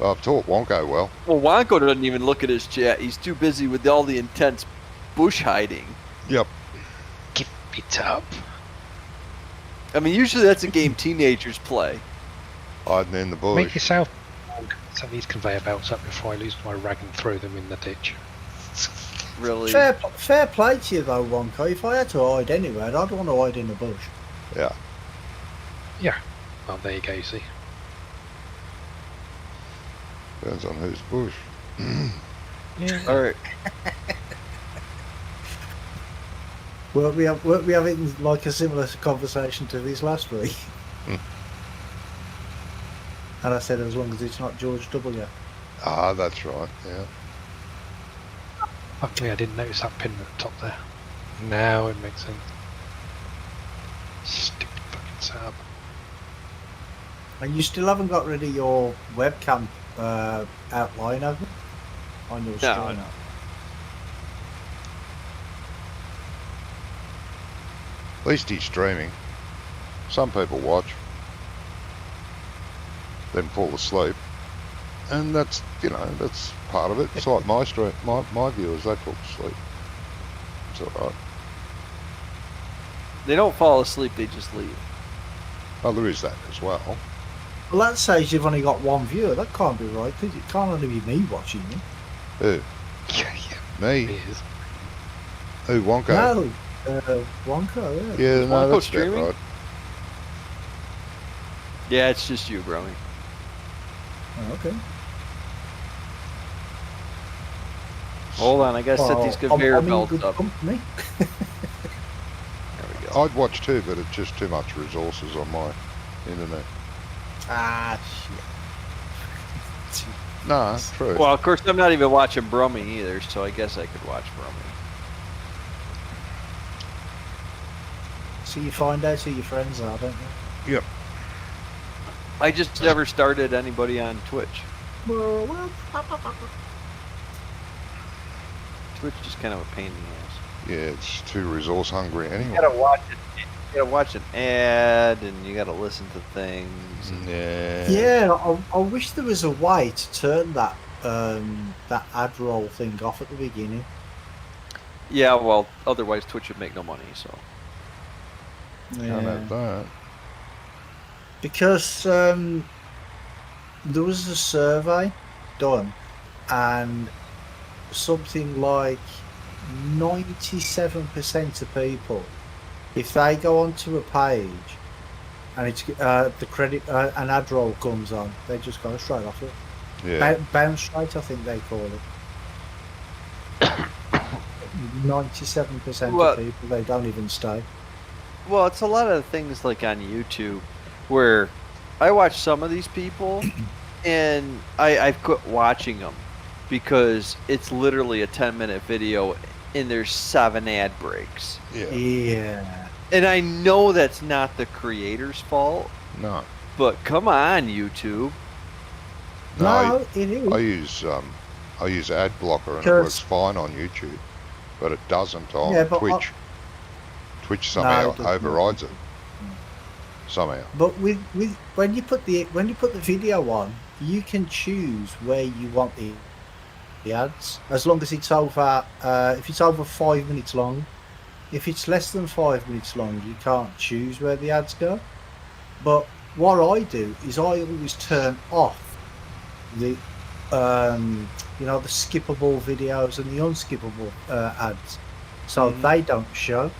I've taught Wonko well. Well, Wonko doesn't even look at his chat. He's too busy with all the intense bush hiding. Yep. Give it up. I mean, usually that's a game teenagers play. Hiding in the bush. Make yourself set these conveyor belts up before I lose my rag and throw them in the ditch. Really. Fair play to you though, Wonko. If I had to hide anywhere, I'd want to hide in the bush. Yeah. Yeah. Well, there you go, see. Depends on whose bush. Yeah. All right. Weren't we having like a similar conversation to this last week? Hmm. And I said, as long as it's not George W. Ah, that's right. Yeah. Luckily, I didn't notice that pin at the top there. Now it makes sense. Stupid fucking setup. And you still haven't got rid of your webcam outline, have you? On your screen. No. At least he's streaming. Some people watch, then fall asleep, and that's that's part of it. It's like my stream, my viewers, they fall asleep. It's all right. They don't fall asleep. They just leave. Oh, there is that as well. Well, that says you've only got one viewer. That can't be right, because it can't only be me watching you. Who? Yeah, Me? it is. Who? Wonko? No, Wonko, yeah. Yeah, no, Wonko that's about streaming? right. Yeah, it's just you, Brummie. Oh, okay. Hold on, I gotta set these conveyor I'm in belts good up. company. There we go. I'd watch too, but it's just too much resources on my internet. Ah, shit. No, true. Well, of course, I'm not even watching Brummie either, so I guess I could watch Brummie. So you find out who your friends are, don't you? Yep. I just never started anybody on Twitch. Well, Twitch is kind of a pain in the ass. Yeah, it's too resource hungry You anyway. gotta watch it. You gotta watch an ad, and you gotta listen to things. and- Yeah. I wish there was a way to turn that that ad roll thing off at the beginning. Yeah, well, otherwise Twitch would make no money. So I know that. Because there was a survey done, and something like 97% of people, if they go onto a page and it's the credit an ad roll comes on, they just go straight off it. Yeah. Bounce rate, I think they call it. 97% Well- of people, they don't even stay. well, it's a lot of things like on YouTube where I watch some of these people, and I've quit watching them because it's literally a 10-minute video, and there's 7 ad breaks. Yeah. Yeah. And I know that's not the creator's fault, No. but come on, YouTube. No, it is. I use ad blocker and it Because- works fine on YouTube, but it doesn't on Yeah, but Twitch. Twitch somehow it doesn't. overrides it. Somehow. But with when you put the video on, you can choose where you want the ads, as long as it's over if it's over 5 minutes long. If it's less than 5 minutes long, you can't choose where the ads go. But what I do is I always turn off the the skippable videos and the unskippable ads. so they don't show.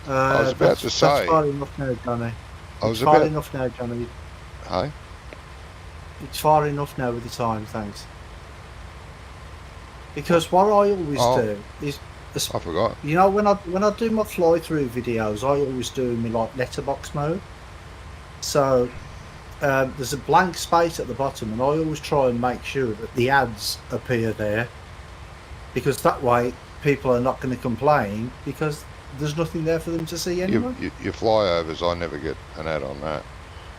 I was about to say. That's far enough now, Johnny. It's far enough now, Johnny. Hey? It's far enough now with the time, thanks. Because what I always do is, I forgot. you know, when I do my fly-through videos, I always do them in like letterbox mode. So there's a blank space at the bottom, and I always try and make sure that the ads appear there, because that way people are not going to complain because there's nothing there for them to see anyway. Your flyovers, I never get an ad on that.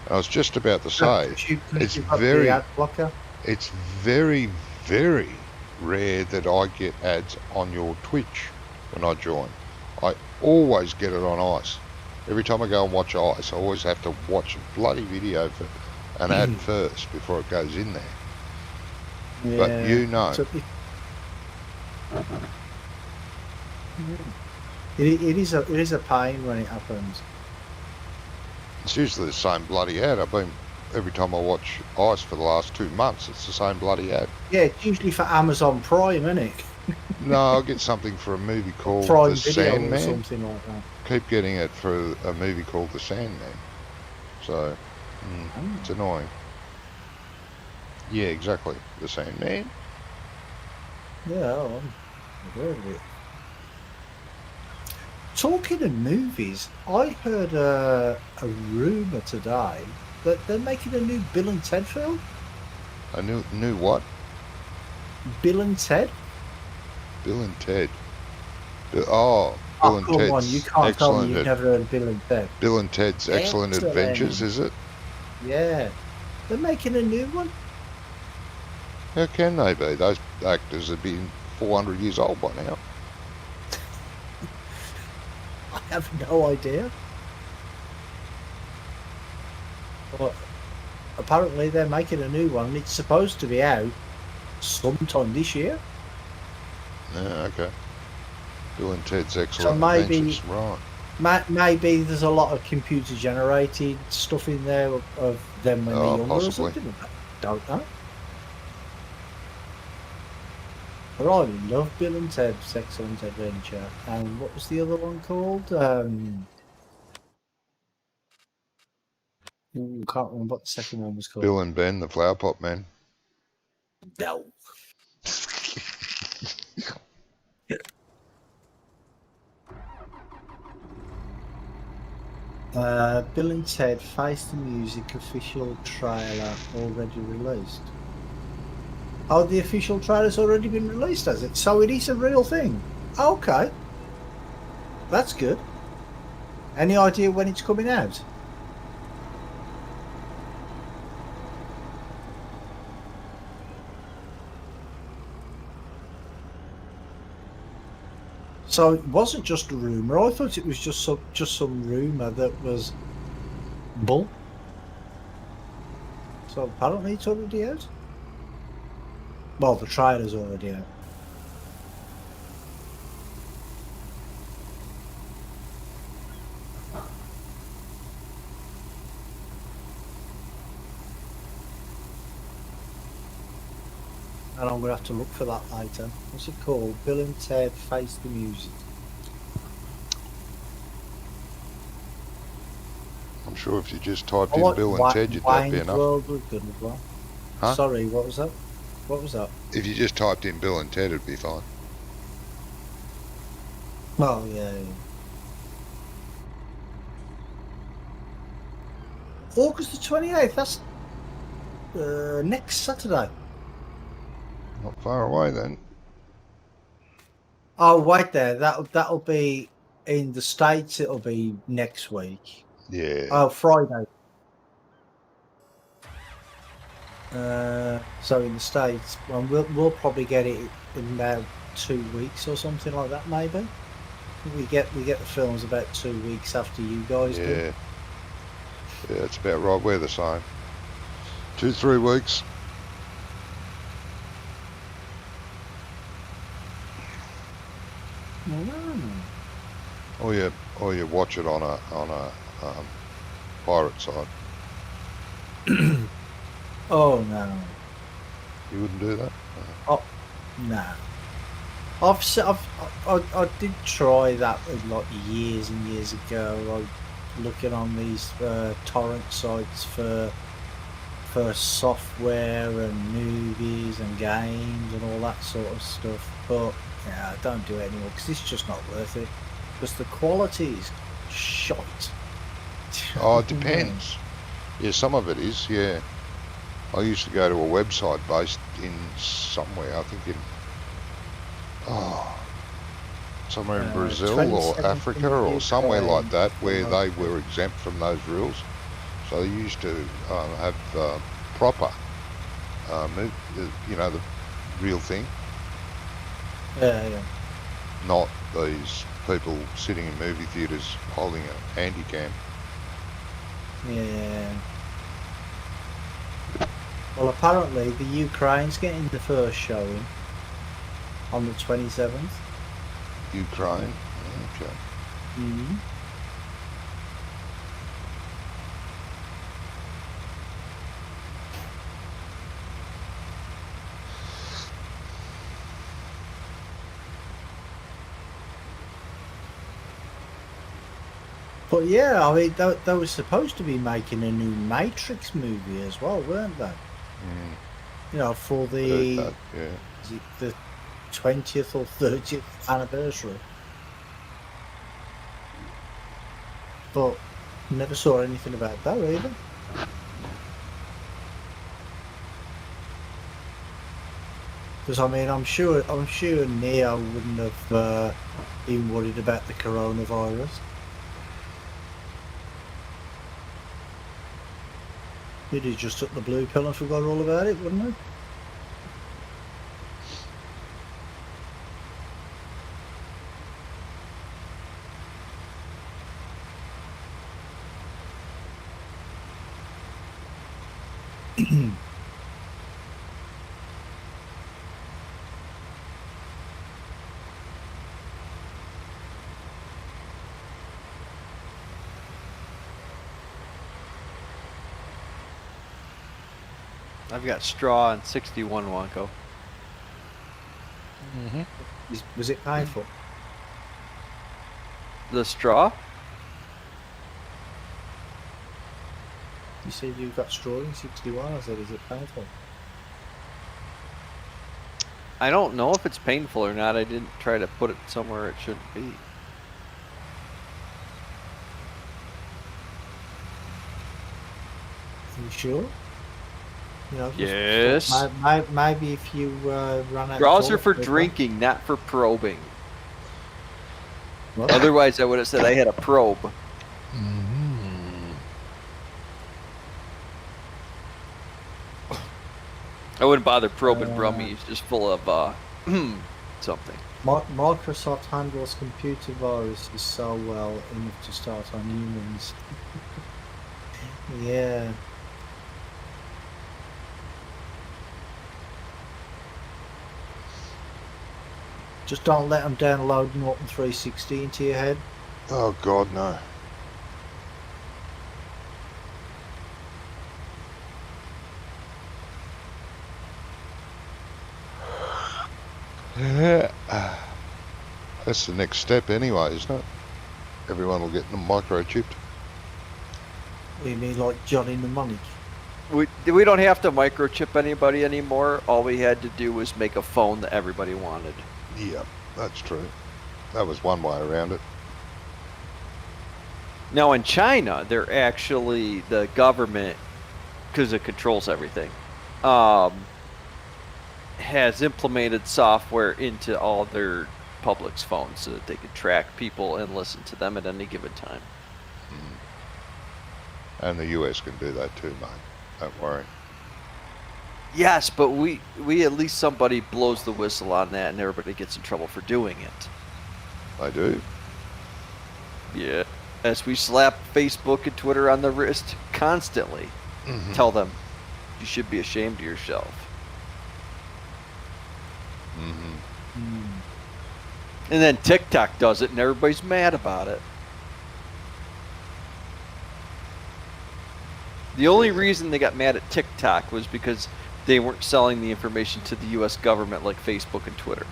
I was just about to say, it's very ad blocker. It's very, very rare that I get ads on your Twitch when I join. I always get it on Ice. Every time I go and watch Ice, I always have to watch a bloody video for an ad first before it goes in there. Yeah. But you know. It is a pain when it happens. It's usually the same bloody ad. Every time I watch Ice for the last 2 months, it's the same bloody ad. Yeah, it's usually for Amazon Prime, isn't it? No, I'll get something for a movie called Prime The Video Sandman. or something like that. Keep getting it for a movie called The Sandman. So, it's annoying. Yeah, exactly. The Sandman. Yeah, I've heard of it. Talking of movies, I heard a rumour today that they're making a new Bill and Ted film. A new what? Bill and Ted? Bill and Ted. Bill and come Ted's on, you can't tell me you've never heard of Bill and Ted. Bill and Ted's Excellent Adventures, is it? Yeah. They're making a new one. How can they be? Those actors have been 400 years old by now. I have no idea. But apparently they're making a new one. It's supposed to be out sometime this year. Yeah, okay. Bill and Ted's Excellent Adventures, right. Maybe there's a lot of computer generated stuff in there of them when they're younger possibly. or something. I don't know. But I love Bill and Ted's Excellent Adventure. And what was the other one called? Can't remember what the second one was called. Bill and Ben, the Flower Pot Man. No. Bill and Ted Face the Music official trailer already released. Oh, the official trailer's already been released, has it? So it is a real thing. Okay. That's good. Any idea when it's coming out? So it wasn't just a rumour. I thought it was just some rumour that was bull. So apparently it's already out. Well, the trailer's already out. And I'm going to have to look for that later. What's it called? Bill and Ted Face the Music. I'm sure if you just typed in Bill and Ted, that'd be enough. World was good as well. Huh? Sorry, what was that? What was that? If you just typed in Bill and Ted, it'd be fine. Oh, yeah. August the 28th, that's next Saturday. Not far away then. Oh, wait there. That'll be in the States. It'll be next week. Yeah. Oh, Friday. So in the States, well, we'll probably get it in about 2 weeks or something like that. Maybe we get the films about 2 weeks after you guys do. Yeah. Yeah, it's about right. We're the same. 2-3 weeks. Or you watch it on a pirate side. Oh no. You wouldn't do that? Oh no. I did try that like years and years ago. Like looking on these torrent sites for software and movies and games and all that sort of stuff. But yeah, I don't do it anymore because it's just not worth it. Because the quality is shite. Oh, it depends. Yeah, some of it is, yeah. I used to go to a website based in somewhere, I think somewhere in Brazil or Africa or somewhere like that, where they were exempt from those rules. So they used to have proper, the real thing. Yeah. Not these people sitting in movie theatres holding a handy cam. Yeah. Well, apparently the Ukraine's getting the first showing on the 27th. Ukraine? Okay. Mm-hmm. But yeah, I mean, they were supposed to be making a new Matrix movie as well, weren't they? Mm. You know, for Heard the that, yeah. is it the 20th or 30th anniversary. But never saw anything about that either. Because I mean, I'm sure Neo wouldn't have been worried about the coronavirus. He'd have just took the blue pill and forgot all about it, wouldn't he? I've got straw and 61 Wonko. Mm-hmm. Was it painful? The straw? You said you got straw in 61. I said, is it painful? I don't know if it's painful or not. I didn't try to put it somewhere it shouldn't be. Are you sure? You know, Yes. Maybe if you run out. Straws are of for toilet paper. drinking, not for probing. What? Otherwise, I would have said I had a probe. Mm-hmm. I wouldn't bother probing Brummie. He's just full of something. Microsoft handles computer viruses so well enough to start on humans. Yeah. Just don't let them download Norton 360 into your head. Oh, God, no. That's the next step anyway, isn't it? Everyone will get them microchipped. You mean like Johnny Mnemonic? We don't have to microchip anybody anymore. All we had to do was make a phone that everybody wanted. Yeah, that's true. That was one way around it. Now in China, they're actually, the government, because it controls everything, has implemented software into all their public's phones so that they can track people and listen to them at any given time. And the US can do that too, mate. Don't worry. Yes, but we at least somebody blows the whistle on that and everybody gets in trouble for doing it. They do. Yeah. As we slap Facebook and Twitter on the wrist constantly. Mm-hmm. Tell them you should be ashamed of yourself. Mm-hmm. And then TikTok does it and everybody's mad about it. The only reason they got mad at TikTok was because they weren't selling the information to the US government like Facebook and Twitter.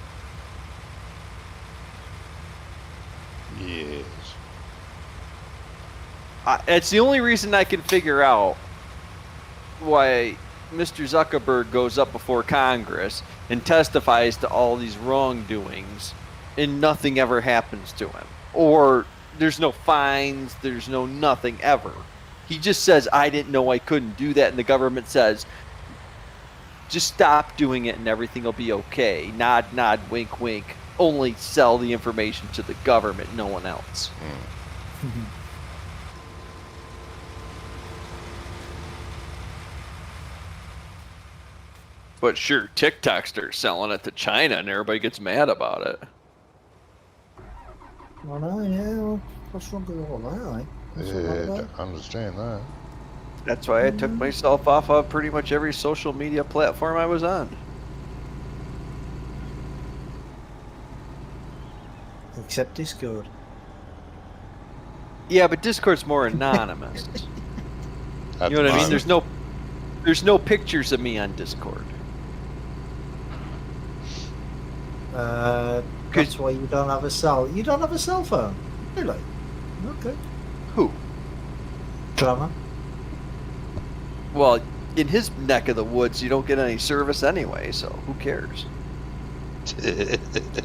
Yes. It's the only reason I can figure out why Mr. Zuckerberg goes up before Congress and testifies to all these wrongdoings and nothing ever happens to him. Or there's no fines, there's no nothing ever. He just says, I didn't know I couldn't do that, and the government says, just stop doing it and everything will be okay. Nod, nod, wink, wink. Only sell the information to the government, no one else. But sure, TikTok starts selling it to China and everybody gets mad about it. I know, yeah. Well, what's wrong with all that, eh? What's wrong with Yeah, that? I understand that. That's why I took myself off of pretty much every social media platform I was on. Except Discord. Yeah, but Discord's more anonymous. At You know the what I mean? moment. There's no pictures of me on Discord. That's why you don't have a cell. You don't have a cell phone, really? Okay. Who? Drama. Well, in his neck of the woods, you don't get any service anyway, so who cares?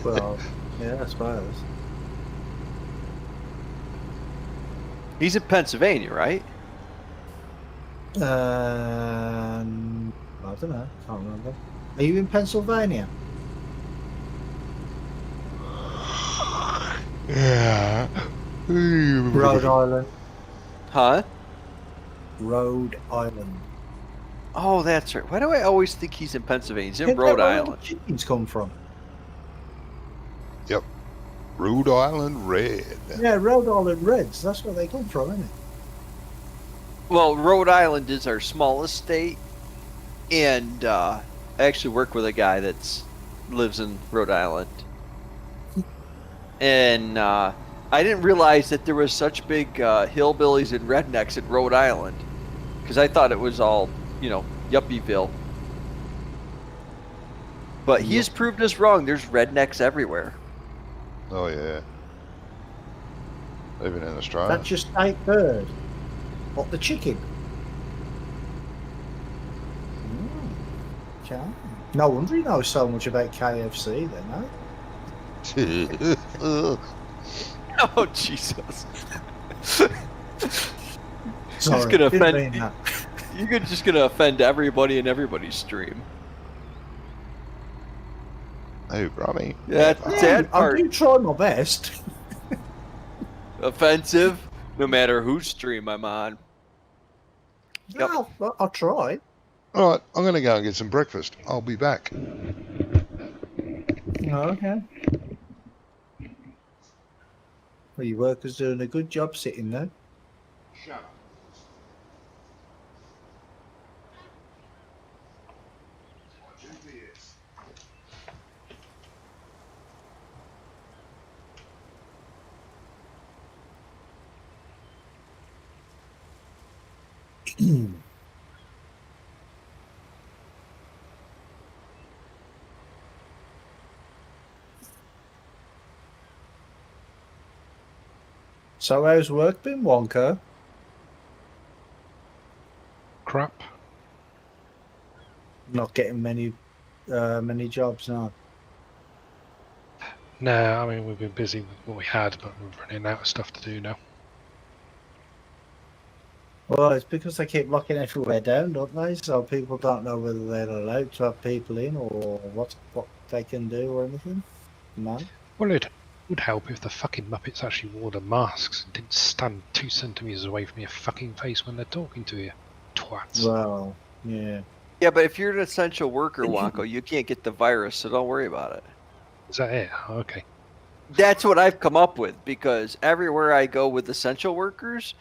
Well, yeah, I suppose. He's in Pennsylvania, right? I don't know. Can't remember. Are you in Pennsylvania? Yeah. Rhode Island. Huh? Rhode Island. Oh, that's right. Why do I always think he's in Pennsylvania? He's in Isn't that Rhode where Island. the chickens come from? Yep. Rhode Island Red. Yeah, Rhode Island Reds. That's where they come from, isn't it? Well, Rhode Island is our smallest state, and I actually work with a guy that's lives in Rhode Island. And I didn't realize that there was such big hillbillies and rednecks in Rhode Island, because I thought it was all, Yuppieville. But he has proved us wrong. There's rednecks everywhere. Oh, yeah. Even in Australia. That's your state bird. What, the chicken? Okay. No wonder you know so much about KFC then, eh? Oh, Jesus. Sorry, gonna didn't offend- mean that. You're just going to offend everybody in everybody's stream. Hey, Brummie. That's the sad I part. do try my best. Offensive, no matter whose stream I'm on. Yep. No, I'll try. All right, I'm going to go and get some breakfast. I'll be back. Okay. Well, your worker's doing a good job sitting there. Shut up. So how's work been, Wonka? Crap. Not getting many jobs now. No, I mean, we've been busy with what we had, but we're running out of stuff to do now. Well, it's because they keep locking everywhere down, don't they? So people don't know whether they're allowed to have people in or what they can do or anything. No. Well, it would help if the fucking Muppets actually wore the masks and didn't stand 2 centimetres away from your fucking face when they're talking to you. Twats. Well, yeah. Yeah, but if you're an essential worker, Wonko, you can't get the virus, so don't worry about it. Is that it? Oh, okay. That's what I've come up with, because everywhere I go with essential workers,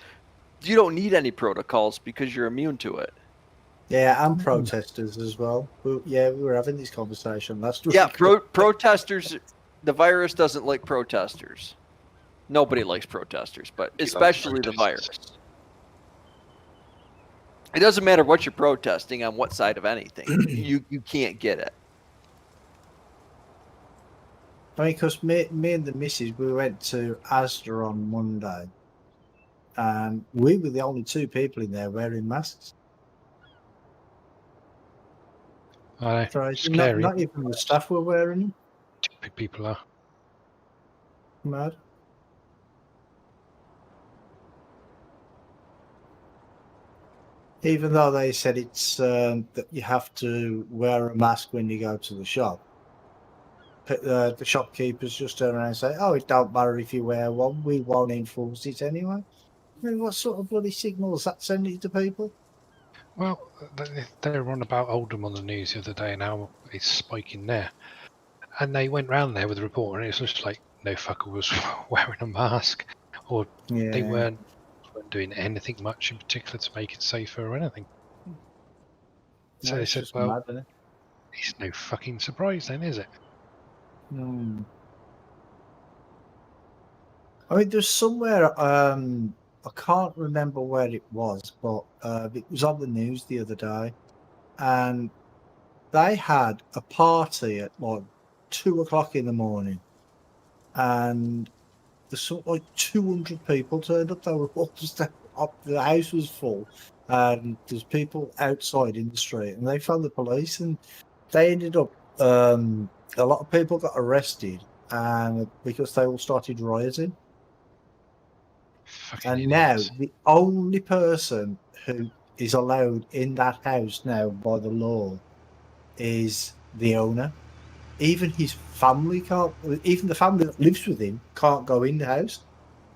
you don't need any protocols because you're immune to it. Yeah, and protesters as well. We were having this conversation last week. Yeah, protesters, the virus doesn't like protesters. Nobody likes protesters, but especially the virus. It doesn't matter what you're protesting on what side of anything. You can't get it. I mean, because me and the missus, we went to Asda on Monday, and we were the only two people in there wearing masks. I know, Crazy. scary. Not even the staff were wearing them. Stupid people are. Mad. Even though they said it's that you have to wear a mask when you go to the shop, the shopkeepers just turn around and say, "Oh, it don't matter if you wear one. We won't enforce it anyway." I mean, what sort of bloody signal is that sending to people? Well, they were on about Oldham on the news the other day and how it's spiking there. And they went round there with a report, and it was just like no fucker was wearing a mask, or they weren't doing anything much in particular to make it safer or anything. So they said, well, mad, isn't it? it's no fucking surprise then, is it? Hmm. I mean, there's somewhere, I can't remember where it was, but it was on the news the other day, and they had a party at like 2 o'clock in the morning, and there's something like 200 people turned up. They were all just up, the house was full, and there's people outside in the street, and they found the police, and they ended up, a lot of people got arrested, and because they all started rioting. Fucking And idiots. now the only person who is allowed in that house now by the law is the owner. Even his family can't. Even the family that lives with him can't go in the house.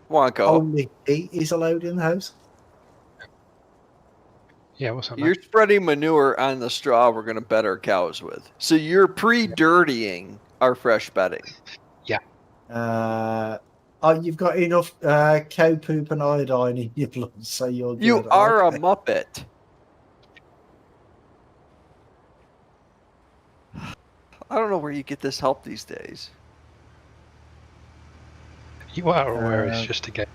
Wonko, Only he is allowed in the house. Yeah, what's that? you're spreading manure on the straw we're going to bed our cows with. So you're pre-dirtying our fresh bedding. You've got enough cow poop and iodine in your blood, so you're good. You are Okay. a muppet. I don't know where you get this help these days. You are aware it's just a game.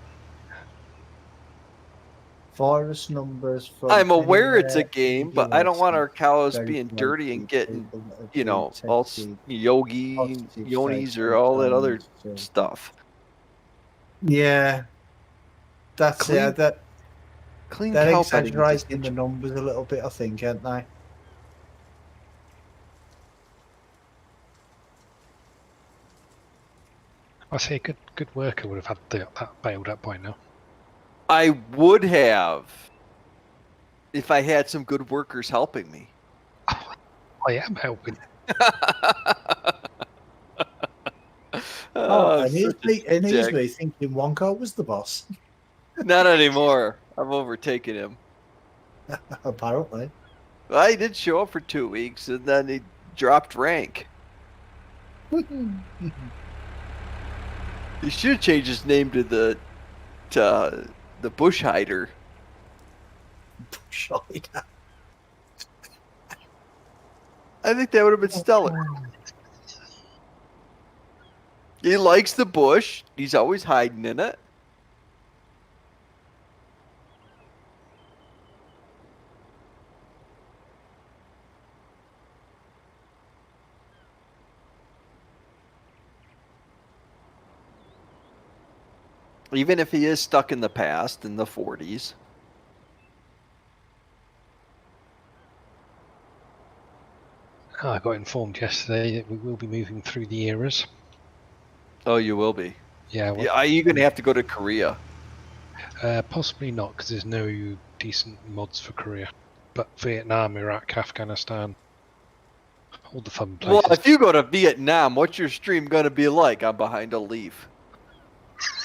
Virus numbers from I'm aware it's a anywhere game, in the but I don't want our cows very being dirty and getting, people that have you know, been all tested yogi, yonis, or all that other stuff. Yeah, that's Clean- yeah. Clean They're cow bedding. exaggerating the numbers a little bit, I think, aren't they? I say a good worker would have had that bailed up by now. I would have if I had some good workers helping me. I am helping. And here's such a dick. me thinking Wonko was the boss. Not anymore. I've overtaken him. Apparently. Well, he did show up for 2 weeks, and then he dropped rank. He should have changed his name to the Bush Hider. Bushhider. I think that would have been stellar. He likes the bush. He's always hiding in it. Even if he is stuck in the past, in the 40s. I got informed yesterday that we will be moving through the eras. Oh, you will be. Yeah, well, Yeah, are you going to have to go to Korea? possibly not, because there's no decent mods for Korea. But Vietnam, Iraq, Afghanistan, all the fun places. Well, if you go to Vietnam, what's your stream going to be like? I'm behind a leaf.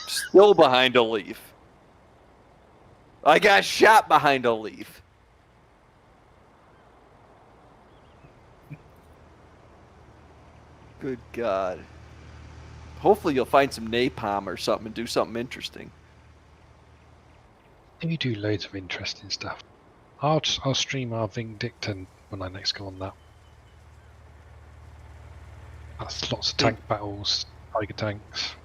Still behind a leaf. I got shot behind a leaf. Good God. Hopefully you'll find some napalm or something and do something interesting. You do loads of interesting stuff. I'll stream our Vindicton when I next go on that. That's lots of tank battles, tiger tanks.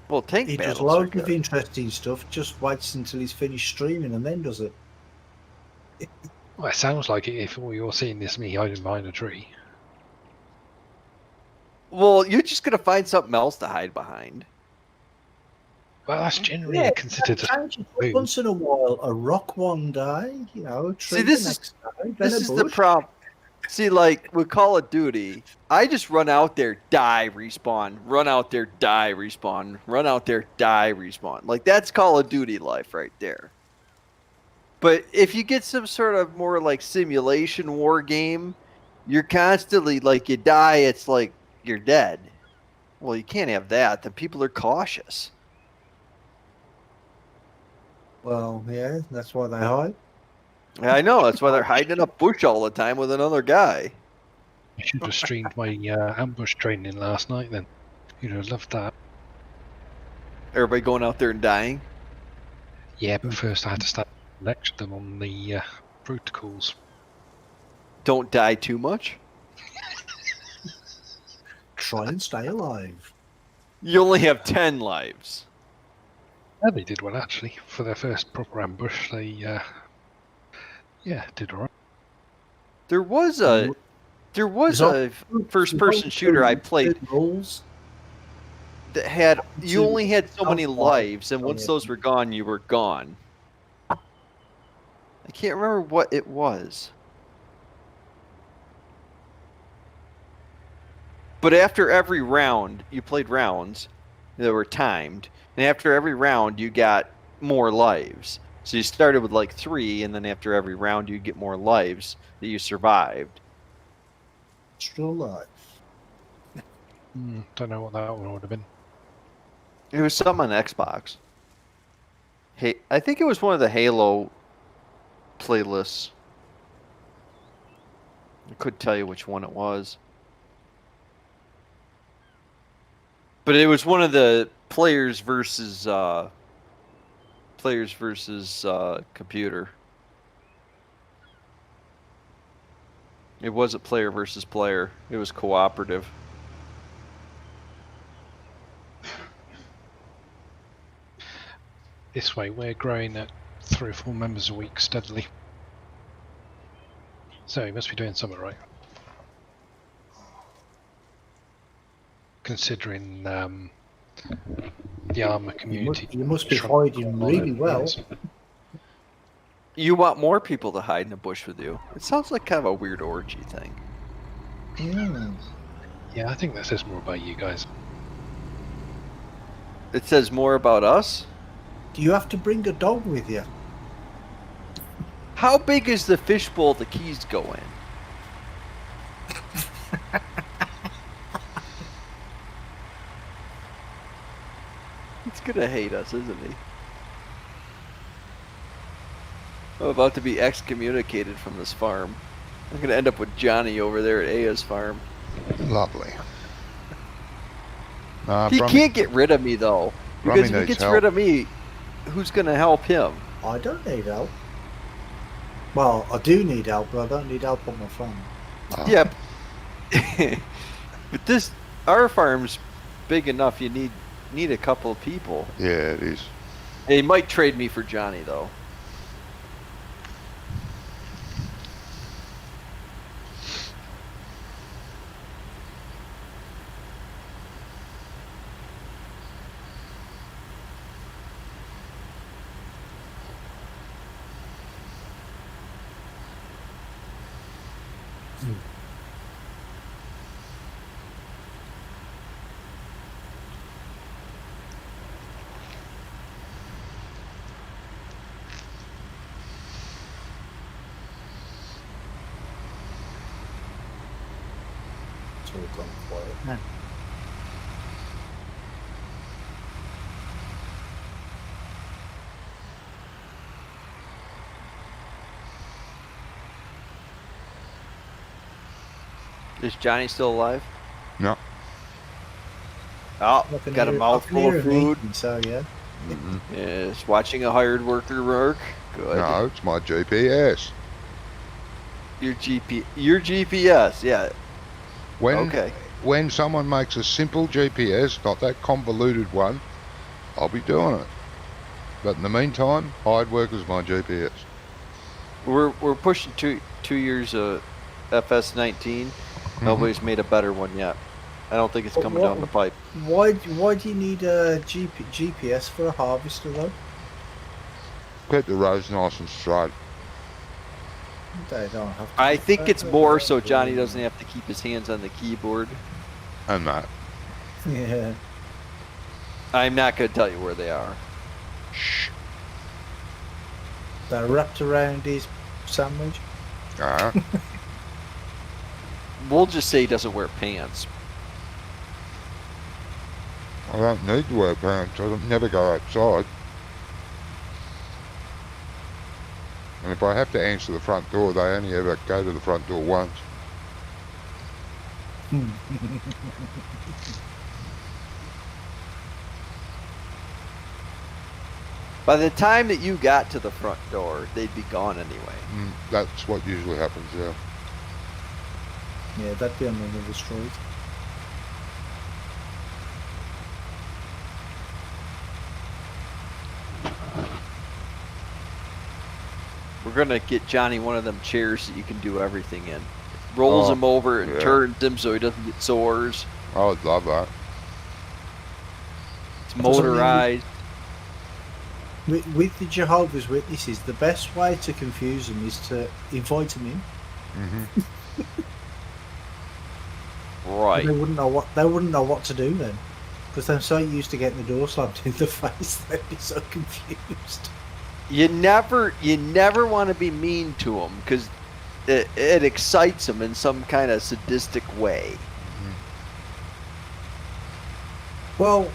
Well, tank He does battles are loads of good. interesting stuff, just waits until he's finished streaming and then does it. Well, it sounds like it if all you're seeing is me hiding behind a tree. Well, you're just gonna find something else to hide behind. Well, that's generally considered a change it. move. Once in a while, a rock one day, you know, a tree See, this the is- next day, then This a is the bush. problem. See, like with Call of Duty, I just run out there, die, respawn, run out there, die, respawn, run out there, die, respawn. Like that's Call of Duty life right there. But if you get some sort of more like simulation war game, you're constantly like you die, it's like you're dead. Well, you can't have that. The people are cautious. Well, yeah, that's why they hide. I know. That's why they're hiding in a bush all the time with another guy. I should have streamed my ambush training last night then. You'd have loved that. Everybody going out there and dying. Yeah, but first I had to start lecture them on the protocols. Don't die too much. Try and stay alive. You only have 10 lives. Yeah, they did well actually. For their first proper ambush, they did alright. There was a first-person shooter I played Rules. that had you only had so many lives, and once those were gone, you were gone. I can't remember what it was. But after every round, you played rounds that were timed, and after every round, you got more lives. So you started with like 3, and then after every round, you get more lives that you survived. Still alive. Don't know what that one would have been. It was something on Xbox. Hey, I think it was one of the Halo playlists. I couldn't tell you which one it was. But it was one of the players versus computer. It wasn't player versus player. It was cooperative. This way, we're growing at 3 or 4 members a week steadily. So you must be doing something right. Considering the armour community. You must be shrunk hiding a lot really over the well. years. You want more people to hide in a bush with you. It sounds like kind of a weird orgy thing. Yeah, I think that says more about you guys. It says more about us. Do you have to bring a dog with you? How big is the fishbowl the keys go in? He's gonna hate us, isn't he? I'm about to be excommunicated from this farm. I'm gonna end up with Johnny over there at Aya's farm. Lovely. He can't get rid of me though. Because if he gets rid of me, who's gonna help him? I don't need help. Well, I do need help, but I don't need help on my farm. Yep. But our farm's big enough. You need a couple of people. Yeah, it is. They might trade me for Johnny though. It's all gone quiet now. Is Johnny still alive? No. Oh, I can got a hear- I can mouthful hear of him food. eating, so yeah. Mm-mm. Yes, watching a hired worker work. Good. No, it's my GPS. Your GPS, yeah. Okay. When someone makes a simple GPS, not that convoluted one, I'll be doing it. But in the meantime, hired workers my GPS. We're pushing two years of FS19. Nobody's made a better one yet. I don't think it's But coming down the pipe. Why do you need a GPS for a harvester though? Keep the roads nice and straight. They don't have to. I think it's more so Johnny doesn't have to keep his hands on the keyboard. And that. Yeah. I'm not going to tell you where they are. Shh. They're wrapped around his sandwich. We'll just say he doesn't wear pants. I don't need to wear pants. I don't never go outside. And if I have to answer the front door, they only ever go to the front door once. By the time that you got to the front door, they'd be gone anyway. That's what usually happens, yeah. Yeah, that'd be on another street. We're going to get Johnny one of them chairs that you can do everything in. Rolls him over and yeah. turns him so he doesn't get sores. I would love that. It's motorized. With the Jehovah's Witnesses, the best way to confuse them is to invite them in. Right. They wouldn't know what to do then, because they're so used to getting the door slammed in the face. They'd be so confused. You never want to be mean to them because it excites them in some kind of sadistic way. Well,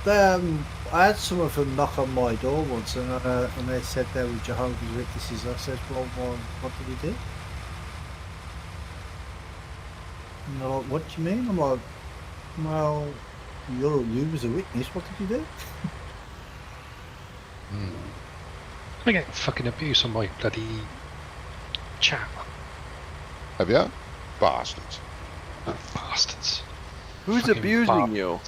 I had some of them knock on my door once, and they said they were Jehovah's Witnesses. I said, well, what did he do? And they're like, what do you mean? I'm like, well, you was a witness. What did you do? I get fucking abuse on my bloody chat. Have you? Bastards. Oh, bastards. Who's Fucking abusing you?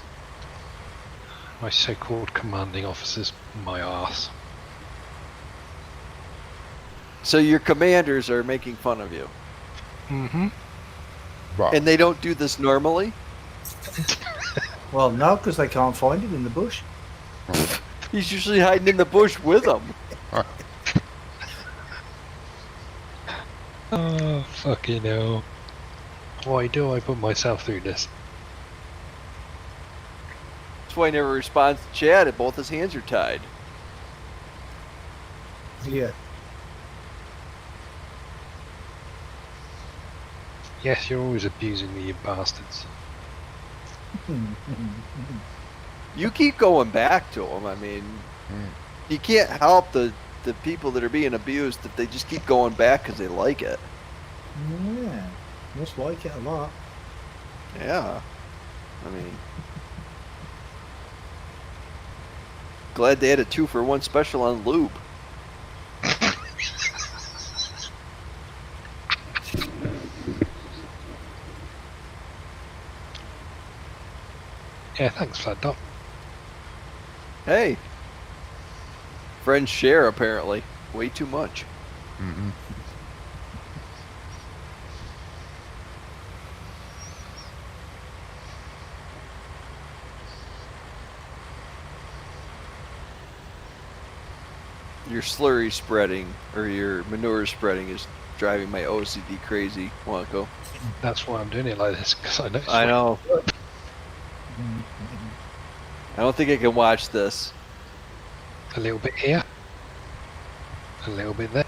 My so-called commanding officers, my arse. So your commanders are making fun of you. Mm-hmm. Right. And they don't do this normally? Well, no, because they can't find him in the bush. He's usually hiding in the bush with them. Oh, fucking hell. Why do I put myself through this? That's why he never responds to chat and both his hands are tied. Yeah. Yes, you're always abusing me, you bastards. You keep going back to him. I mean, you can't help the people that are being abused that they just keep going back because they like it. Yeah, must like it a lot. Yeah. I mean, glad they had a 2-for-1 special on lube. Yeah, thanks for that, Doc. Hey. Friends share, apparently. Way too much. Your slurry spreading, or your manure spreading, is driving my OCD crazy, Wonko. That's why I'm doing it like this, because I know. I know. I don't think I can watch this. A little bit here, a little bit there.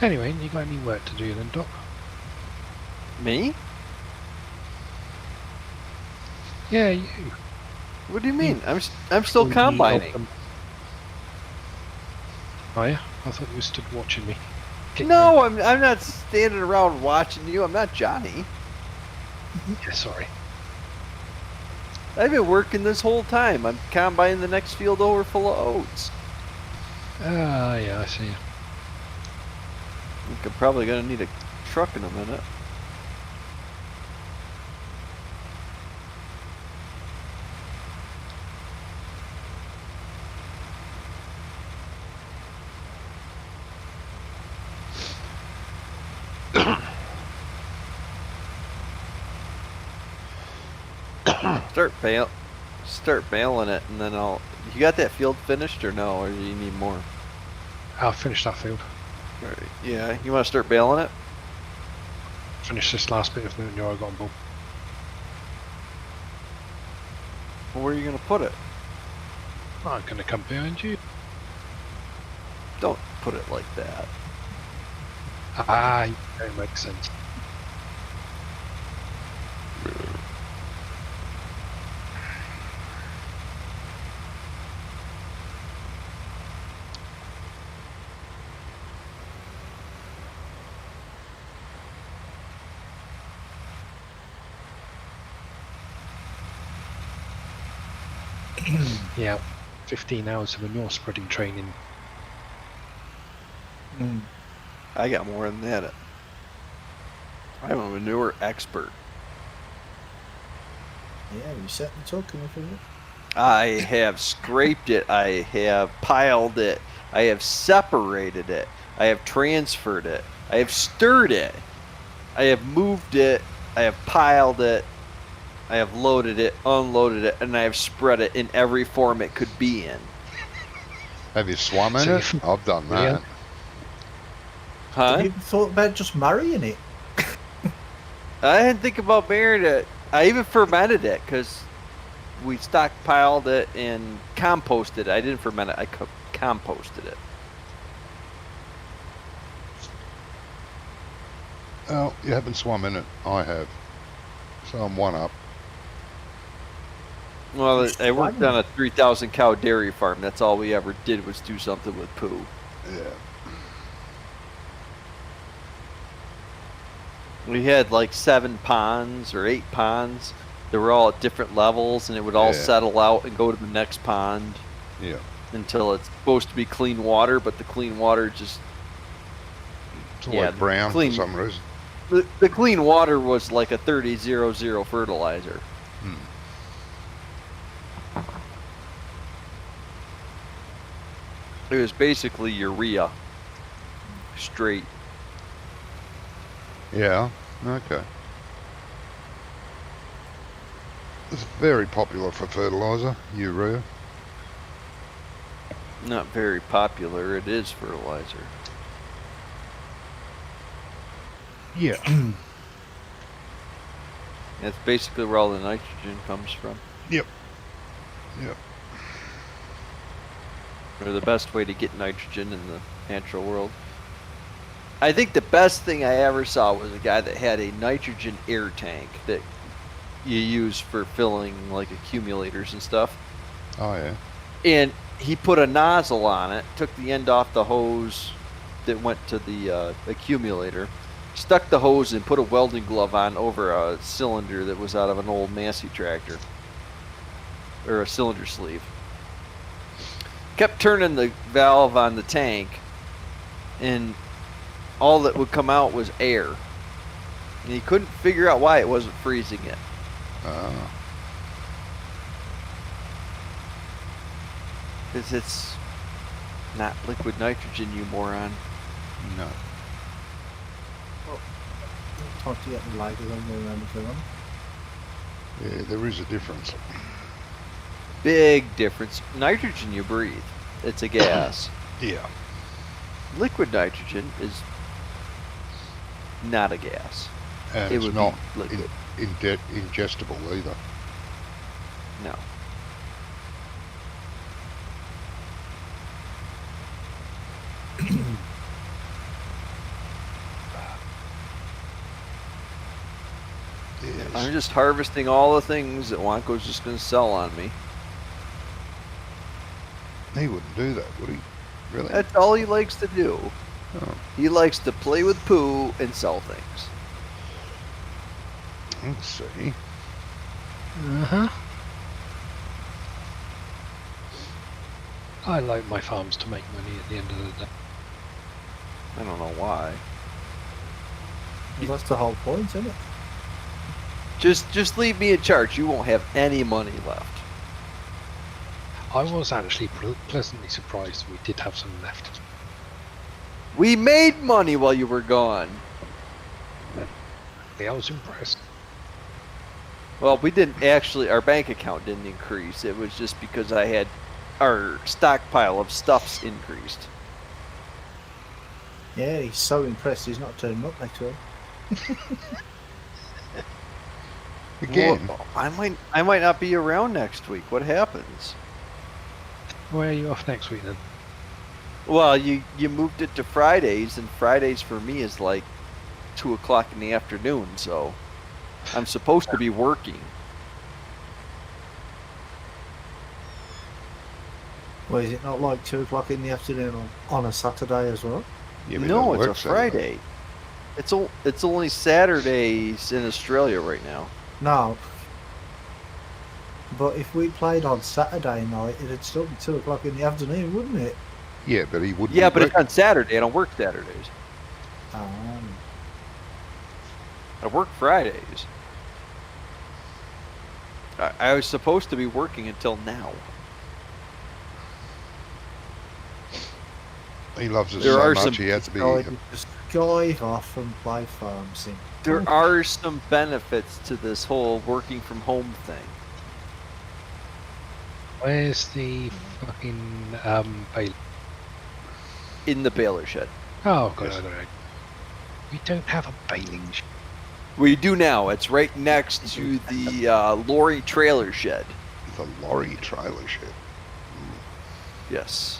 Anyway, you got any work to do then, Doc? Me? Yeah, you. What do you mean? I'm still combining. Oh yeah? I thought you were stood watching me. No, I'm not standing around watching you. I'm not Johnny. Yeah, sorry. I've been working this whole time. I'm combining the next field over full of oats. Ah, yeah, I see. I'm probably gonna need a truck in a minute. Start bailing it, and then I'll. You got that field finished or no, or do you need more? I'll finish that field. All right. Yeah, you want to start bailing it? Finish this last bit of manure I got on board. Well, where are you gonna put it? I'm going to come behind you. Don't put it like that. Ah, that makes sense. Yeah, 15 hours of manure spreading training. I got more than that. I'm a manure expert. Yeah, you certainly talking with it. I have scraped it. I have piled it. I have separated it. I have transferred it. I have stirred it. I have moved it. I have piled it. I have loaded it, unloaded it, and I have spread it in every form it could be in. Have you swum in So it? I've done that. Yeah. Huh? Have you thought about just marrying it? I didn't think about marrying it. I even fermented it because we stockpiled it and composted it. I didn't ferment it. I composted it. Oh, you haven't swum in it. I have. So I'm one up. Well, I worked on a 3,000 cow dairy farm. That's all we ever did was do something with poo. Yeah. We had like 7 ponds or 8 ponds. They were all at different levels, and it would all Yeah. settle out and go to the next pond Yeah. until it's supposed to be clean water, but the clean water just... It's Yeah, like brown clean- for some reason. The clean water was like a 30-0-0 fertilizer. Hmm. It was basically urea. Straight. Yeah. Okay. It's very popular for fertilizer, urea. Not very popular. It is fertilizer. Yeah. That's basically where all the nitrogen comes from. Yep. Yep. Or the best way to get nitrogen in the natural world. I think the best thing I ever saw was a guy that had a nitrogen air tank that you use for filling like accumulators and stuff. Oh yeah. And he put a nozzle on it, took the end off the hose that went to the accumulator, stuck the hose and put a welding glove on over a cylinder that was out of an old Massey tractor. Or a cylinder sleeve. Kept turning the valve on the tank, and all that would come out was air. And he couldn't figure out why it wasn't freezing it. Oh. Because it's not liquid nitrogen, you moron. No. Time to get the lighter on the around the film. Yeah, there is a difference. Big difference. Nitrogen you breathe. It's a gas. Yeah. Liquid nitrogen is not a gas. And It it's would not be liquid. ingestible either. No. Yes. I'm just harvesting all the things that Wanko's just going to sell on me. He wouldn't do that, would he? Really? That's all he likes to do. Oh. He likes to play with poo and sell things. Let's see. Uh-huh. I like my farms to make money at the end of the day. I don't know why. Well, that's the whole point, isn't it? Just leave me in charge. You won't have any money left. I was actually pleasantly surprised we did have some left. We made money while you were gone. I was impressed. Well, we didn't actually. Our bank account didn't increase. It was just because I had our stockpile of stuffs increased. Yeah, he's so impressed he's not turning up next week. Again, Well, I might not be around next week. What happens? Where are you off next week then? Well, you moved it to Fridays, and Fridays for me is like 2 o'clock in the afternoon. So I'm supposed to be working. Well, is it not like 2 o'clock in the afternoon on a Saturday as well? yeah, but No, it it's a works Saturday. Friday. It's only Saturdays in Australia right now. No. But if we played on Saturday night, it'd still be 2 o'clock in the afternoon, wouldn't it? Yeah, but he wouldn't. Yeah, be but it's working. on Saturday. I don't work Saturdays. I work Fridays. I was supposed to be working until now. He loves it There so are much. some He had to be. Just drive off and play farm sim. There are some benefits to this whole working from home thing. Where's the fucking bail? In the baler shed. Oh, God, I don't know. We don't have a baling shed. We do now. It's right next to the lorry trailer shed. The lorry trailer shed. Yes.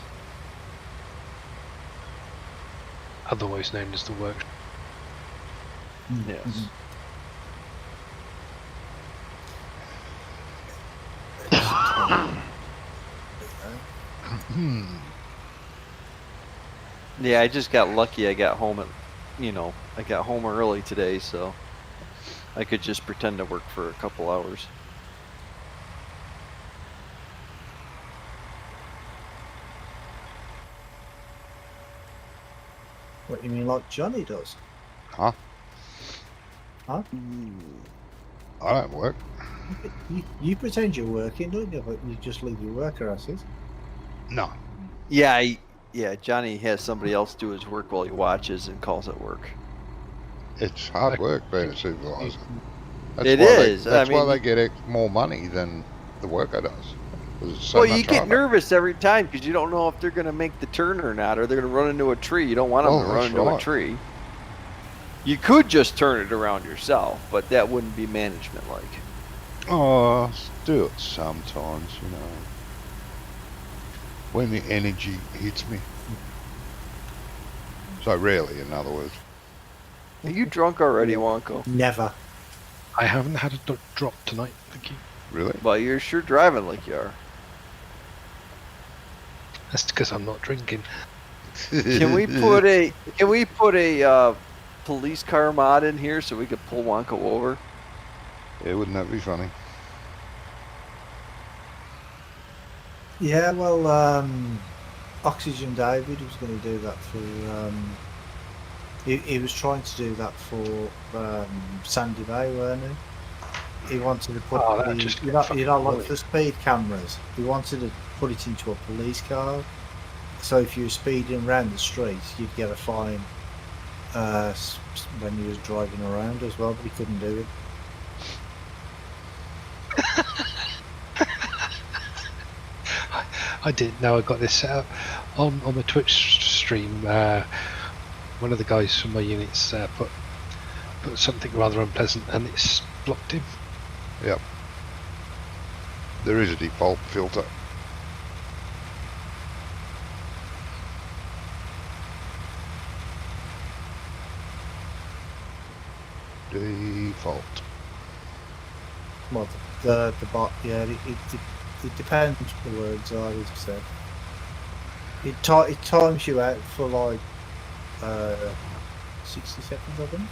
Otherwise known as the workshop. Yes. Yeah, I just got lucky. I got home I got home early today, so I could just pretend to work for a couple hours. What you mean, like Johnny does? Huh? Huh? I don't work. You pretend you're working, don't you? But you just leave your worker asses. No. Yeah, Johnny has somebody else do his work while he watches and calls it work. It's hard work being a supervisor. It is. That's I why mean- they get more money than the worker does. 'Cause it's so Well, you much get harder. nervous every time because you don't know if they're going to make the turn or not, or they're going to run into a tree. You don't want them Oh, to run that's into a right. tree. You could just turn it around yourself, but that wouldn't be management-like. Oh, do it sometimes, you know. When the energy hits me. So rarely, in other words. Are you drunk already, Wonko? Never. I haven't had a drop tonight, thank you. Really? Well, you're sure driving like you are. That's because I'm not drinking. Can we put a police car mod in here so we could pull Wonko over? Yeah, wouldn't that be funny? Yeah, well, Oxygen David was going to do that for. He was trying to do that for Sandy Bay, weren't he? He wanted to put Oh, that just like fucking for speed cameras. He wanted to put it into a police car. So if you were speeding around the streets, you'd get a fine when you was driving around as well. But he couldn't do it. I didn't know I got this set up on the Twitch stream. One of the guys from my units put something rather unpleasant, and it's blocked him. Yep. There is a default filter. Default. Well, the bot, yeah, it depends what the words are, as I said. It times you out for like 60 seconds, I think.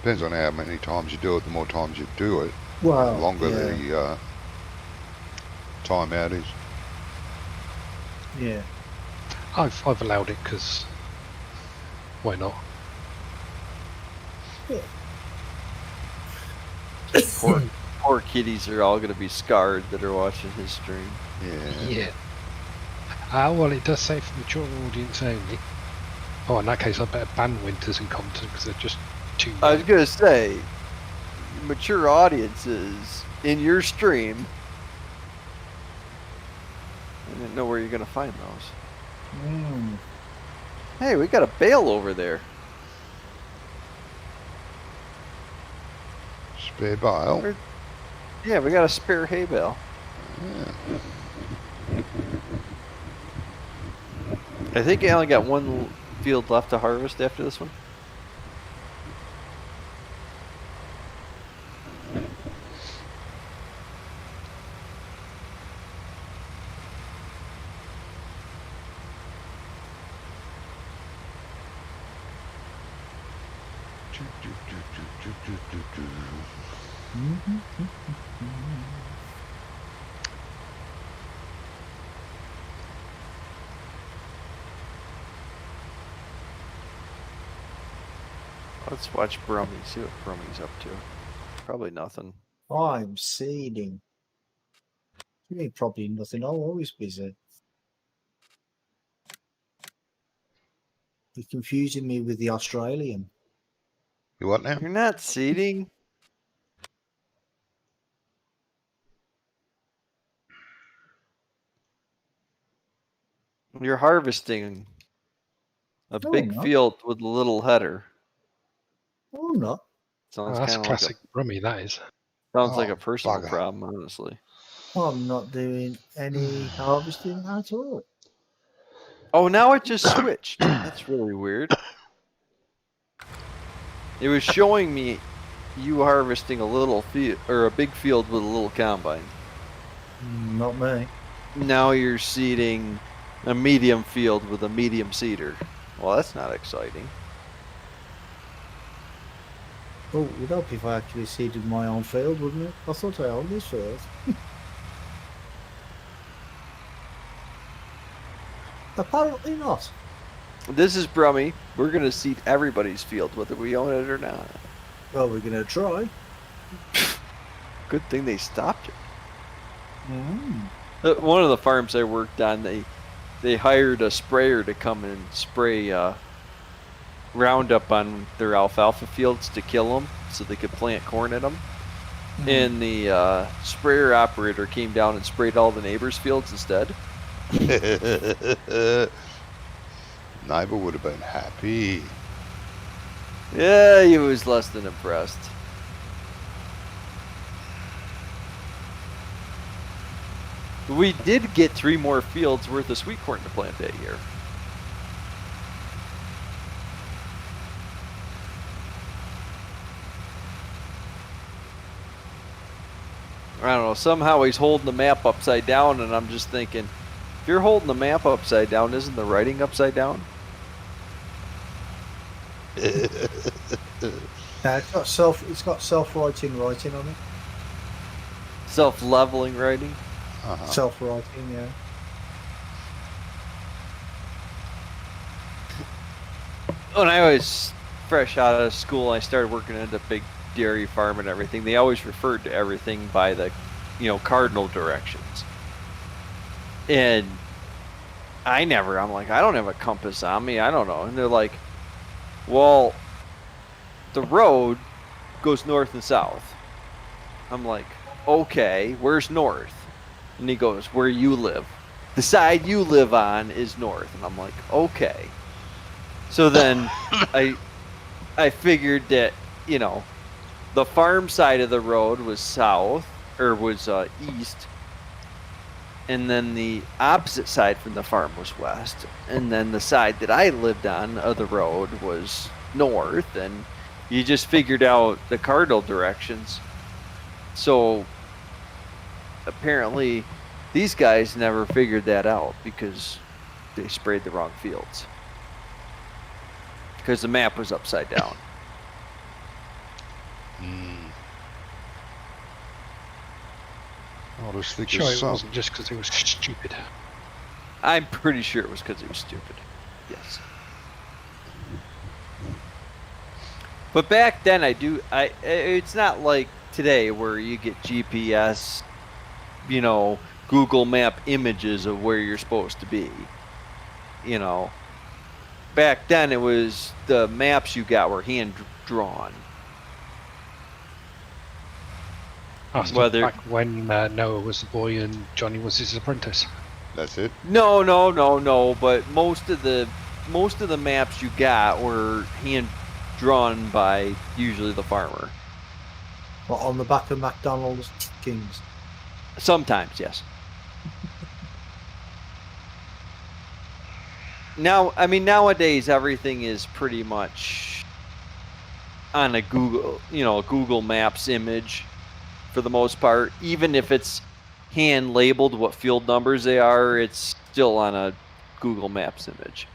Depends on how many times you do it. The more times you do it, Well, the longer yeah, the timeout is. yeah. I've allowed it because why not? Poor kiddies are all going to be scarred that are watching his stream. Yeah. Yeah. Well, it does say for mature audience only. Oh, in that case, I better ban Winters and Compton because they're just too I was young. gonna say, mature audiences in your stream. I didn't know where you're gonna find those. Mm. Hey, we got a bale over there. Spare bale. Yeah, we got a spare hay bale. Yeah. I think I only got one field left to harvest after this one. Let's watch Brummie, see what Brummie's up to. Probably nothing. I'm seeding. You ain't probably nothing. I'm always busy. You're confusing me with the Australian. You what now? You're not seeding? You're harvesting a No, big I'm not. field with a little header. Oh, I'm not. Sounds That's kind of like classic Brummie, that is. like Oh, a personal bugger. problem, honestly. I'm not doing any harvesting at all. Oh, now it just switched. That's really weird. It was showing me you harvesting a little field or a big field with a little combine. Not me. Now you're seeding a medium field with a medium seeder. Well, that's not exciting. Oh, it would help if I actually seeded my own field, wouldn't it? I thought I owned this field. Apparently not. This is Brummie. We're going to seed everybody's field, whether we own it or not. Well, we're going to try. Good thing they stopped it. Mm. One of the farms I worked on, they hired a sprayer to come and spray Roundup on their alfalfa fields to kill them so they could plant corn in them. Mm. And the sprayer operator came down and sprayed all the neighbors' fields instead. Neighbor would have been happy. Yeah, he was less than impressed. We did get 3 more fields worth of sweet corn to plant that year. I don't know, somehow he's holding the map upside down, and I'm just thinking, if you're holding the map upside down, isn't the writing upside down? Now, it's got self-writing writing on it. Self-leveling writing. Uh-huh. Self-writing, yeah. When I was fresh out of school, I started working at a big dairy farm and everything. They always referred to everything by the, cardinal directions. And I'm like, I don't have a compass on me. I don't know. And they're like, well, the road goes north and south. I'm like, okay, where's north? And he goes, where you live. The side you live on is north. And I'm like, okay. So then I figured that, the farm side of the road was south, or was east. And then the opposite side from the farm was west. And then the side that I lived on of the road was north. And you just figured out the cardinal directions. So apparently these guys never figured that out because they sprayed the wrong fields. Because the map was upside down. I just think Sure, it's it some. wasn't just because it was stupid. I'm pretty sure it was because he was stupid. Yes. But back then, it's not like today where you get GPS, Google Map images of where you're supposed to be. back then it was the maps you got were hand drawn. Whether back when Noah was the boy and Johnny was his apprentice. That's it. No. But most of the maps you got were hand drawn by usually the farmer. What, on the back of McDonald's Kings? Sometimes, yes. Now, I mean, nowadays everything is pretty much on a Google Maps image for the most part. Even if it's hand labeled what field numbers they are, it's still on a Google Maps image.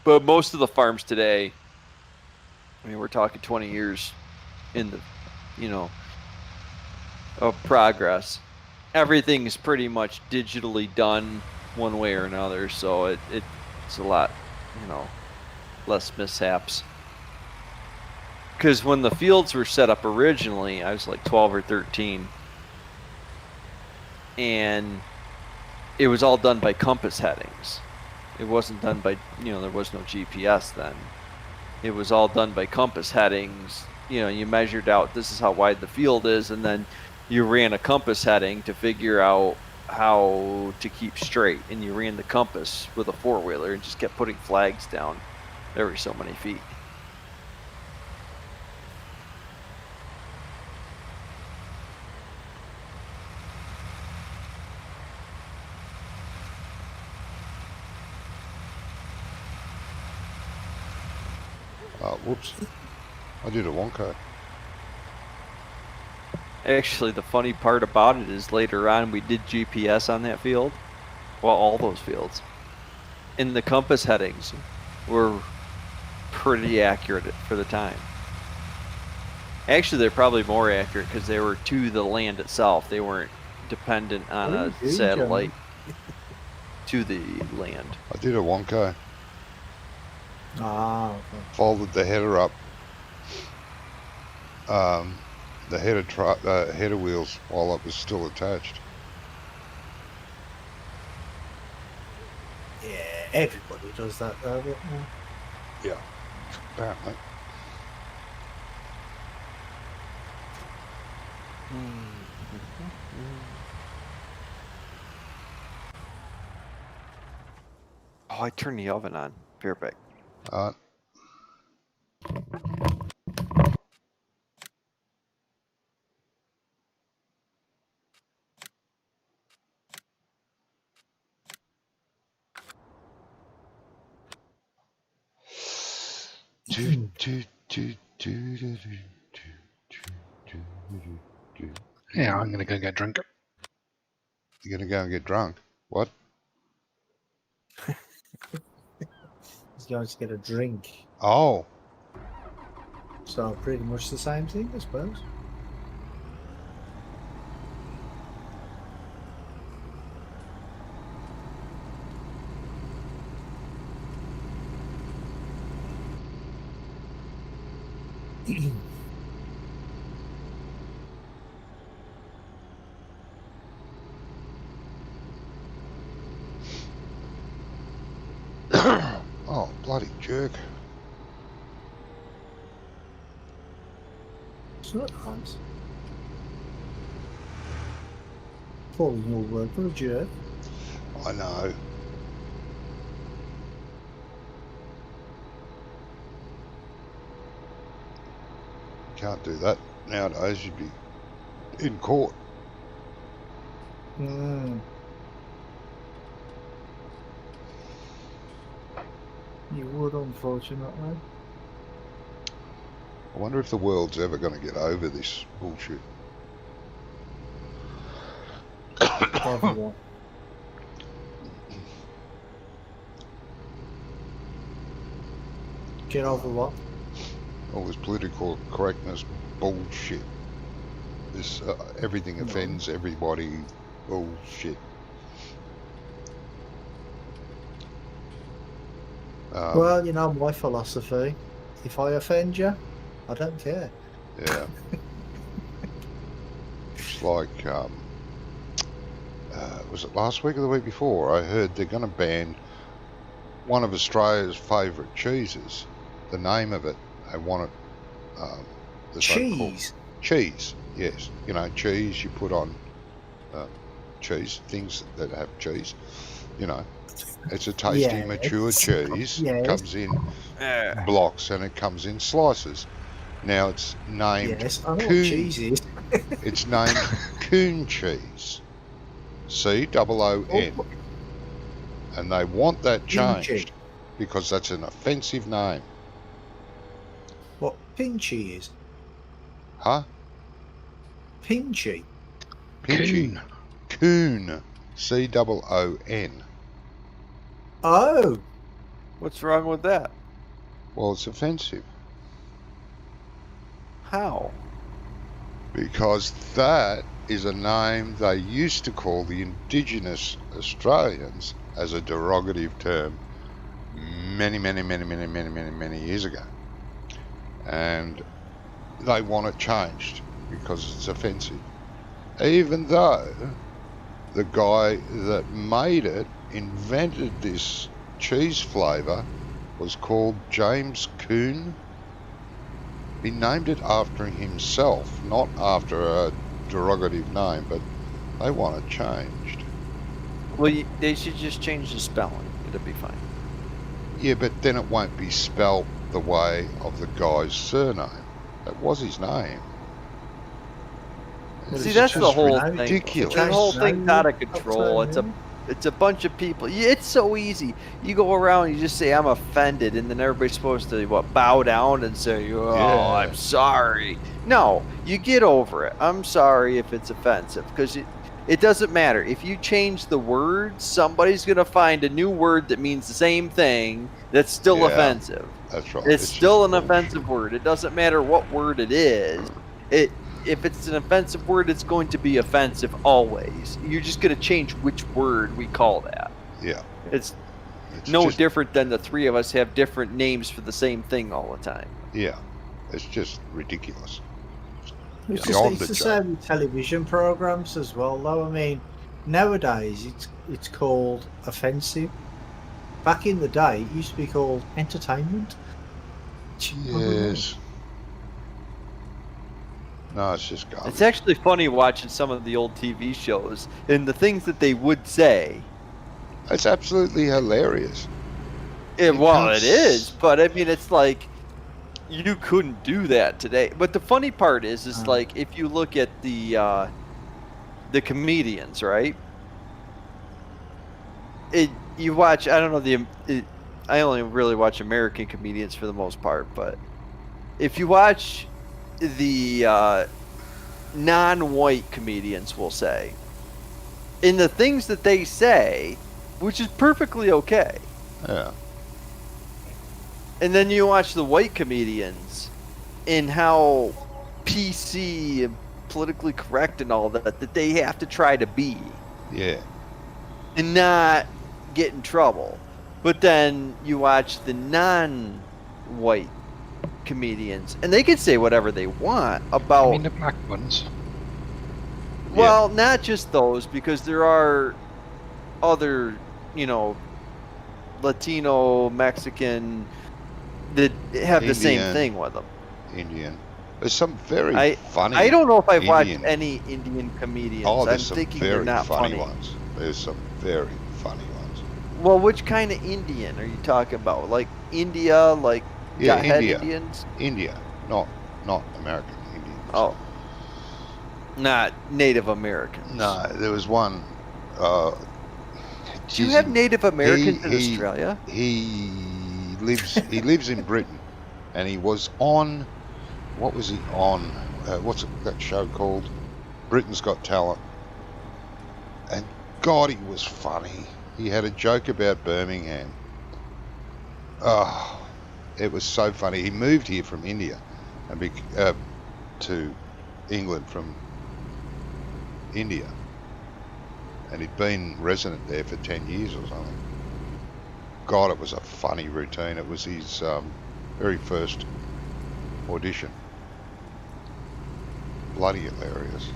But most of the farms today, I mean, we're talking 20 years in the, of progress. Everything's pretty much digitally done one way or another, so it's a lot, less mishaps. Because when the fields were set up originally, I was like 12 or 13, and it was all done by compass headings. It wasn't done by, there was no GPS then. It was all done by compass headings. You measured out, this is how wide the field is, and then you ran a compass heading to figure out how to keep straight, and you ran the compass with a four-wheeler and just kept putting flags down every so many feet. Whoops. I did a Wonko. Actually, the funny part about it is later on we did GPS on that field. Well, all those fields. And the compass headings were pretty accurate for the time. Actually, they're probably more accurate because they were to the land itself. They weren't dependent on a satellite to the land. I did a Wonko. Okay. Folded the header up. The header wheels while it was still attached. Yeah, everybody does that though, don't they? Yeah, apparently. Oh, I turned the oven on. Perfect. Yeah, I'm gonna go get drunk. You're gonna go and get drunk? What? He's going to get a drink. Oh. So pretty much the same thing, I suppose. Oh, bloody jerk. It's not nice. Calling your word for a jerk. I know. Can't do that nowadays. You'd be in court. You would, unfortunately. I wonder if the world's ever going to get over this bullshit. Over what? Get over what? All this political correctness bullshit. This everything offends everybody bullshit. Well, my philosophy. If I offend you, I don't care. Yeah. It's like, was it last week or the week before? I heard they're going to ban one of Australia's favourite cheeses. The name of it, they want it. The so-called Cheese. cheese. Yes, you know, cheese you put on cheese, things that have cheese. You know, it's a tasty, Yeah, mature cheese. yes. Comes in blocks and it comes in slices. Now it's named Yes, I know what Coon. cheese is. It's named Coon cheese. COON. And they want that changed Pinchy. because that's an offensive name. What pinchy is? Huh? Pinchy. Pinchy. Coon. COON. Oh, What's wrong with that? Well, it's offensive How? because that is a name they used to call the Indigenous Australians as a derogative term many years ago. And they want it changed because it's offensive. Even though the guy that made it, invented this cheese flavour, was called James Coon. He named it after himself, not after a derogative name, but they want it changed. Well, they should just change the spelling. It'll be fine. Yeah, but then it won't be spelt the way of the guy's surname. That was his name. Well, See, it's that's just the whole rename- thing. ridiculous. The whole Change thing's the out of name, control. It's a bunch of people. It's so easy. You go around, you just say, I'm offended, and then everybody's supposed to, bow down and say, oh, Yeah. I'm sorry. No, you get over it. I'm sorry if it's offensive, because it doesn't matter. If you change the word, somebody's going to find a new word that means the same thing that's still Yeah. offensive. That's right. It's still an just offensive word. It doesn't matter what word it is. If it's an offensive word, it's going to be offensive always. You're just going to change which word we call that. Yeah. It's It's no just- different than the three of us have different names for the same thing all the time. Yeah. It's just ridiculous. It's, Beyond it's the the joke. same with television programs as well, though. I mean, nowadays it's called offensive. Back in the day, it used to be called entertainment. Yes. No, it's just garbage. It's actually funny watching some of the old TV shows and the things that they would say. It's absolutely hilarious. Well, can't it is, but I mean, it's like you couldn't do that today. But the funny part is like if you look at the comedians, right? You watch. I don't know I only really watch American comedians for the most part, but if you watch the non-white comedians, we'll say, in the things that they say, which is perfectly okay. Yeah. And then you watch the white comedians and how PC and politically correct and all that they have to try to be Yeah. and not get in trouble. But then you watch the non-white comedians and they can say whatever they want about... I mean the black ones. Well, not just those, because there are other, Latino, Mexican, that have the same Indian. thing with them. Indian. There's some very funny. I don't know if I've watched Indian- any Indian comedians. Oh, I'm there's some thinking very they're not funny. ones. There's some very funny ones. Well, which kind of Indian are you talking about? Like India, like Yeah, got head India. Indians? India, not American Indians. Oh, not Native Americans. No, there was one. Do you have Native Americans in he- Australia? He lives in Britain, and he was on. What was he on? What's that show called? Britain's Got Talent. And God, he was funny. He had a joke about Birmingham. Oh, it was so funny. He moved here from India, and to England from India, and he'd been resident there for 10 years or something. God, it was a funny routine. It was his very first audition. Bloody hilarious.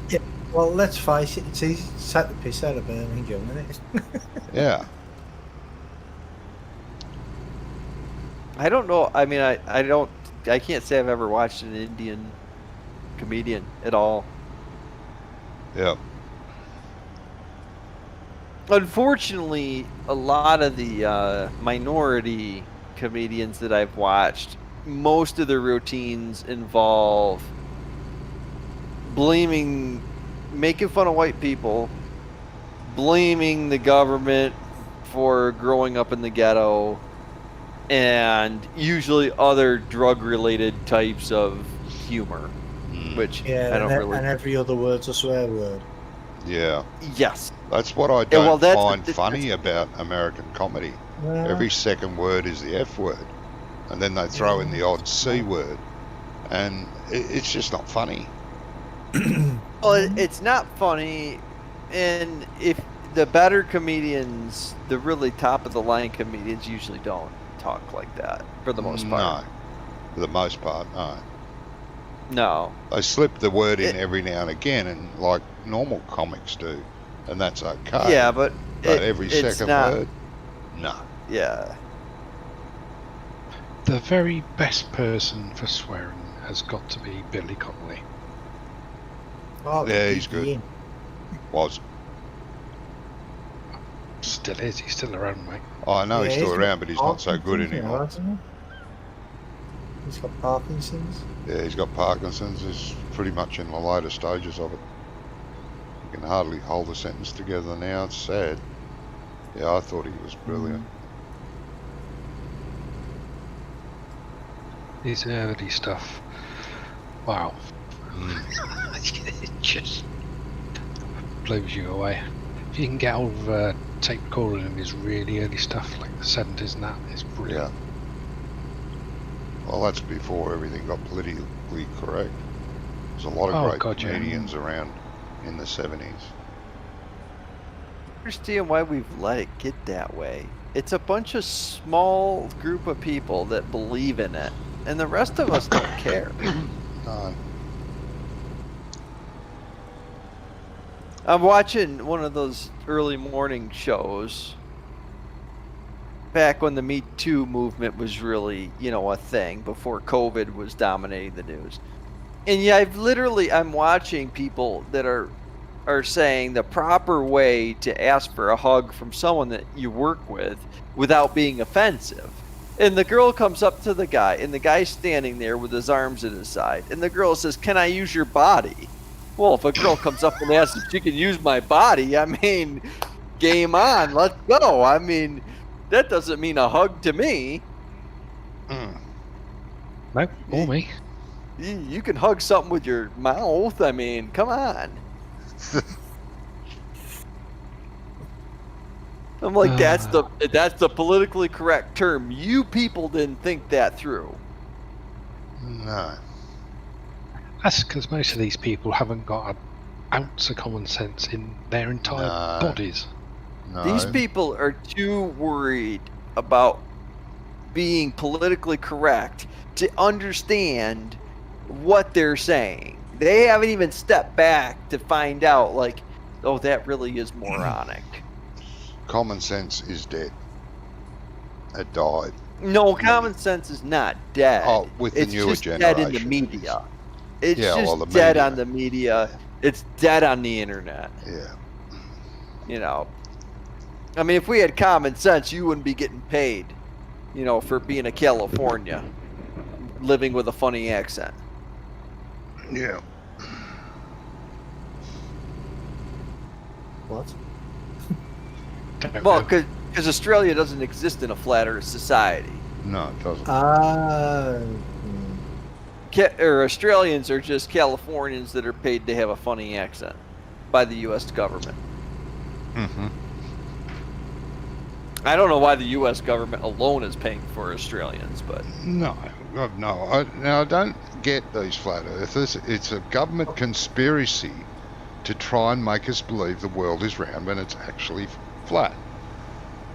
Well, let's face it, it's easy to take the piss out of Birmingham, isn't it? Yeah. I don't know. I mean, I can't say I've ever watched an Indian comedian at all. Yeah. Unfortunately, a lot of the minority comedians that I've watched, most of their routines involve making fun of white people, blaming the government for growing up in the ghetto, and usually other drug-related types of humor, which I don't really. And every other word's a swear word. Yeah. Yes. That's what I don't find funny about American comedy. Yeah. Every second word is the F word. And then they throw in the odd C word. And it's just not funny. Well, it's not funny. And if the better comedians, the really top of the line comedians, usually don't talk like that for the most part. No. For the most part, no. No. They slip the word in every now and again, and like normal comics do. And that's okay. Yeah, but every second word? No. Yeah. The very best person for swearing has got to be Billy Connolly. Oh, Yeah, he's good. Was. Still is. He's still around, mate. Oh, I know he's still around, but he's not so good anymore. He's got Parkinson's. Yeah, he's got Parkinson's. He's pretty much in the later stages of it. He can hardly hold a sentence together now. It's sad. Yeah, I thought he was brilliant. His early stuff. Wow. It just blows you away. If you can get hold of a tape recorder in his really early stuff, like the 70s and that, it's brilliant. Yeah. Well, that's before everything got politically correct. There's a lot of great comedians around in the 70s. I understand why we've let it get that way. It's a bunch of small group of people that believe in it, and the rest of us don't care. No. I'm watching one of those early morning shows back when the Me Too movement was really, a thing, before COVID was dominating the news. And yeah, I'm watching people that are saying the proper way to ask for a hug from someone that you work with without being offensive. And the girl comes up to the guy, and the guy's standing there with his arms at his side. And the girl says, "Can I use your body?" Well, if a girl comes up and asks if she can use my body, I mean, game on, let's go. I mean, that doesn't mean a hug to me. No, or me. You can hug something with your mouth. I mean, come on. I'm like, that's the politically correct term. You people didn't think that through. No. That's because most of these people haven't got an ounce of common sense in their entire bodies. No. These people are too worried about being politically correct to understand what they're saying. They haven't even stepped back to find out, like, oh, that really is moronic. Common sense is dead. It died. No, common sense is not dead. Oh, with the newer just generation. dead in the media. It's Yeah, just well, the dead media. on the media. It's dead on the internet. Yeah. I mean, if we had common sense, you wouldn't be getting paid, for being a California, living with a funny accent. Yeah. What? Well, because Australia doesn't exist in a flat Earth society. No, it doesn't. Or Australians are just Californians that are paid to have a funny accent by the U.S. government. Mm-hmm. I don't know why the U.S. government alone is paying for Australians, but No. I don't get these flat earthers. It's a government conspiracy to try and make us believe the world is round when it's actually flat.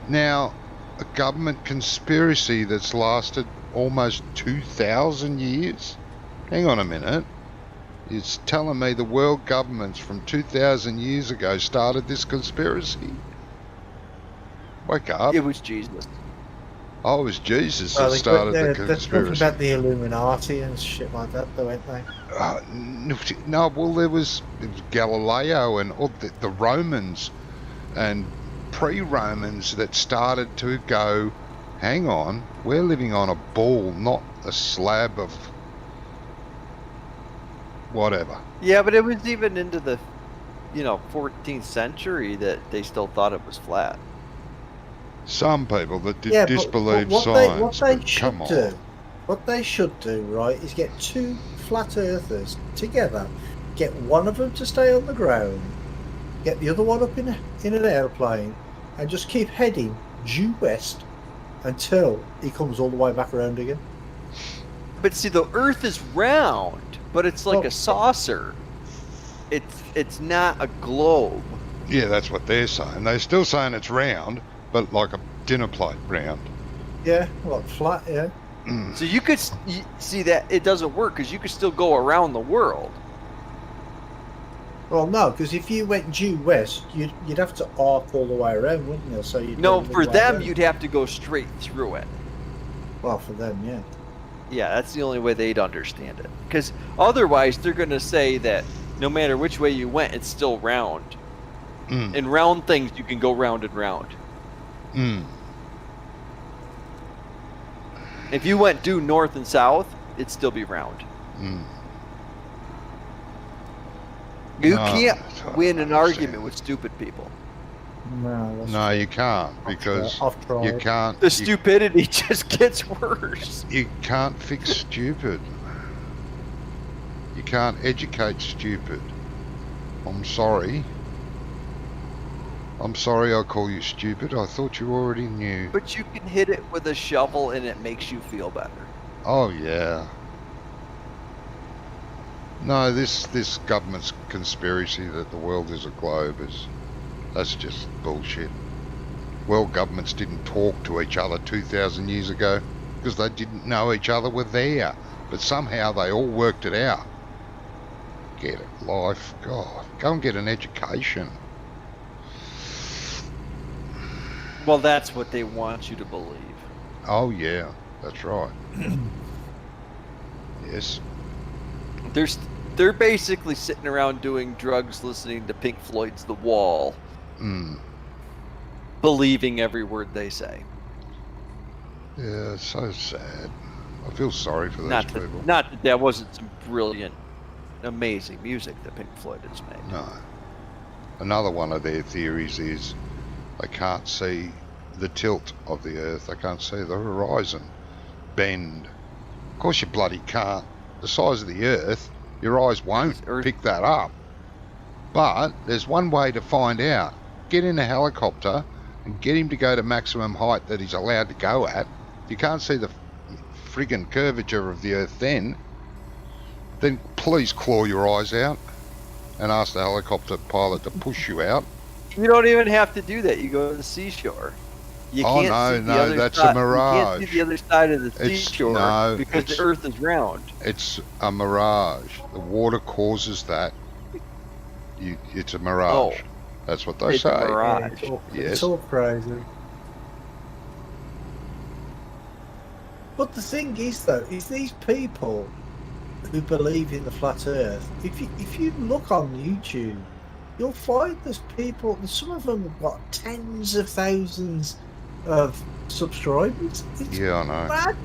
Now, a government conspiracy that's lasted almost 2,000 years? Hang on a minute. It's telling me the world governments from 2,000 years ago started this conspiracy? Wake up. it was Jesus. Oh, it was Jesus Well, that started the they're talking conspiracy. about the Illuminati and shit like that, though, ain't they? No, well, it was Galileo and all the Romans and pre-Romans that started to go, hang on, we're living on a ball, not a slab of whatever. Yeah, but it was even into the, 14th century that they still thought it was flat. Some people that Yeah, disbelieve but science, what they but should come on. do, what they should do, right, is get two flat earthers together, get one of them to stay on the ground, get the other one up in an airplane, and just keep heading due west until he comes all the way back around again. But see, the Earth is round, but it's like Oh. a saucer. It's not a globe. Yeah, that's what they're saying. They're still saying it's round, but like a dinner plate round. Yeah, like flat, yeah. So you could see that it doesn't work because you could still go around the world. Well, no, because if you went due west, you'd have to arc all the way around, wouldn't you? So you'd No, go for all the way them around. you'd have to go straight through it. Well, for them, yeah. Yeah, that's the only way they'd understand it. Because otherwise, they're going to say that no matter which way you went, it's still round. And round things, you can go round and round. If you went due north and south, it'd still be round. You can't win an argument with stupid people. No, you can't, because I've tried. you can't. The stupidity just gets worse. You can't fix stupid. You can't educate stupid. I'm sorry. I'm sorry I call you stupid. I thought you already knew. But you can hit it with a shovel and it makes you feel better. Oh, yeah. No, this government's conspiracy that the world is a globe that's just bullshit. World governments didn't talk to each other 2,000 years ago because they didn't know each other were there. But somehow they all worked it out. Get it, life. God, go and get an education. Well, that's what they want you to believe. Oh, yeah, that's right. Yes. They're basically sitting around doing drugs, listening to Pink Floyd's The Wall, believing every word they say. Yeah, it's so sad. I feel sorry for those people. Not that wasn't some brilliant, amazing music that Pink Floyd has made. No. Another one of their theories is they can't see the tilt of the Earth. They can't see the horizon bend. Of course you bloody can't. The size of the Earth, your eyes won't pick that up. But there's one way to find out. Get in a helicopter and get him to go to maximum height that he's allowed to go at. If you can't see the friggin' curvature of the Earth then please claw your eyes out and ask the helicopter pilot to push you out. You don't even have to do that. You go to the seashore. You Oh, can't see the no, other that's side. a mirage. You can't see the other side of the seashore because the Earth is round. It's a mirage. The water causes that. It's a mirage. Oh, that's what they it's say. a mirage. It's all crazy. But the thing is, though, is these people who believe in the flat Earth. If you look on YouTube, you'll find there's people. Some of them have got tens of thousands of subscribers. It's Yeah, I know. mad.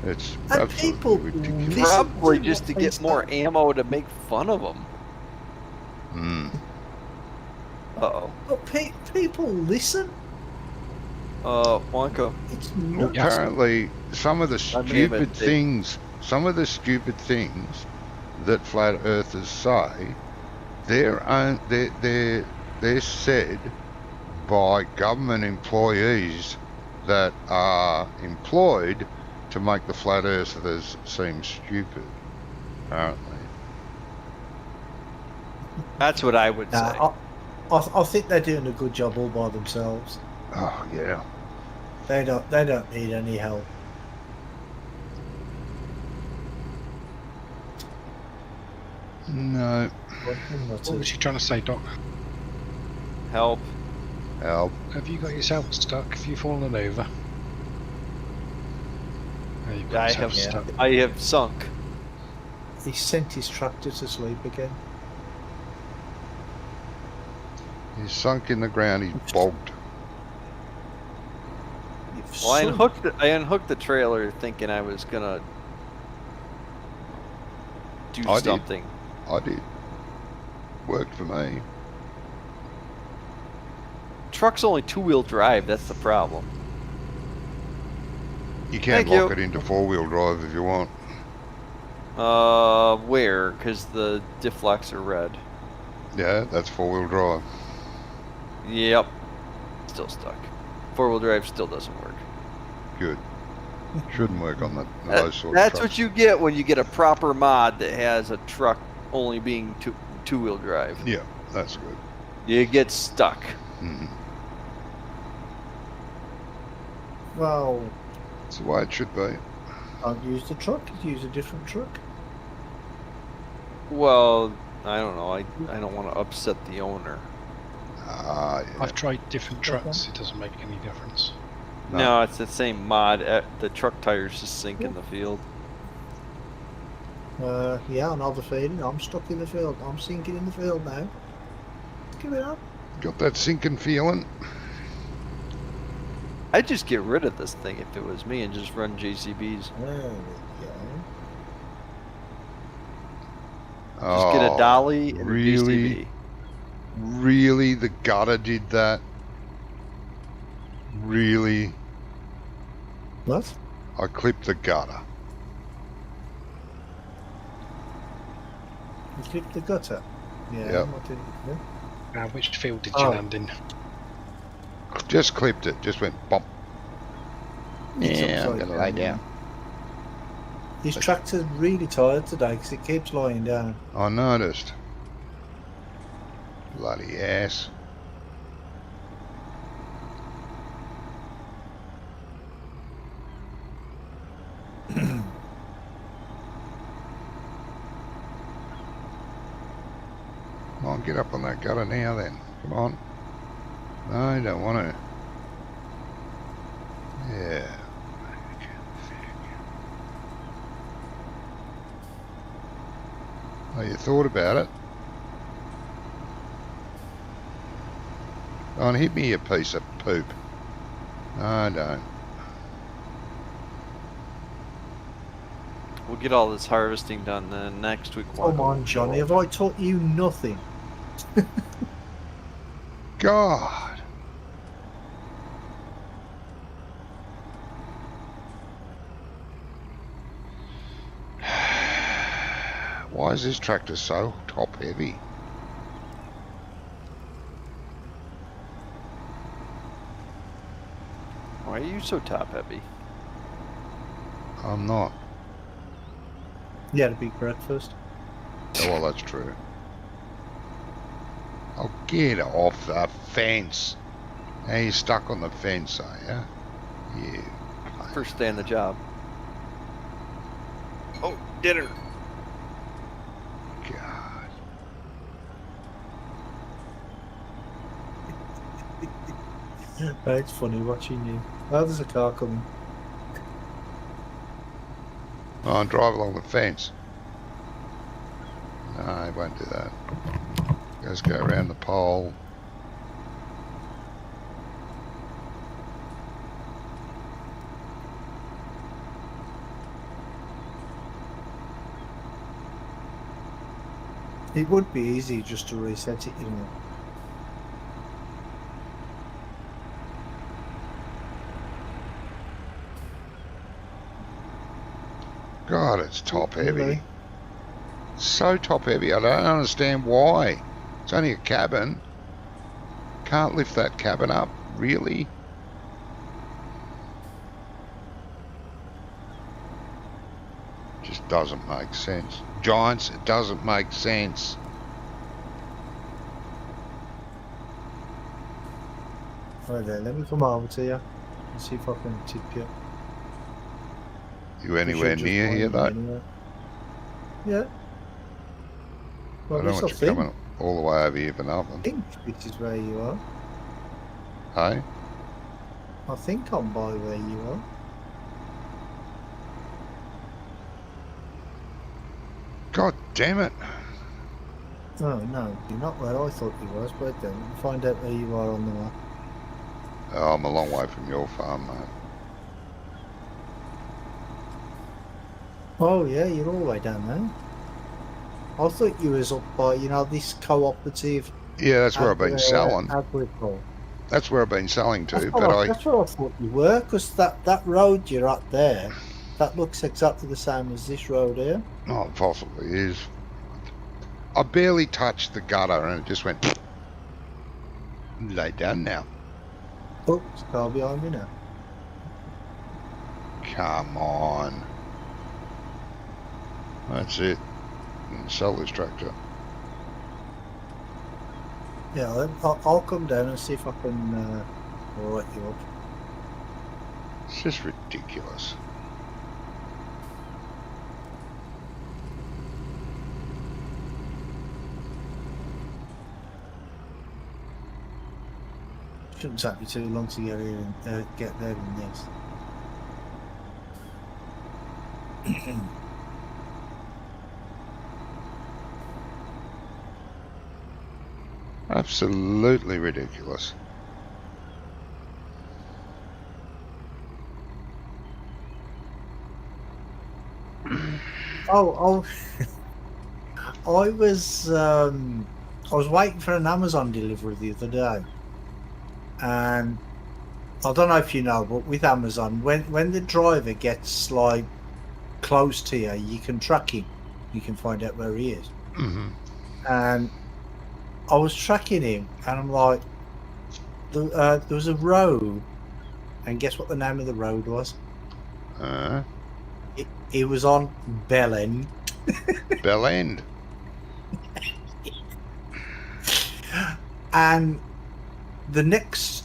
It's And absolutely people ridiculous. listen Probably to just what to they get more say. ammo to make fun of them. Uh-oh. But people listen. Wonka. It's nuts. Apparently, some of the My name is stupid things that flat earthers say, they're said by government employees that are employed to make the flat earthers seem stupid. Apparently. That's what I would say. I think they're doing a good job all by themselves. Oh yeah. They don't need any help. No. What was you trying to say, Doc? Help. Help. Have you got yourself stuck? Have you fallen over? You've got yourself stuck. I have sunk. He sent his tractor to sleep again. He's sunk in the ground. He's bogged. You've Well, sunk. I unhooked the trailer thinking I was gonna do I did. something. I did. Worked for me. Truck's only 2-wheel drive. That's the problem. You can Thank lock you. it into 4-wheel drive if you want. Where? Because the diff locks are red. Yeah, that's 4-wheel drive. Yep. Still stuck. 4-wheel drive still doesn't work. Good. Shouldn't work on those sort of That's trucks. what you get when you get a proper mod that has a truck only being two-wheel drive. Yeah, that's good. You get stuck. Mm. Well, That's the way it should be. don't use the truck. Use a different truck. Well, I don't know. I don't want to upset the owner. Ah, yeah. I've tried different trucks, it doesn't make any difference. No, it's the same mod. The truck tires just sink in the field. Yeah, another feeling. I'm stuck in the field. I'm sinking in the field now. Give it up. Got that sinking feeling? I'd just get rid of this thing if it was me and just run JCBs. There we go. Just get a dolly and really? a JCB. Really? The gutter did that? Really? What? I clipped the gutter. You clipped the gutter? Yeah. Yep. What did you do? Which field did you Oh. land in? Just clipped it. Just went bump. Yeah, I'm gonna lie down. His tractor's really tired today because it keeps lying down. I noticed. Bloody ass. Come on, get up on that gutter now then. Come on. No, you don't want to. Yeah. Oh, you thought about it? Go on, hit me, you piece of poop. No, don't. We'll get all this harvesting done then next week. Come on, Johnny. Have I taught you nothing? God. Why is this tractor so top heavy? Why are you so top heavy? I'm not. You had a big breakfast. Oh, well, that's true. Oh, get off the fence. Now you're stuck on the fence, are you? Yeah. First day on the job. Oh, dinner. God. It's funny watching you. Oh, there's a car coming. Oh, and drive along the fence. No, I won't do that. Just go around the pole. It would be easy just to reset it, you know. God, it's top heavy. Really? So top heavy. I don't understand why. It's only a cabin. Can't lift that cabin up, really? Just doesn't make sense. Giants, it doesn't make sense. Right there, let me come over to you and see if I can tip you. You anywhere Should just near here, find though? me anywhere. Yeah. Well, I don't at want least you I think, coming all the way over here for nothing. this is where you are. Hey? I think I'm by where you are. God damn it. Oh no, you're not where I thought you was, but then we'll find out where you are on the map. Oh, I'm a long way from your farm, mate. Oh yeah, you're all the way down there. I thought you was up by, this cooperative. Yeah, that's where I've been selling. Agricole. That's where I've been selling to, That's but that's where I thought you were, because that road you're at there, that looks exactly the same as this road here. Oh, it possibly is. I barely touched the gutter and it just went lay down now. Oh, it's a car behind me now. Come on. That's it. Sell this tractor. Yeah, I'll come down and see if I can write you up. It's just ridiculous. Shouldn't take me too long to get here and get there in this. Absolutely ridiculous. Oh, I was waiting for an Amazon delivery the other day, and I don't know if you know, but with Amazon, when the driver gets like close to you, you can track him. You can find out where he is. Mm-hmm. And I was tracking him, and I'm like, there was a road, and guess what the name of the road was? It was on Bell End. Bell End. And the next,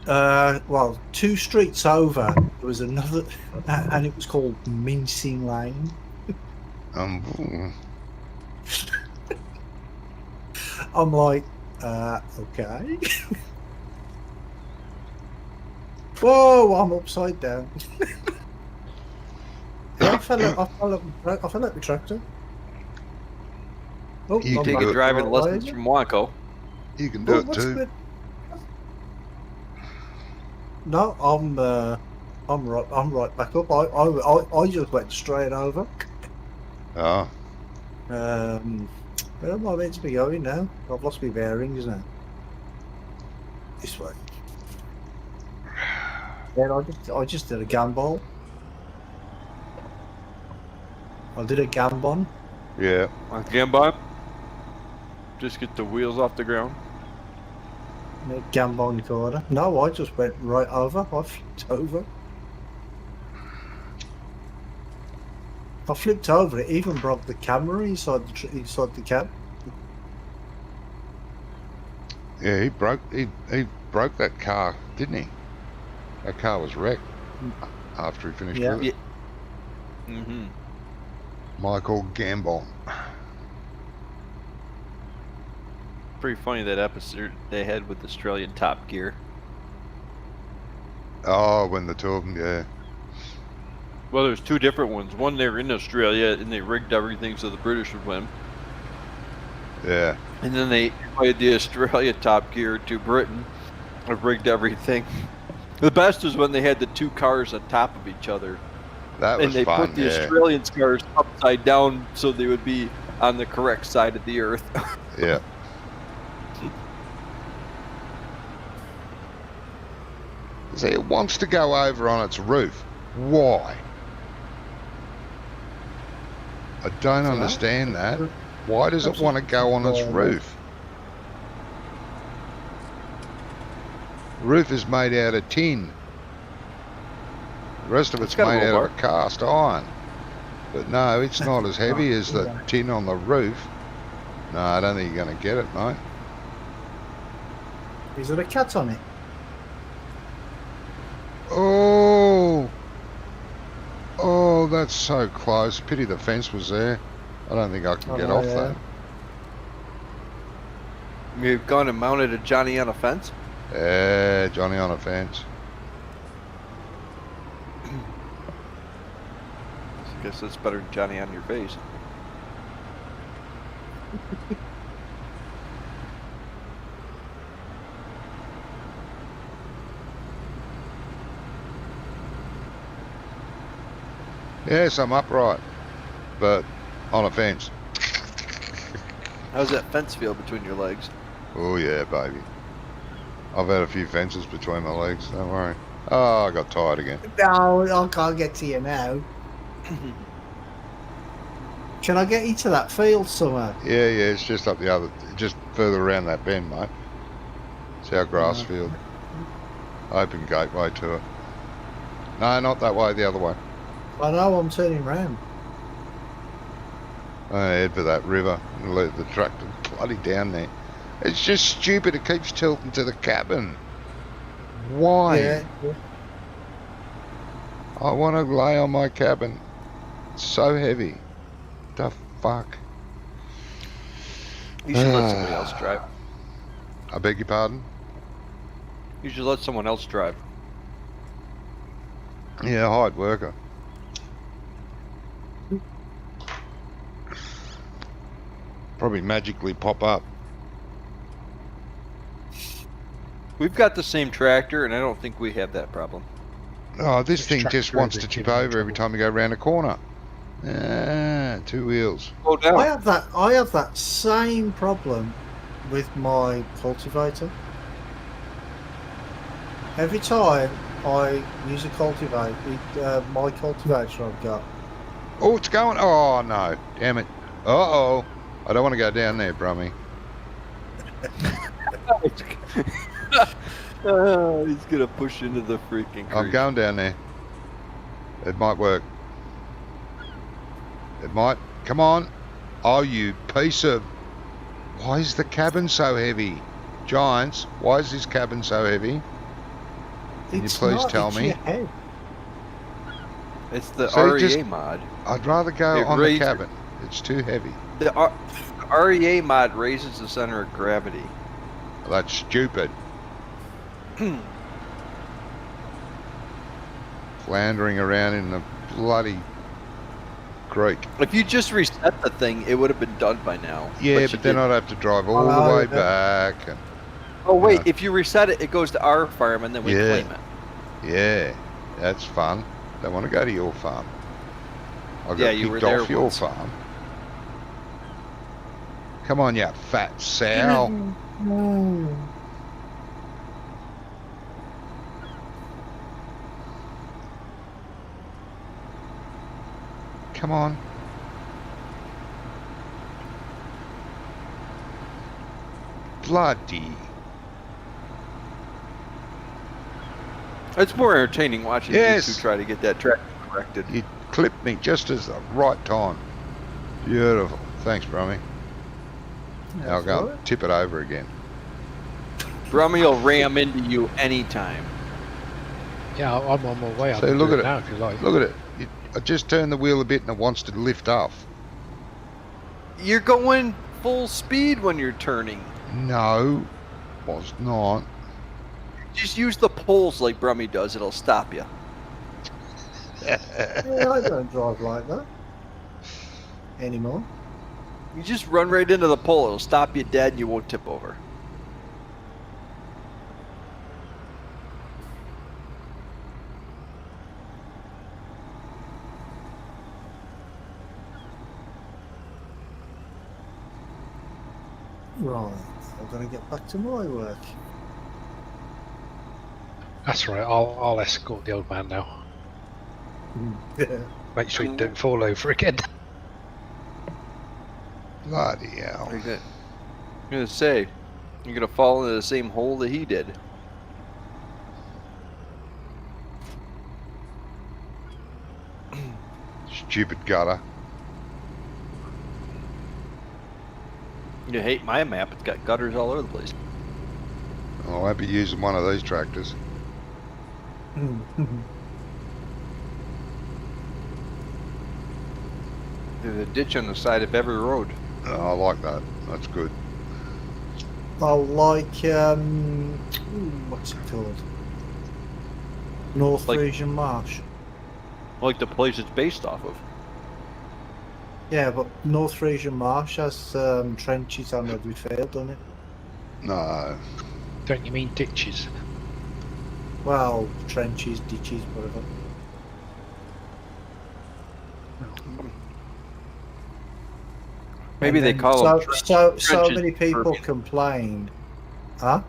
2 streets over, there was another, and it was called Mincing Lane. I'm like, okay. Whoa, I'm upside down. Yeah, I fell out the tractor. Oh, You I'm Take back a driving right lessons way. from Wanko. You can do Oh, it what's too. good? No, I'm right back up. I just went straight over. Oh, Where am I meant to be going now? I've lost my bearings now. This way. Yeah, I just did a gambol. I did a gambon. yeah. Again, Bob? Just get the wheels off the ground. Gambon corner. No, I just went right over. I flipped over. I flipped over. It even broke the camera inside the cab. Yeah, he broke that car, didn't he? That car was wrecked after he finished with it. Yeah. Mm-hmm. Michael Gambon. Pretty funny that episode they had with Australian Top Gear. Oh, when the two of them, yeah. Well, there's 2 different ones. One, they were in Australia and they rigged everything so the British would win. Yeah. And then they invited the Australia Top Gear to Britain and rigged everything. The best was when they had the 2 cars on top of each other. That was and they fun, put the yeah. Australian cars upside down so they would be on the correct side of the earth. Yeah. See, it wants to go over on its roof. Why? I don't understand that. Why does it want to go on its roof? The roof is made out of tin. The rest of it's got a made little out of cast iron. But no, it's not as heavy as the tin on the roof. No, I don't think you're going to get it, mate. Is there a cat on it? Oh! Oh, that's so close. Pity the fence was there. I don't think I can get off that. You've gone and mounted a Johnny on a fence? Yeah, Johnny on a fence. I guess that's better than Johnny on your face. Yes, I'm upright, but on a fence. How's that fence feel between your legs? Oh yeah, baby. I've had a few fences between my legs, don't worry. Oh, I got tired again. No, I can't get to you now. Can I get you to that field somewhere? Yeah, it's just up the other, just further around that bend, mate. It's our grass field. Open gateway to it. No, not that way, the other way. I know, I'm turning round. I head for that river and let the tractor bloody down there. It's just stupid, it keeps tilting to the cabin. Why? Yeah. I want to lay on my cabin. It's so heavy. The fuck? You should let somebody else drive. I beg your pardon? You should let someone else drive. Yeah, hired worker. Probably magically pop up. We've got the same tractor, and I don't think we have that problem. Oh, this Which thing tractor just wants is to it tip giving you over every trouble? time we go around a corner. Ah, two wheels. Slow down. I have that same problem with my cultivator. Every time I use a cultivator, my cultivator I've got. Oh, it's going. Oh, no. Damn it. Uh-oh. I don't want to go down there, Brummie. He's gonna push into the freaking creek. I'm going down there. It might work. It might. Come on. Oh, you piece of... Why is the cabin so heavy? Giants, why is this cabin so heavy? Can you please tell me? Your head. It's the So REA just- mod. I'd rather go It on the raises- cabin. It's too heavy. The REA mod raises the center of gravity. That's stupid. Floundering around in the bloody creek. If you just reset the thing, it would have been done by now. Yeah, you but then didn't. I'd have to drive all Oh, the way yeah. back. And, Oh wait, Yeah. if you reset it, it goes to our farm, and then we Yeah. claim it. yeah, that's fun. Don't want to go to your farm. I got Yeah, you were kicked there off your once. farm. Come on, you fat sow. Come on. Bloody. It's more entertaining watching Yes. these two try to get that track corrected. You clipped me just as the right time. Beautiful. Thanks, Brummie. Now I'll go and tip it over again. Brummie will ram into you anytime. Yeah, I'm on my way. I See, can look do at it. now if you like. Look at it. I just turned the wheel a bit and it wants to lift off. You're going full speed when you're turning. No, was not. Just use the poles like Brummie does. It'll stop you. Yeah, I don't drive like that anymore. You just run right into the pole. It'll stop you dead and you won't tip over. Right, I'm going to get back to my work. That's right. I'll escort the old man now. Yeah. Make sure you don't fall over again. Bloody hell. I'm gonna say, you're gonna fall into the same hole that he did. Stupid gutter. You hate my map. It's got gutters all over the place. I won't be using one of these tractors. There's a ditch on the side of every road. Oh, I like that. That's good. I like, what's it called? North Like- Frisian Marsh. Like the place it's based off of. Yeah, but North Frisian Marsh has trenches on every field, doesn't it? No. Don't you mean ditches? Well, trenches, ditches, whatever. Maybe And they then call them so trenches many people for- complained. Huh?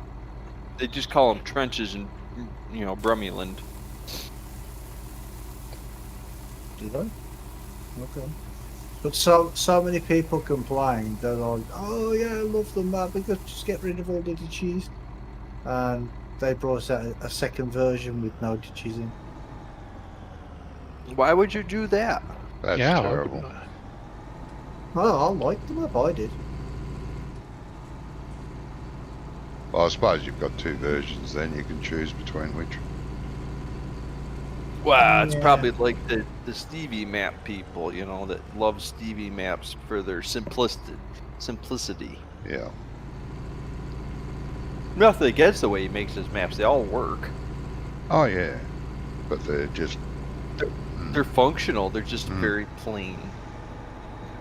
They just call them trenches in, Brummieland. Do they? Okay. But so many people complained. They're like, "Oh yeah, I love the map. We could just get rid of all the ditches." And they brought out a second version with no ditches in. Why would you do that? That's yeah, terrible. Well, I liked the map. I did. Well, I suppose you've got two versions then. You can choose between which. Wow, it's Yeah. probably like the Stevie map people, that love Stevie maps for their simplicity. Yeah. Nothing against the way he makes his maps; they all work. Oh, yeah. But they're just... They're functional. They're just Mm. very plain.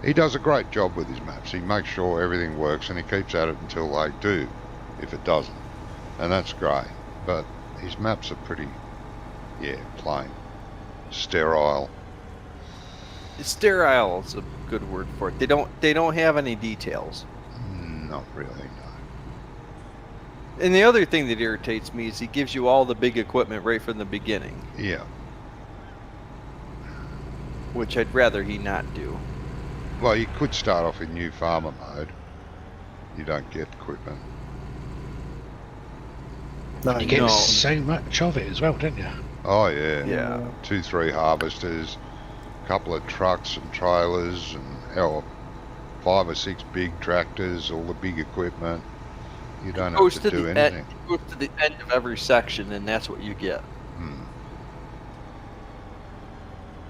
He does a great job with his maps. He makes sure everything works, and he keeps at it until they do, if it doesn't. And that's great. But his maps are pretty, plain. Sterile. Sterile is a good word for it. They don't have any details. Not really, no. And the other thing that irritates me is he gives you all the big equipment right from the beginning, Yeah. which I'd rather he not do. Well, you could start off in new farmer mode. You don't get equipment. No, You get No. so much of it as well, don't you? Oh, yeah. Yeah. 2-3 harvesters, a couple of trucks and trailers, and 5 or 6 big tractors, all the big equipment. You don't have to do anything. Goes to the end of every section, and that's what you get.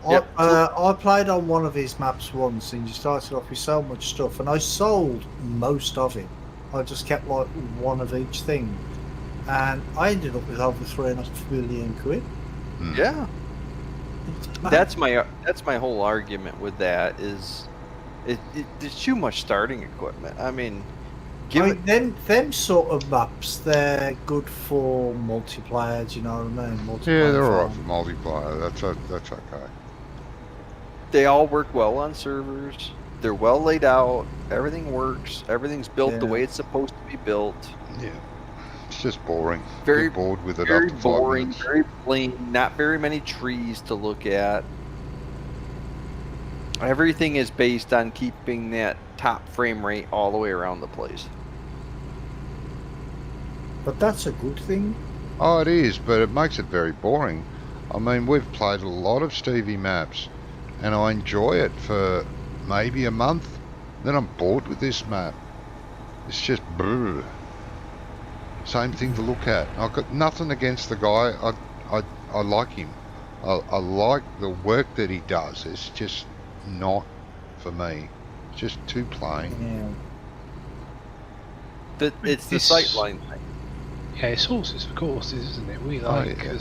Yep. I played on one of his maps once, and you started off with so much stuff, and I sold most of it. I just kept like one of each thing, and I ended up with over 3.5 million quid. Yeah. It's mad. That's my whole argument with that is, there's too much starting equipment. I mean, them sort of maps, they're good for multiplayer. Do you know what I mean? Yeah, they're Multiplayer alright for multiplayer. That's okay. they all work well on servers. They're well laid out. Everything works. Everything's built the Yeah. way it's supposed to be built. Yeah. It's just boring. Very- Get bored with it Very after 5 boring, minutes. very plain, not very many trees to look at. Everything is based on keeping that top frame rate all the way around the place. But that's a good thing. Oh, it is, but it makes it very boring. I mean, we've played a lot of Stevie maps, and I enjoy it for maybe a month. Then I'm bored with this map. It's just brr. Same thing to look at. I've got nothing against the guy. I like him. I like the work that he does. It's just not for me. It's just too plain. Yeah. It's the This- sightline thing. Yeah, it's horses, of course, isn't it? We Oh, like, yeah.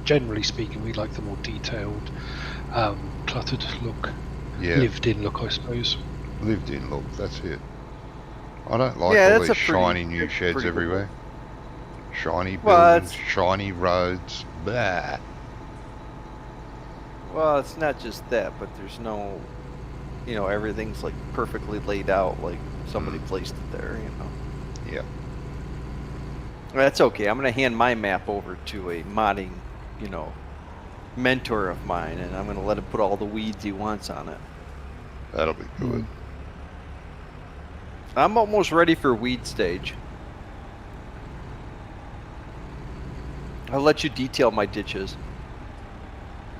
generally speaking, we like the more detailed, cluttered look, Yeah, lived-in look, I suppose. lived in look. That's it. I don't like Yeah, all that's these a pretty- shiny new that's sheds pretty cool. everywhere. Shiny Well, buildings, shiny roads. Blah. Well, it's not just that, but there's no, everything's like perfectly laid out, like somebody placed it there. Yeah. That's okay. I'm gonna hand my map over to a modding, mentor of mine, and I'm gonna let him put all the weeds he wants on it. That'll be good. I'm almost ready for weed stage. I'll let you detail my ditches.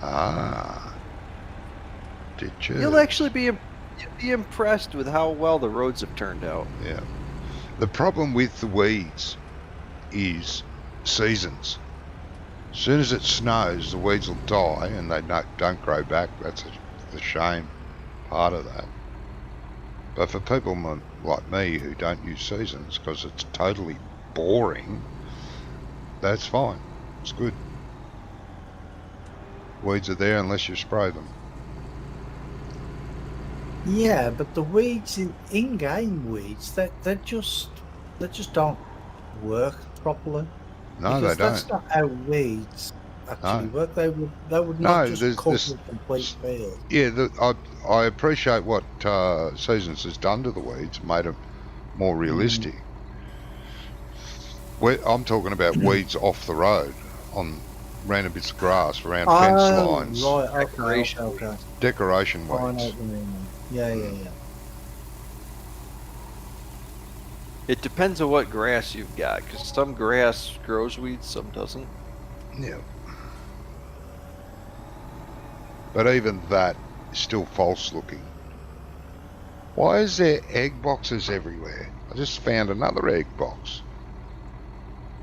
Ah. Ditches. You'll actually be impressed with how well the roads have turned out. Yeah. The problem with the weeds is seasons. As soon as it snows, the weeds will die and they don't grow back. That's the shame part of that. But for people like me who don't use seasons because it's totally boring, that's fine. It's good. Weeds are there unless you spray them. Yeah, but the weeds in-game weeds, they just don't work properly. No, Because they that's don't. not how weeds actually No. work. They would not No, just there's cover this. a complete field. Yeah, I appreciate what Seasons has done to the weeds, made them more realistic. I'm talking about weeds off the road, on random bits of grass, around fence Oh, lines, right. Okay. Decoration Okay. decoration I know weeds. what you mean. Yeah. It depends on what grass you've got, because some grass grows weeds, some doesn't. Yeah. But even that is still false looking. Why is there egg boxes everywhere? I just found another egg box.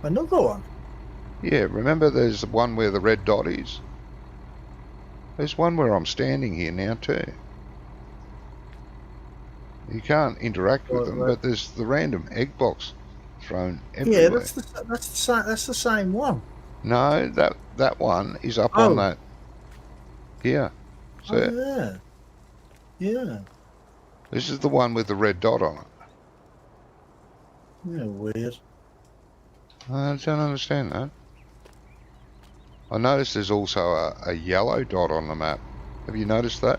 Another one. Yeah, remember there's the one where the red dot is? There's one where I'm standing here now too. You can't interact with them, but there's the random egg box thrown everywhere. Yeah, that's the same one. No, that one is up Oh. on that. Here. See it? Yeah. Yeah. This is the one with the red dot on it. Yeah, weird. I don't understand that. I noticed there's also a yellow dot on the map. Have you noticed that?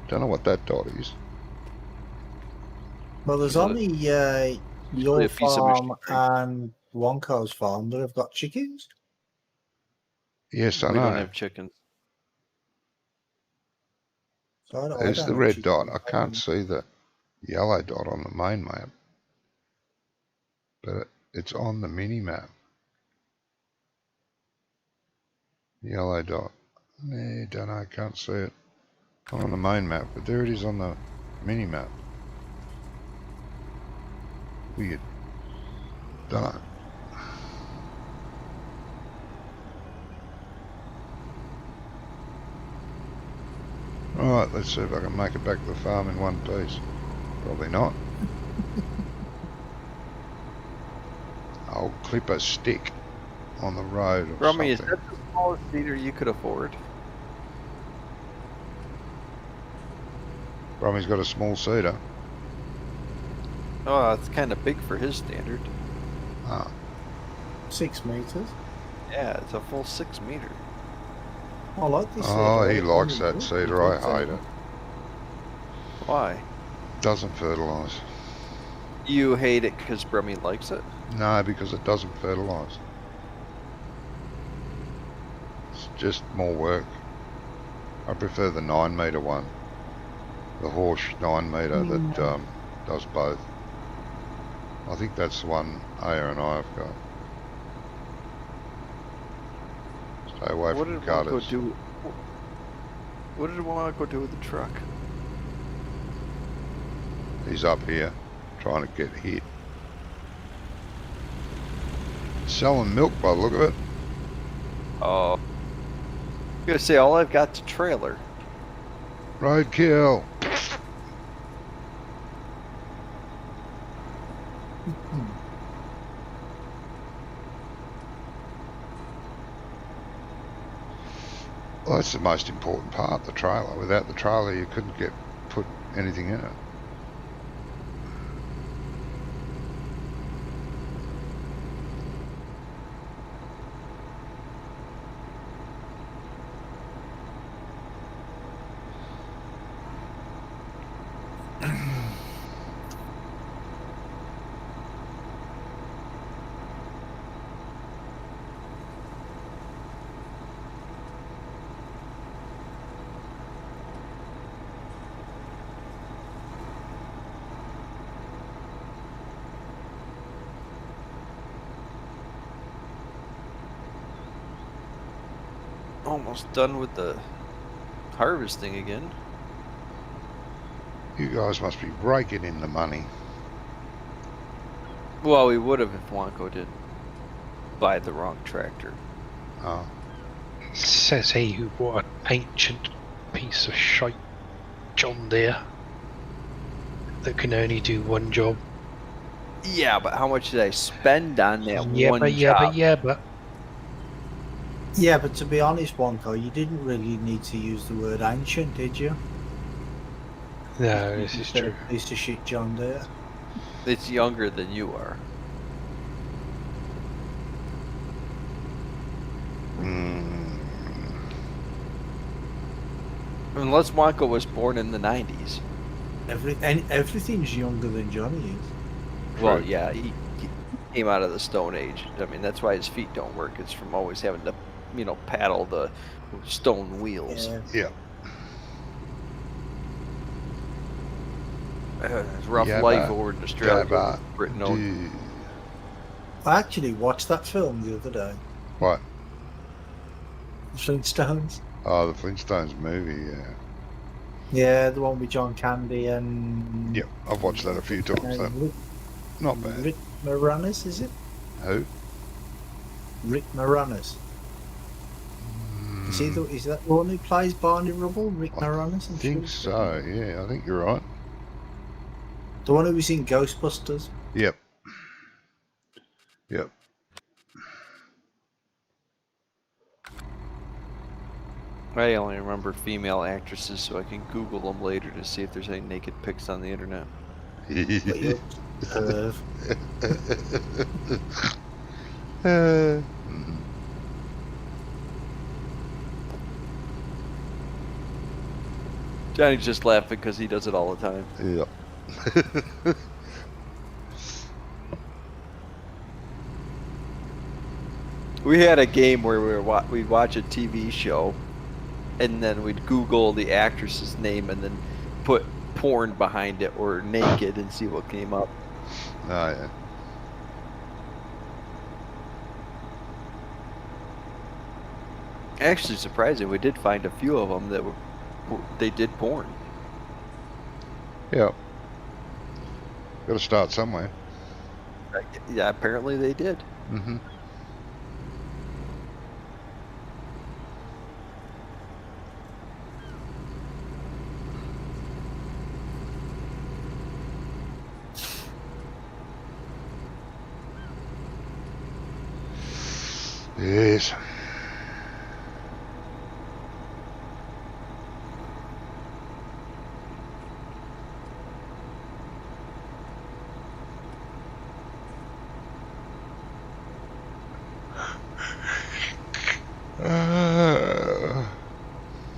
Don't know what that dot is. Well, there's only your farm and Wonko's farm that have got chickens. Yes, I know. We don't have chickens. So There's the red dot. I can't see the yellow dot on the main map, but it's on the mini map. Yellow dot. Don't know. Can't see it. Not on the main map, but there it is on the mini map. Weird. Don't know. Alright, let's see if I can make it back to the farm in one piece. Probably not. I'll clip a stick on the road or Brummie, is something. that the smallest cedar you could afford? Brummie's got a small cedar. Oh, it's kind of big for his standard. Ah. 6 meters. Yeah, it's a full 6 meter. I like this. Oh, he likes that cedar. I hate it. Why? Doesn't fertilise. You hate it because Brummie likes it? No, because it doesn't fertilise. It's just more work. I prefer the 9 metre one. The Horsch 9 metre that does both. I think that's the one Aya and I have got. Stay away from gutters. What did Wonko do with the truck? He's up here trying to get hit. Selling milk by the look of it. Oh. I'm gonna say all I've got's a trailer. Roadkill. Well, that's the most important part, the trailer. Without the trailer, you couldn't put anything in it. Almost done with the harvesting again. You guys must be raking in the money. Well, we would have if Wonko didn't buy the wrong tractor. Oh. Says he who bought an ancient piece of shite John Deere that can only do one job. Yeah, but how much did I spend on that one job? Yeah, but to be honest, Wonko, you didn't really need to use the word ancient, did you? No, this is Bit true. of piece of shit, John Deere. It's younger than you are. Unless Wonka was born in the 90s. Everything's younger than Johnny is. Well, True. yeah, he came out of the Stone Age. I mean, that's why his feet don't work. It's from always having to, paddle the stone wheels. Yeah. Yeah. It's rough Yabba life over in Australia. Dabba Britain do. owned. I actually watched that film the other day. What? The Flintstones. Oh, the Flintstones movie, yeah. Yeah, the one with John Candy and... Yep, I've watched that a few times. Though. Not bad. Rick Moranis, is it? Who? Rick Moranis. Is that the one who plays Barney Rubble? Rick Moranis? I think so, yeah, I think you're right. The one who was in Ghostbusters. Yep. Yep. I only remember female actresses, so I can Google them later to see if there's any naked pics on the internet. Johnny's just laughing because he does it all the time. Yep. We had a game where we'd watch a TV show, and then we'd Google the actress's name and then put porn behind it or naked and see what came up. Oh, yeah. Actually, surprising, we did find a few of them that they did porn. Yep. Got to start somewhere. Yeah, apparently they did. Mm-hmm. Yes.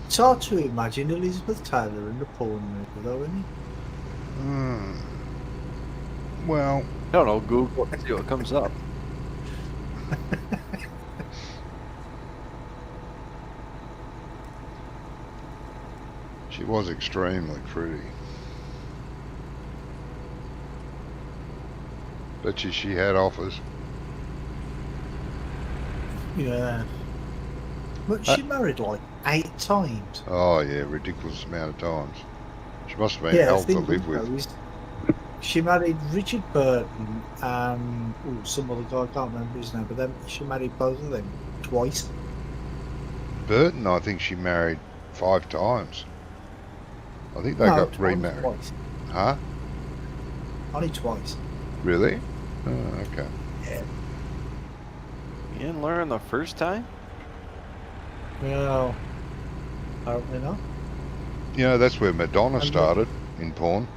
It's hard to imagine Elizabeth Taylor in the porn movie, though, isn't it? Well, I don't know, Google and see what comes up. she was extremely pretty. Bet you she had offers. Yeah. But she married like 8 times. Oh yeah, ridiculous amount of times. She must have been Yeah, hell the to thing live is, with. though, is she married Richard Burton and some other guy, I can't remember his name, but then she married both of them twice. Burton, I think she married 5 times. I think they got remarried. Twice. Huh? Only twice. Really? Oh, okay. Yeah. You didn't learn the first time? Well, apparently not. You know, that's where Madonna started in porn.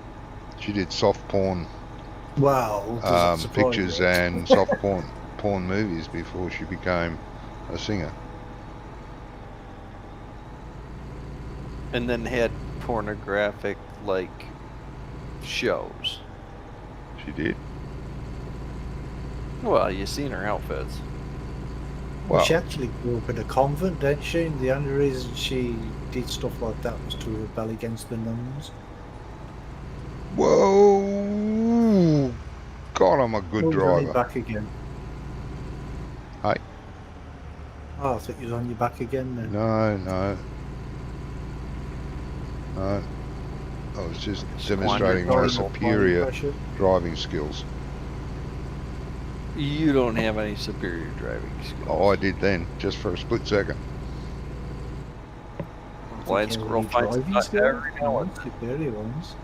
She did soft porn Well, pictures and soft porn movies before she became a singer. And then had pornographic, shows. She did. Well, you seen her outfits. Well, she actually grew up in a convent, didn't she? And the only reason she did stuff like that was to rebel against the nuns. whoa! God, I'm a good driver. Back again. Hey. Oh, I think you're on your back again then. No. I was just demonstrating my superior driving skills. You don't have any superior driving skills. Oh, I did then, just for a split second. Blind squirrel finds a nut every now and then. Superior ones.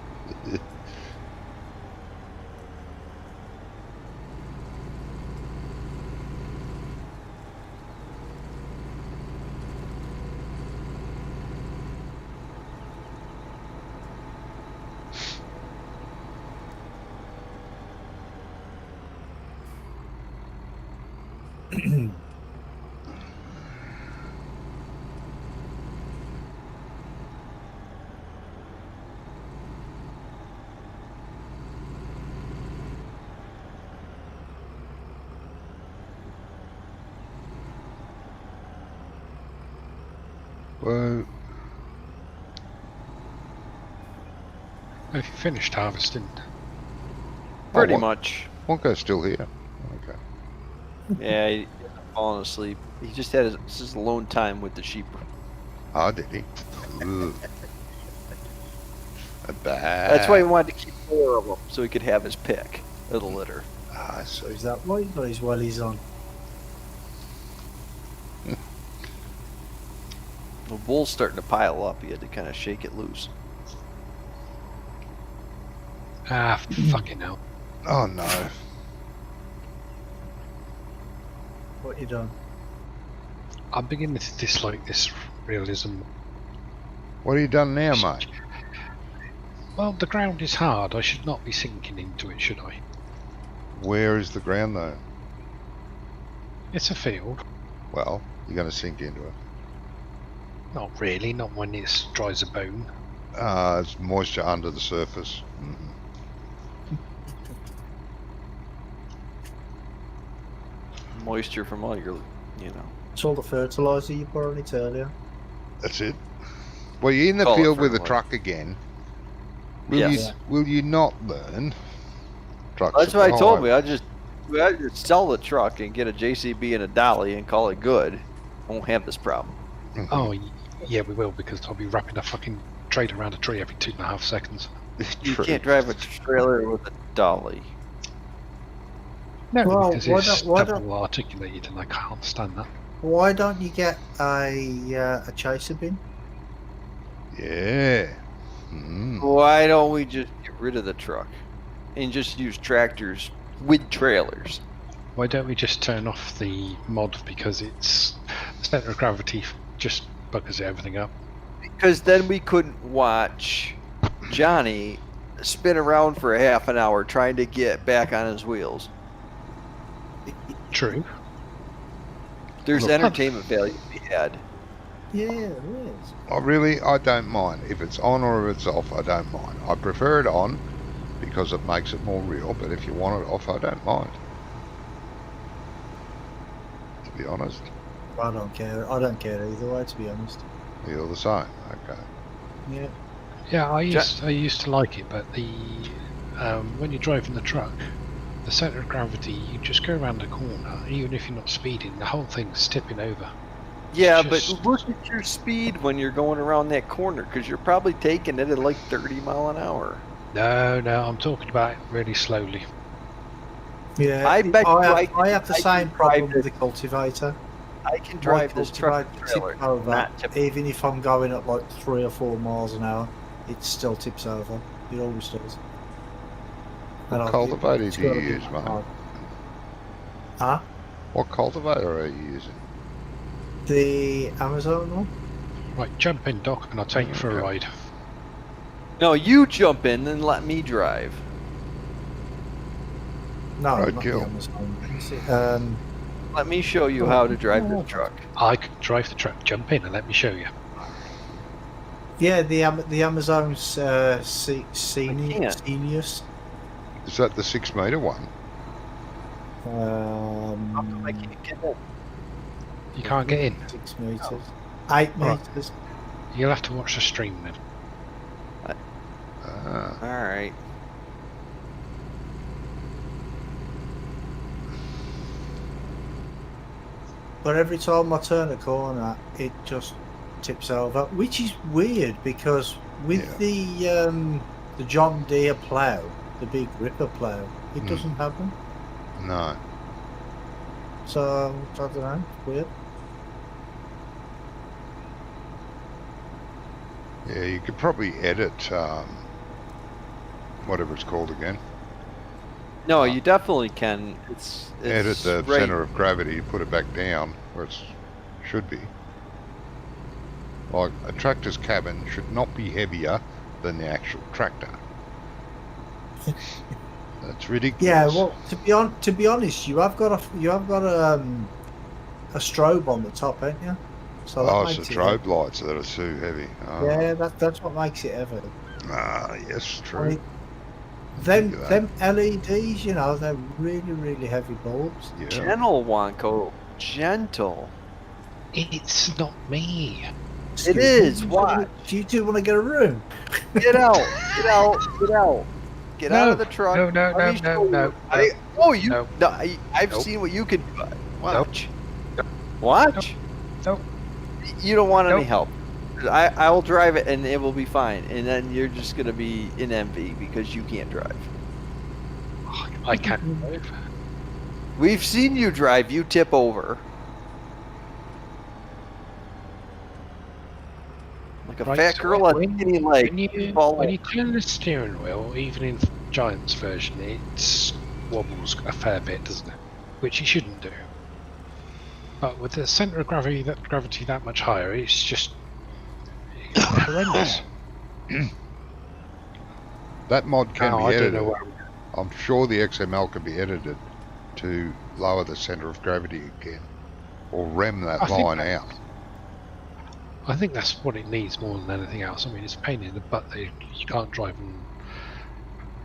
Well, Have you finished harvesting? Pretty what? much. Wonko's still here. Okay. Yeah, he fallen asleep. He just had his alone time with the sheep. Oh, did he? Ugh. Bad. That's why he wanted to keep 4 of them, so he could have his pick of the litter. Ah, So is that why he's got his wellies on? The wool's starting to pile up. He had to kind of shake it loose. Ah, fucking hell. Oh no. What you done? I'm beginning to dislike this realism. What have you done now, mate? Well, the ground is hard. I should not be sinking into it, should I? Where is the ground though? It's a field. Well, you're going to sink into it. Not really, not when it's dry as a bone. It's moisture under the surface. Mm-mm. Moisture from all your, It's all the fertiliser you put on it earlier. That's it. Well, you're in the Call it field with a fertilizer. truck again. Will Yes. will you not learn? Trucks That's are what I told me. behind. I just sell the truck and get a JCB and a dolly and call it good. Won't have this problem. Mhm. Oh, yeah, we will, because I'll be wrapping a fucking trailer around a tree every 2.5 seconds. You True. can't drive a trailer with a dolly. No, Well, because why it's don't- why double articulated and I can't stand that. Why don't you get a chaser bin? Yeah. Mm. Why don't we just get rid of the truck and just use tractors with trailers? Why don't we just turn off the mod because it's the centre of gravity just buggers everything up? Because then we couldn't watch Johnny spin around for a half an hour trying to get back on his wheels. True. There's Look. entertainment value to be had. Yeah, there is. I don't mind. If it's on or if it's off, I don't mind. I prefer it on because it makes it more real, but if you want it off, I don't mind. To be honest, I don't care. I don't care either way, to be honest. you're the same. Okay. Yeah. Yeah, I used to like it, but the when you're driving the truck, the centre of gravity, you just go around the corner, even if you're not speeding, the whole thing's tipping over. Yeah, Just- but look at your speed when you're going around that corner, because you're probably taking it at like 30 mile an hour. No, I'm talking about it really slowly. Yeah. I bet you I have the I same can problem drive with the cultivator. I can drive My this truck cultivator trailer. tips over. Not tip- Even if I'm going at like 3 or 4 miles an hour, it still tips over. It always does. What cultivator it's do you gotta be use, mate? hard. Huh? What cultivator are you using? The Amazon one? Right, jump in, Doc, and I'll take you for a Okay. ride. No, you jump in and let me drive. No, not Roadkill. the Amazon. Is it, Let me show you how to drive this truck. I can drive the truck. Jump in and let me show you. yeah, the Amazon's Senius. Is that the 6 metre one? I can't get in. You can't get in. 6 meters. 8 Right. meters. You'll have to watch the stream then. Ah. All right. But every time I turn a corner, it just tips over, which is weird because with the John Deere plough, the big ripper plough, it doesn't happen. No. So I don't know, weird. Yeah, you could probably edit whatever it's called again. No, you definitely can. It's Edit the right. center of gravity, put it back down where it should be. Like a tractor's cabin should not be heavier than the actual tractor. That's ridiculous. Yeah, well, to be honest, you have got a strobe on the top, ain't you? So that Oh, it's makes the it heavy. strobe lights that are too heavy. Oh. Yeah, that's what makes it heavy. Ah, yes, I true. mean, Think of that. them LEDs, you know, they're really, really heavy bulbs. Yeah. Gentle, Wonko. Gentle. It's not me. It is. Watch. Do you two want to get a room? Get out. Get out. Get out. Get out of the truck. No, Let me show you. no. I've Nope. seen what you can do. Nope. Watch. Watch. Nope. You don't want any Nope. help. I will drive it and it will be fine. And then you're just going to be in envy because you can't drive. I can't drive. We've seen you drive. You tip over. Like a Right, fat so girl on when- skinny leg. When you turn the steering wheel, even in Giant's version, it wobbles a fair bit, doesn't it? Which you shouldn't do. But with the centre of gravity that much higher, it's just horrendous. That mod can Now, be I don't edited. know where I'm sure the XML can be edited to lower the centre of gravity again, or ram that I think line that- out. I think that's what it needs more than anything else. I mean, it's a pain in the butt that you can't drive on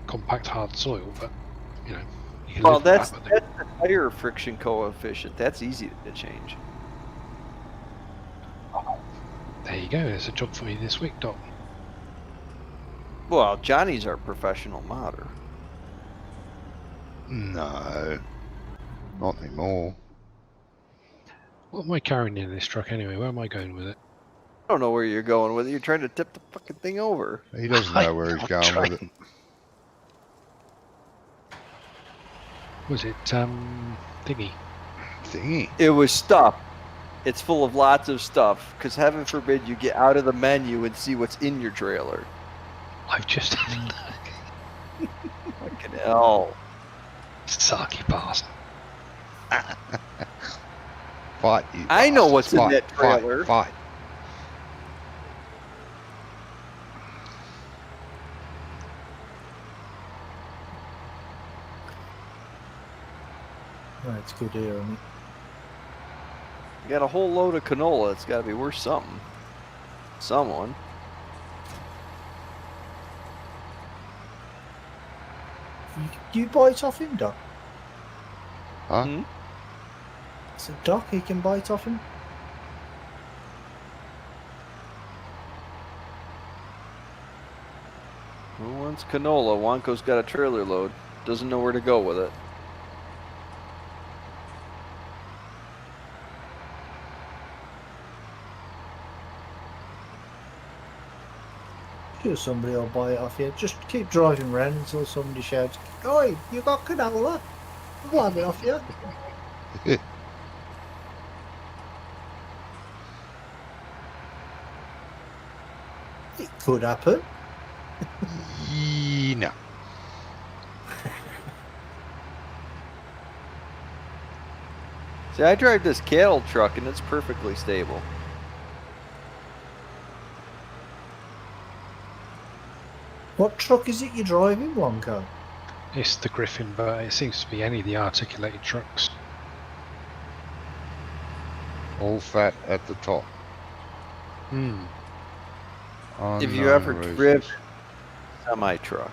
compact hard soil, but you know, you can Well, live with that's that. the tire friction coefficient. That's easy to change. There you go. There's a job for you this week, Doc. Well, Johnny's our professional modder. No, not anymore. What am I carrying in this truck anyway? Where am I going with it? I don't know where you're going with it. You're trying to tip the fucking thing over. He doesn't know where he's going with it. Was it thingy? Thingy. It was stuff. It's full of lots of stuff. Because heaven forbid you get out of the menu and see what's in your trailer. I've just Fucking hell. sucky bastard. Fight you. I know bastards. what's in Fight, that trailer. Fight. Oh, it's good here, isn't it? You got a whole load of canola. It's got to be worth something. Someone. Do you buy it off him, Doc? Huh? Hmm? So Doc, he can buy it off him? Who wants canola? Wonko's got a trailer load. Doesn't know where to go with it. Sure, somebody will buy it off you. Just keep driving around until somebody shouts, "Oi, you got canola? I'll buy it off you." It could happen. No. See, I drive this cattle truck and it's perfectly stable. What truck is it you're driving, Wonko? It's the Griffin, but it seems to be any of the articulated trucks. All fat at the top. Hmm. If you ever Unknown driven reasons. a semi truck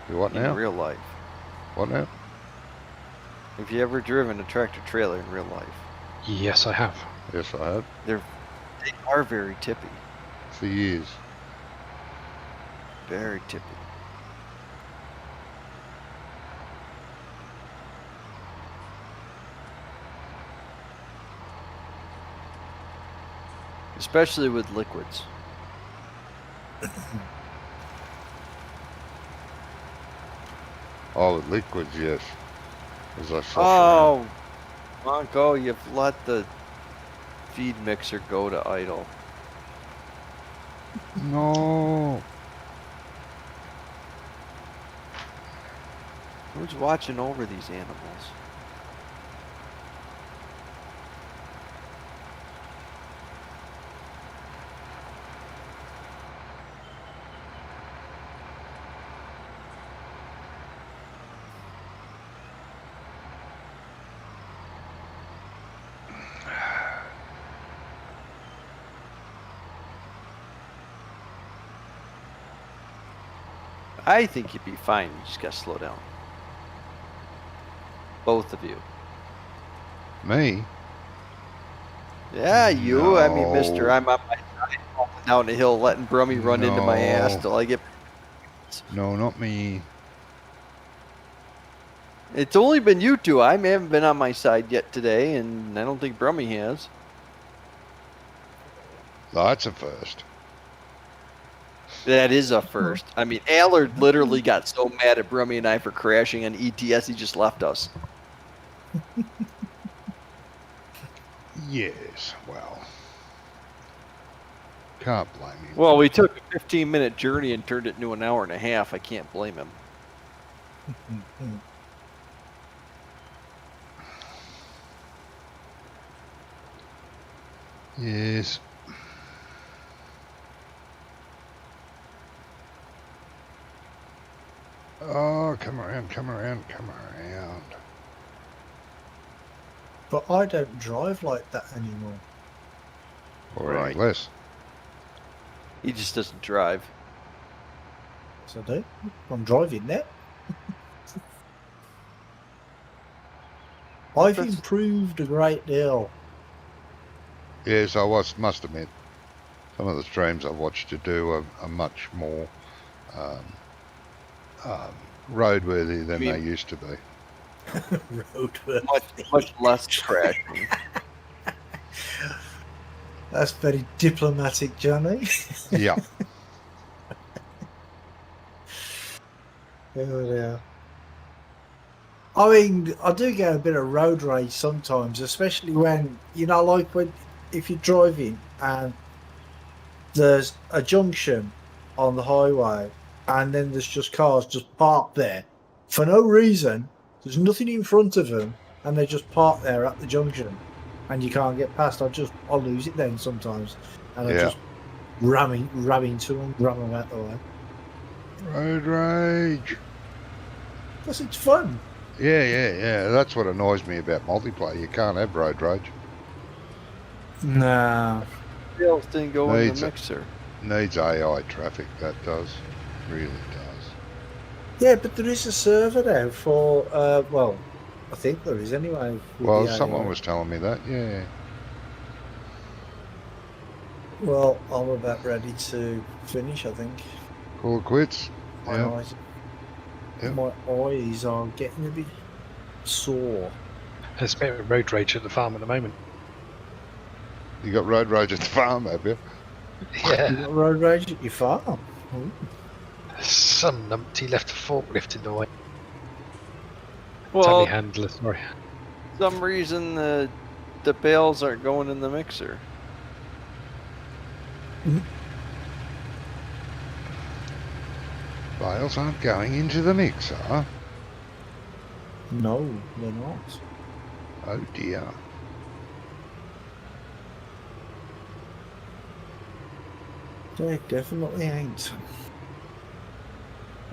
You what in now? real life, What now? if you ever driven a tractor trailer in real life, Yes, I have. Yes, I have. they are very tippy. For years. Very tippy. Especially with liquids. Oh, with liquids, yes. As I saw. Oh, Wonko, you've let the feed mixer go to idle. No. Who's watching over these animals? I think you'd be fine. You just gotta slow down. Both of you. Me? Yeah, you. I mean, No. mister, I'm on my side, walking down the hill, letting Brummie run into my ass No. till I get... No, not me. It's only been you two. I haven't been on my side yet today, and I don't think Brummie has. That's a first. That is a first. I mean, Allard literally got so mad at Brummie and I for crashing on ETS, he just left us. Yes, well. Can't blame him. Well, we took a 15-minute journey and turned it into an hour and a half. I can't blame him. Yes. Oh, come around, come around, come around. But I don't drive like that anymore. Or Right. any less. He just doesn't drive. So I do. I'm driving now. I've That's- improved a great deal. Yes, must admit, some of the streams I've watched you do are much more roadworthy than You they mean- used to be. Roadworthy. Much less crashing. That's very diplomatic, Johnny. Yeah. Oh, yeah. I mean, I do get a bit of road rage sometimes, especially when, you know, like if you're driving and there's a junction on the highway and then there's just cars just parked there for no reason. There's nothing in front of them and they just park there at the junction and you can't get past. I lose it then sometimes and I Yeah. just ram into them, ram them out the way. Road rage. Because it's fun. Yeah. That's what annoys me about multiplayer. You can't have road rage. Nah. Wheels didn't go in Needs the it. mixer. Needs AI traffic, that does. Really does. Yeah, but there is a server now for, well, I think there is anyway. with Well, the someone AI. was telling me that, yeah. Well, I'm about ready to finish, I think. Call it quits. My Yeah. eyes, Yeah. my eyes are getting a bit sore. There's a bit of road rage at the farm at the moment. You got road rage at the farm, have you? You Yeah. got road rage at your farm? Ooh. Some numpty left a forklift in the way. Well, Telehandler, sorry. for some reason the bales aren't going in the mixer. Bales aren't going into the mixer. No, they're not. Oh dear. They definitely ain't.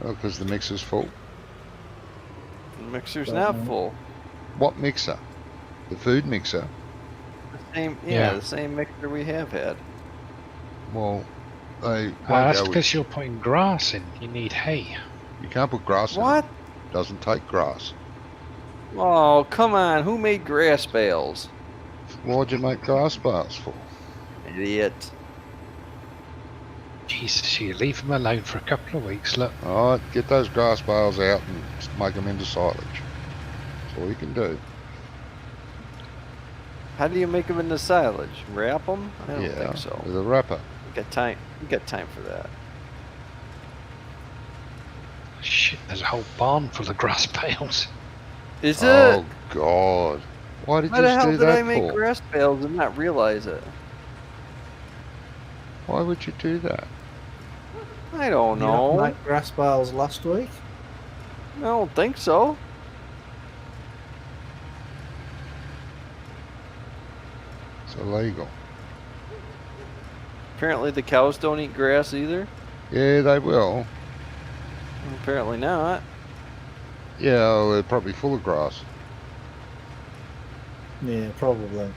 Oh, because the mixer's full. The mixer's Don't not know. full. What mixer? The food mixer? The same, Yeah. the same mixer we have had. Well, they won't That's go with, because you're putting grass in. You need hay. you can't put grass in What? it. Doesn't take grass. Oh, come on. Who made grass bales? Why'd you make grass bars for? Idiot. Jesus, you leave them alone for a couple of weeks, look. Alright, get those grass bales out and make them into silage. That's all you can do. How do you make them into silage? Wrap them? I don't Yeah, think so. with a wrapper. We got time. We got time for that. Shit, there's a whole barn full of grass bales. Is it? Oh God! Why did Why you the hell do did that I make for? grass bales and not realize it? Why would you do that? I don't You not know. make grass bales last week? I don't think so. It's illegal. Apparently the cows don't eat grass either. Yeah, they will. Apparently not. Yeah, well, they're probably full of grass. Yeah, probably.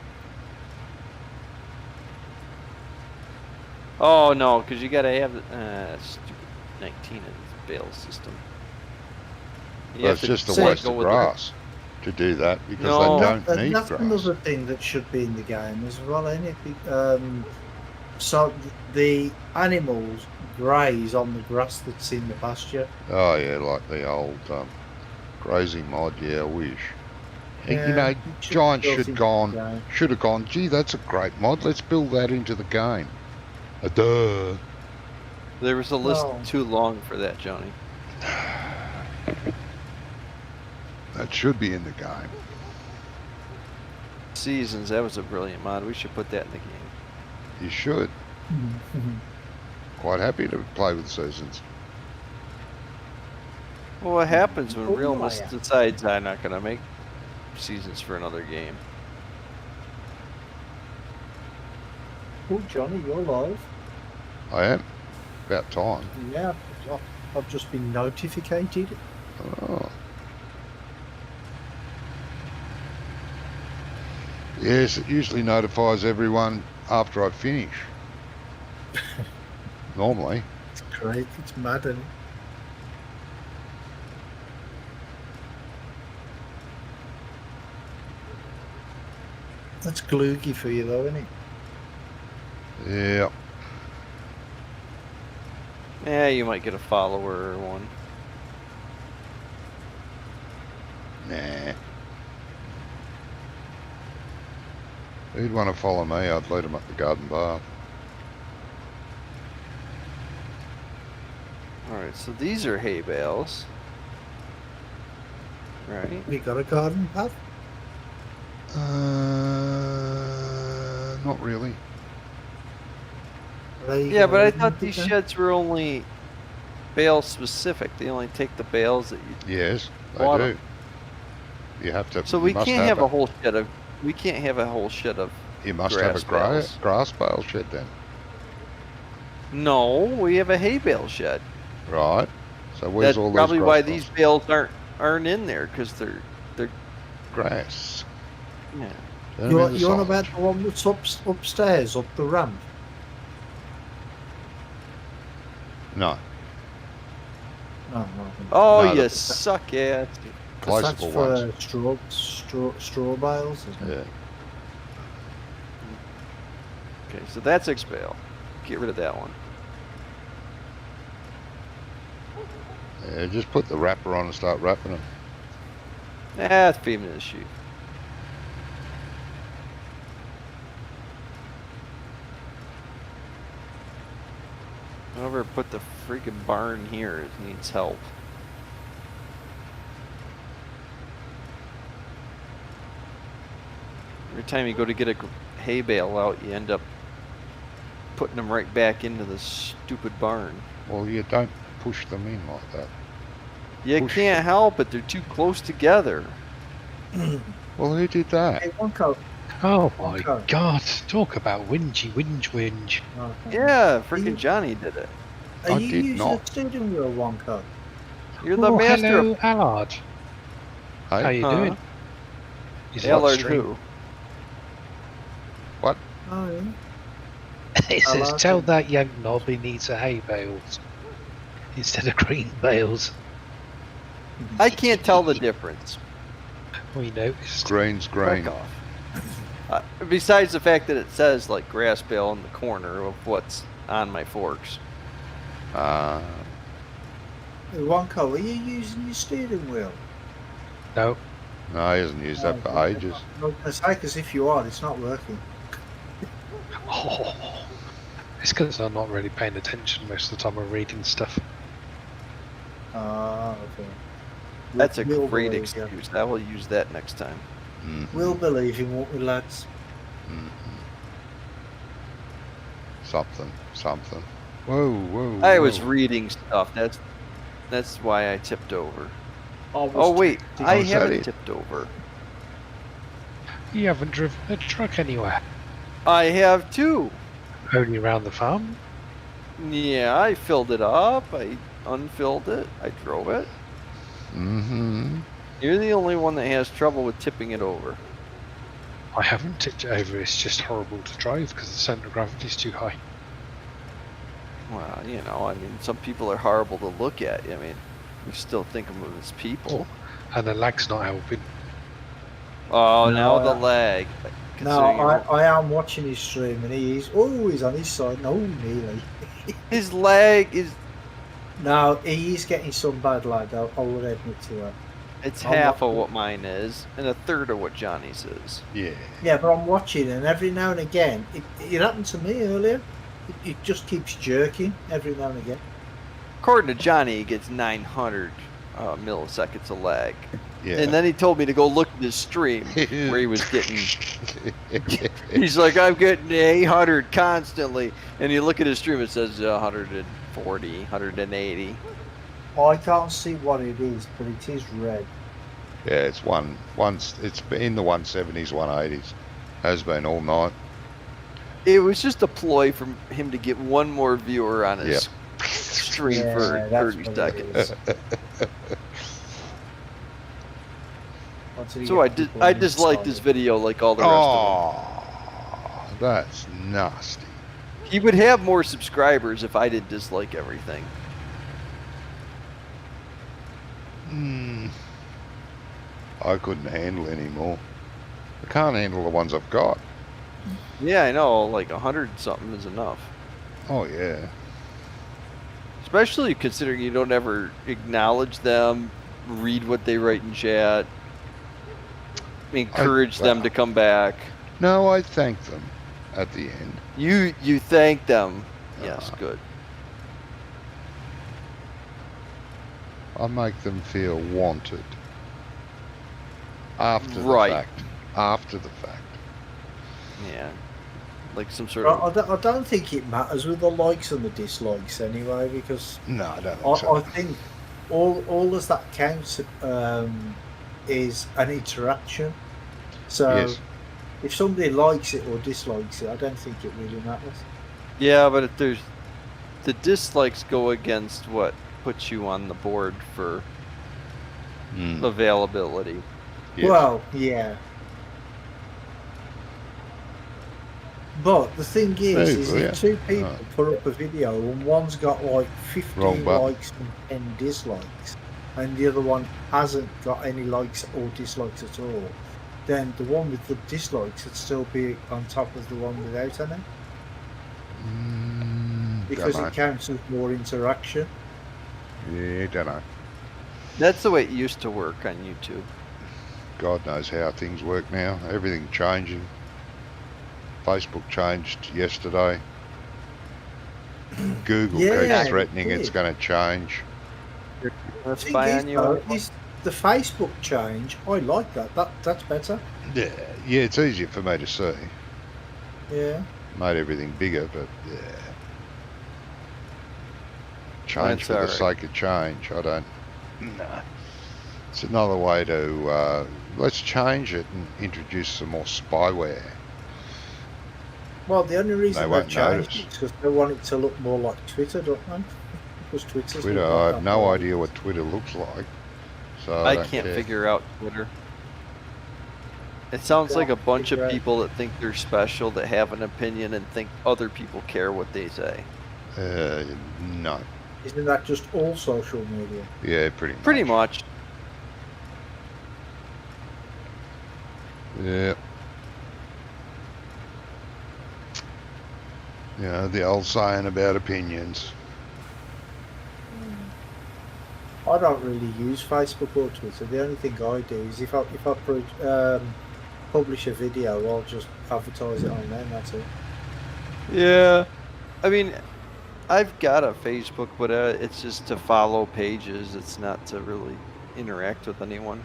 Oh no, because you gotta have. Stupid. FS19 in the bale system. You Well, have it's to just a say- waste go of with the- grass to do that because No. they don't And need that's grass. another thing that should be in the game as well, ain't it? So the animals graze on the grass that's in the pasture. Oh yeah, like the old grazing mod. Yeah, I wish. And, you Yeah, know, it should be Giants built should into gone. the game. Should have gone. Gee, that's a great mod. Let's build that into the game. Duh. There was a list No. too long for that, Johnny. That should be in the game. Seasons, that was a brilliant mod. We should put that in the game. You should. Quite happy to play with seasons. Well, what happens when Oh, Realmus yeah. decides I'm not going to make seasons for another game? Oh, Johnny, you're live. I am. About time. Yeah, I've just been notificated. Oh. Yes, it usually notifies everyone after I finish. Normally. It's great. It's mad, isn't it? That's gloogy for you, though, isn't it? Yeah. Yeah, you might get a follower or one. Nah. Who'd want to follow me? I'd lead them up the garden path. Alright, so these are hay bales. Right. We got a garden path. Not really. Yeah, but I thought these sheds were only bale specific. They only take the bales that you... Yes, they Water. do. You have to. So you we must can't have it. a whole shed of... We can't have a whole shed of... You must grass have a bales. grass bale shed then. No, we have a hay bale shed. Right. So where's That's all probably these why grass these bales aren't in there, because they're... grass? Yeah. Turn 'em into You're on silage. about the one that's upstairs, up the ramp. No, No, Oh, No, you that's- suck ass. because that's placeable for ones. straw bales, isn't it? Yeah. Okay, so that's X bale. Get rid of that one. Yeah, just put the wrapper on and start wrapping them. That's feeding the sheep. Whoever put the freaking barn here needs help. Every time you go to get a hay bale out, you end up putting them right back into the stupid barn. Well, you don't push them in like that. You Push can't help it, they're too close together. Well, who did that? Hey, Wonko. Oh my Okay. god, talk about whinge. Okay. Yeah, freaking Johnny did it. Are I you did using not. a steering wheel, Wonko? You're the master hello, of Allard. Hey? How you Huh? doing? Is it Allard stream? who? Oh, yeah. It says, Allard. tell that young knob he needs a hay bales instead of green bales. I can't tell the difference. We noticed. Green's green. Fuck off. Besides the fact that it says like grass bale in the corner of what's on my forks. Ah, Hey, Wonko, are you using your steering wheel? No, no, he hasn't used that for ages. I was going to say, because if you are, it's not working. oh, it's because I'm not really paying attention most of the time. I'm reading stuff. Ah, okay. That's a We'll great believe you. excuse. I will use that next time. We'll believe him, won't we, lads? Something. Whoa. I was whoa. reading stuff. That's why I tipped over. I was Oh wait, texting- I is that haven't it? tipped over. You haven't driven a truck anywhere. I have too. Only around the farm. Yeah, I filled it up. I unfilled it. I drove it. Mm-hmm. You're the only one that has trouble with tipping it over. I haven't tipped it over. It's just horrible to drive because the centre of gravity is too high. Well, you know, I mean, some people are horrible to look at. I mean, we still think of them as people. And the lag's not helping. Oh, No, now the lag. No, Considering I am watching his stream and he's on his side. No, nearly. his lag is No, he is getting some bad lag. I will admit to that. it's I'm half of watching. what mine is and a third of what Johnny's is. Yeah. Yeah, but I'm watching and every now and again, it happened to me earlier. It just keeps jerking every now and again. According to Johnny, he gets 900 milliseconds of lag. Yeah. And then he told me to go look at his stream where he was getting. He's like, I'm getting 800 constantly, and you look at his stream, it says 140, 180. I can't see what it is, but it is red. Yeah, it's it's in the 170s, 180s. Has been all night. It was just a ploy from him to get one more viewer on his Yep. stream Yeah, for that's 30 what it seconds. is. Until you So get people I disliked inside. his video like all the rest of Oh, that's nasty. them. He would have more subscribers if I didn't dislike everything. I couldn't handle any more. I can't handle the ones I've got. Yeah, I know, like 100 something is enough. Oh yeah. Especially considering you don't ever acknowledge them, read what they write in chat, encourage them to come back. No, I thank them at the end. You thank them. Yes, good. I make them feel wanted. After Right. the fact. After the fact. Yeah. Like some sort of I don't think it matters with the likes and the dislikes anyway, because No, I don't think so. I think all as that counts is an interaction. So Yes. if somebody likes it or dislikes it, I don't think it really matters. Yeah, but if there's the dislikes go against what puts you on the board for Mm, availability. yes. Well, yeah. But the thing is Vaguely, if two people Right. put up a video and one's got like 15 Wrong button. likes and 10 dislikes, and the other one hasn't got any likes or dislikes at all, then the one with the dislikes would still be on top of the one without any, because Dunno. it counts as more interaction. Yeah, don't know. That's the way it used to work on YouTube. God knows how things work now. Everything changing. Facebook changed yesterday. Google Yeah, keeps it threatening it's did. going to change. Let's Thing spy is, on you. though, is the Facebook change. I like that. That's better. Yeah, it's easier for me to see. Yeah. Made everything bigger, but yeah. Change That's for the alright. sake of change. I don't. No. It's another way to let's change it and introduce some more spyware. Well, the only reason They they won't changed notice. it is because they want it to look more like Twitter, don't they? Because Twitter's Twitter, look I like have that no more. idea what Twitter looks like. So I don't can't care. figure out Twitter. It sounds like a bunch of figure out. people that think they're special, that have an opinion, and think other people care what they say. No. Isn't that just all social media? Yeah, pretty much. Pretty much. Yeah. Yeah, the old saying about opinions. I don't really use Facebook or Twitter. The only thing I do is if I publish a video, I'll just advertise it on there, and that's it. Yeah. I mean, I've got a Facebook, but it's just to follow pages. It's not to really interact with anyone.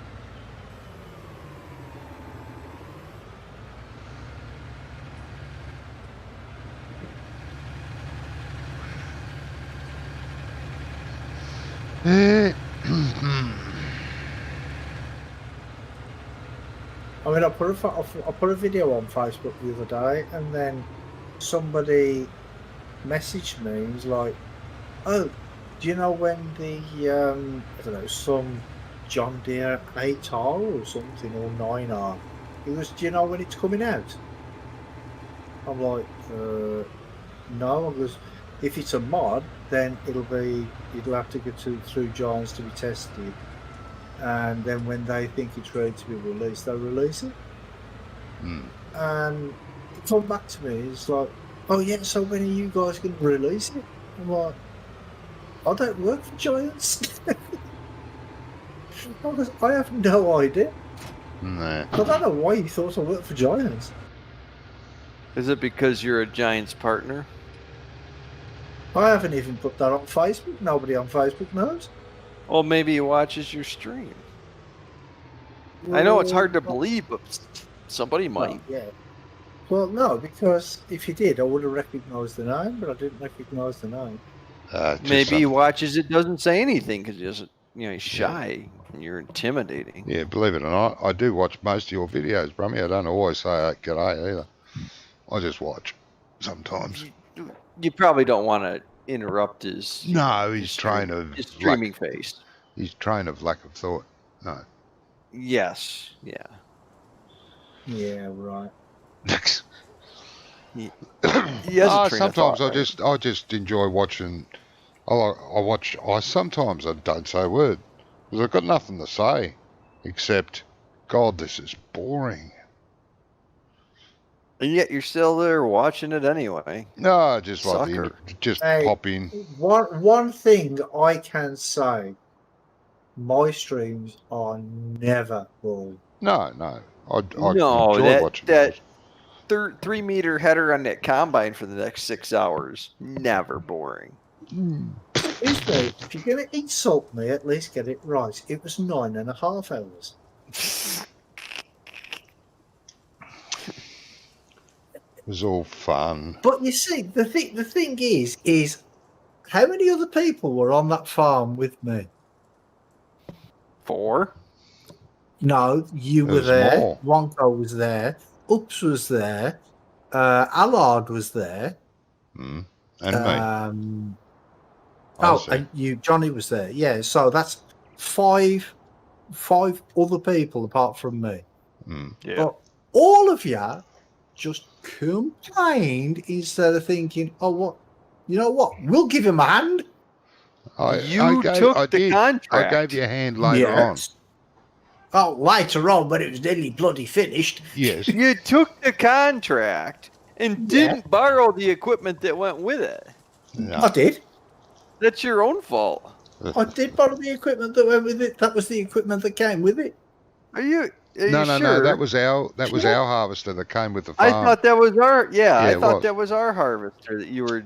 I mean, I put a video on Facebook the other day, and then somebody messaged me and was like, "Oh, do you know when the I don't know, some John Deere 8R or something, or 9R? It was, do you know when it's coming out?" I'm like, no. I goes, If it's a mod, then it'll have to go through giants to be tested, and then when they think it's ready to be released, they'll release it. And it come back to me, it's like, oh yeah, so when are you guys going to release it? I'm like, I don't work for giants. I have no idea. Nah. I don't know why you thought I worked for giants. Is it because you're a Giants partner? I haven't even put that on Facebook. Nobody on Facebook knows. Well, maybe he watches your stream. I know it's hard to believe, but somebody might. Well, yeah. Well, no, because if he did, I would have recognised the name, but I didn't recognise the name. Maybe he watches it, doesn't say anything because he doesn't. He's shy and you're intimidating. Yeah, believe it or not, I do watch most of your videos, Brummie. I don't always say g'day either. I just watch sometimes. You probably don't want to interrupt his. No, his train of his streaming face. His train of lack of thought. No. Yes. Yeah. Yeah. Right. Sometimes I just enjoy watching. I sometimes I don't say a word because I've got nothing to say except, God, this is boring. And yet you're still there watching it anyway. No, I just Sucker. like just pop in. One thing I can say, my streams are never boring. No. I enjoy watching that 3-meter header on that combine for the next 6 hours. Never boring. If you're going to insult me, at least get it right. It was 9.5 hours. It was all fun. But you see, the thing is how many other people were on that farm with me? 4? No, you were there. More. Wonko was there. Ups was there. Allard was there. And me. And Johnny was there. Yeah, so that's five other people apart from me. Yeah. But all of you just complained instead of thinking, oh, what? You know what? We'll give him a hand. I took the contract. I gave you a hand later on. Oh, later on when it was nearly bloody finished. Yes. You took the contract and didn't borrow the equipment that went with it. No. I did. That's your own fault. I did borrow the equipment that went with it. That was the equipment that came with it. Are you No. sure? That was our harvester that came with the farm. I thought that was our it was. that was our harvester that you were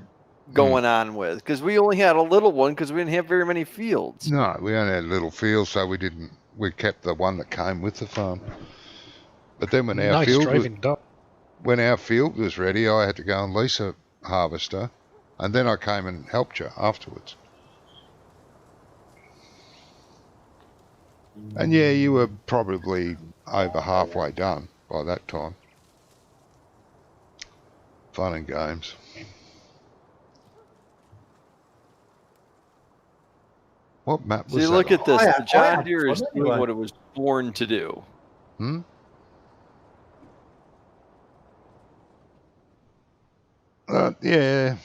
going on with because we only had a little one because we didn't have very many fields. No, we only had a little field, so we kept the one that came with the farm. But then when our field was ready, I had to go and lease a harvester, and then I came and helped you afterwards. And yeah, you were probably over halfway done by that time. Fun and games. What map was that? See, look at this. The John Deere is anyway. doing what it was born to do. Yeah.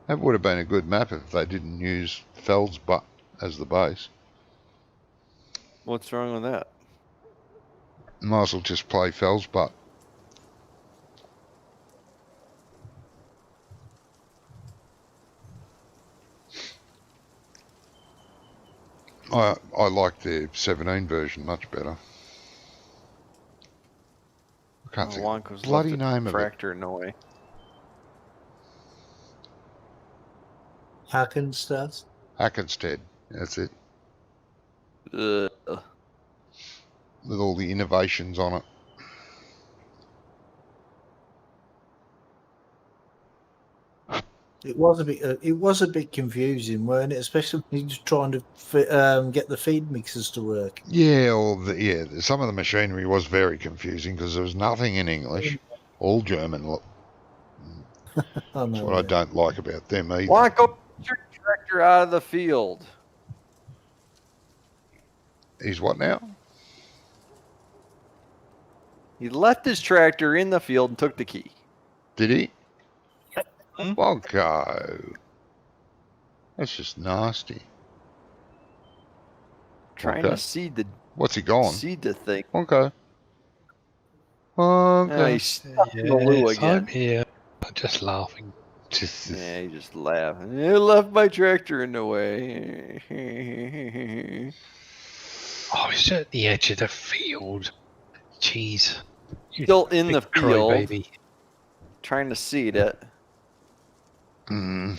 That would have been a good map if they didn't use Feldspar as the base. What's wrong with that? Might as well just play Feldspar. I like the 17 version much better. I can't think of the bloody name of it. Tractor Noy. Hackenstead. Hackenstead, that's it. Ugh. With all the innovations on it. It was a bit confusing, weren't it? Especially when he was trying to get the feed mixers to work. Yeah, some of the machinery was very confusing because there was nothing in English, all German. That's what I don't like about them either. Why go put your tractor out of the field? He's what now? He left his tractor in the field and took the key. Did he? Hmm? Wonko. That's just nasty. Trying Okay. to seed the What's he gone? thing. Wonko. Ah, Wonko. he's stuck in the loo Yes, I'm again. here. I'm just laughing. Yeah, he just laughed. He left my tractor in the way. Oh, it's at the edge of the field. Jeez. You Still in the big field, crybaby. trying to seed it. Mm.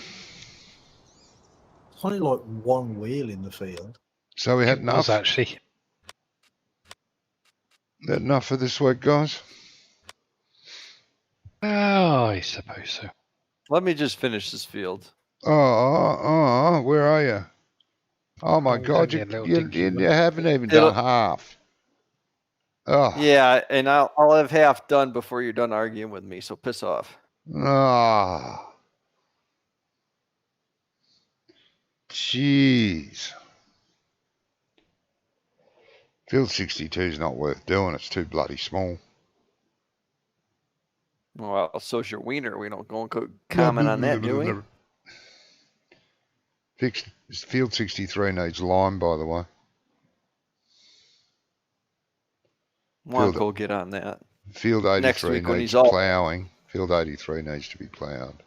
It's only like one wheel in the field. So we had It was enough. actually. That enough for this week, guys? Oh, I suppose so. Let me just finish this field. Where are you? Oh my Oh, it's God, only a little dinky one. you haven't even It'll- done half. Oh, Yeah, and I'll have half done before you're done arguing with me. So piss off. ah, jeez. Field 62 is not worth doing. It's too bloody small. Well, so's your wiener. We don't go and comment on that, do we? Field 63 needs lime, by the way. Want to go get on that. Field Next 83 week when needs he's all- ploughing. Field 83 needs to be ploughed.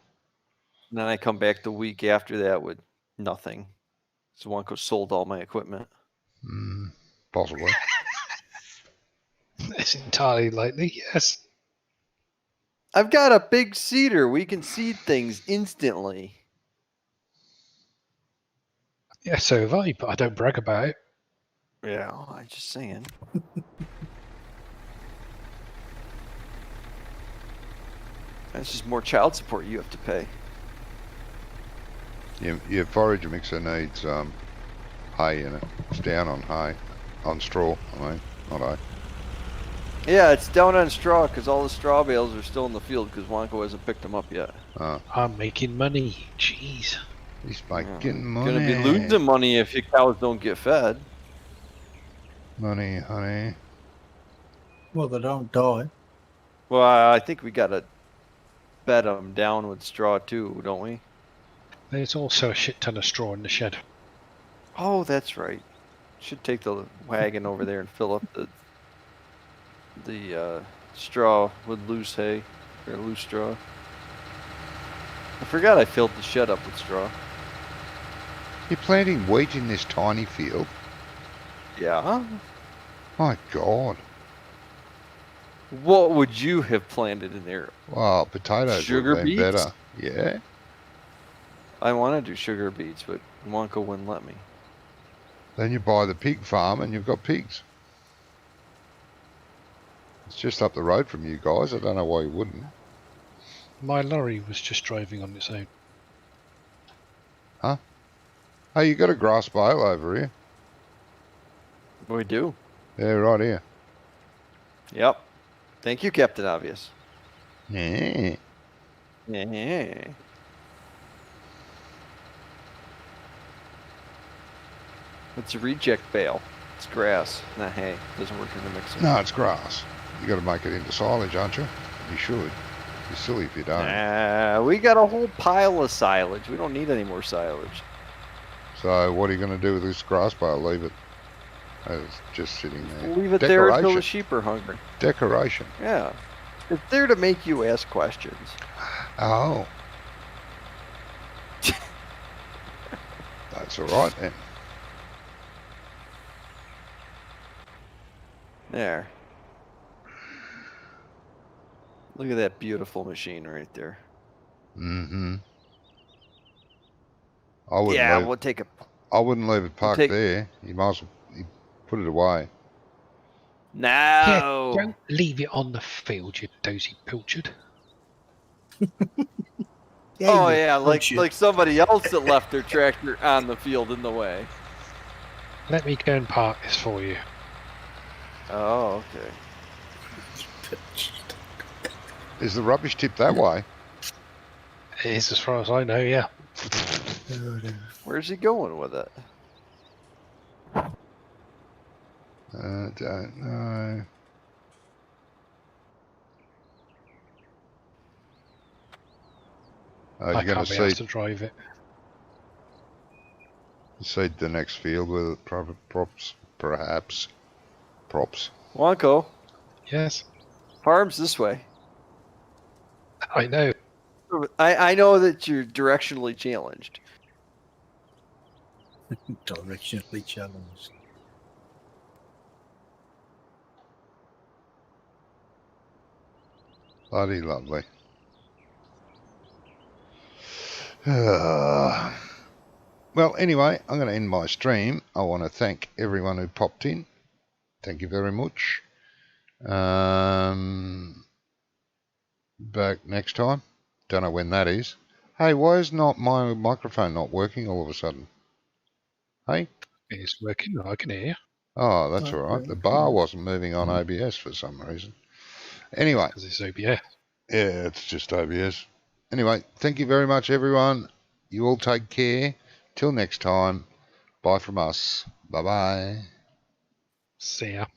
And then I come back the week after that with nothing. So Wonko sold all my equipment. Possibly. It's entirely likely, yes. I've got a big seeder. We can seed things instantly. Yeah, so have I, but I don't brag about it. Yeah, I'm just saying. That's just more child support you have to pay. Your forage mixer needs hay in it. It's down on hay. On straw, I mean, not hay. Yeah, it's down on straw because all the straw bales are still in the field because Wonko hasn't picked them up yet. I'm making money. Jeez. He's making money. Gonna be losing money if your cows don't get fed. Money, honey. Well, they don't die. Well, I think we gotta bed them down with straw too, don't we? There's also a shit ton of straw in the shed. Oh, that's right. Should take the wagon over there and fill up the straw with loose hay or loose straw. I forgot I filled the shed up with straw. You're planting wheat in this tiny field? Yeah. My God. What would you have planted in there? Wow, potatoes Sugar would have been beets? better. Yeah. I want to do sugar beets, but Wonko wouldn't let me. Then you buy the pig farm and you've got pigs. It's just up the road from you guys. I don't know why you wouldn't. My lorry was just driving on its own. Huh? Hey, you got a grass bale over here. We do. Yeah, right here. Yep. Thank you, Captain Obvious. Yeah. Yeah. It's a reject bale. It's grass, not hay. Doesn't work in the mixer. No, it's grass. You got to make it into silage, aren't you? You should. You're silly if you don't. We got a whole pile of silage. We don't need any more silage. So what are you going to do with this grass bale? Leave it as just sitting there. Leave it there until the Decoration. sheep are hungry. Decoration. Yeah. It's there to make you ask questions. Oh. That's all right then. There. Look at that beautiful machine right there. Mm-hmm. I wouldn't Yeah, leave. we'll take a... I wouldn't leave it parked take- there. You might as well put it away. No! Yeah, don't leave it on the field, you dozy pilchard. Oh you yeah, like bullshit. somebody else that left their tractor on the field in the way. Let me go and park this for you. Oh, okay. Is the rubbish tip that way? It is as far as I know, yeah. Where's he going with it? Don't know. You're I going can't to be asked to drive it. seed the next field with private props, perhaps. Props. Wonko, Yes, farms this way. I know. I know that you're directionally challenged. Directionally challenged. Bloody lovely. Well, anyway, I'm going to end my stream. I want to thank everyone who popped in. Thank you very much. Back next time. Don't know when that is. Hey, why is not my microphone not working all of a sudden? Hey? It's working. I can hear you. Oh, that's all right. Okay. The bar wasn't moving on OBS for some reason. Anyway. Because it's OBS. Yeah, it's just OBS. Anyway, thank you very much, everyone. You all take care. Till next time. Bye from us. Bye-bye. See ya.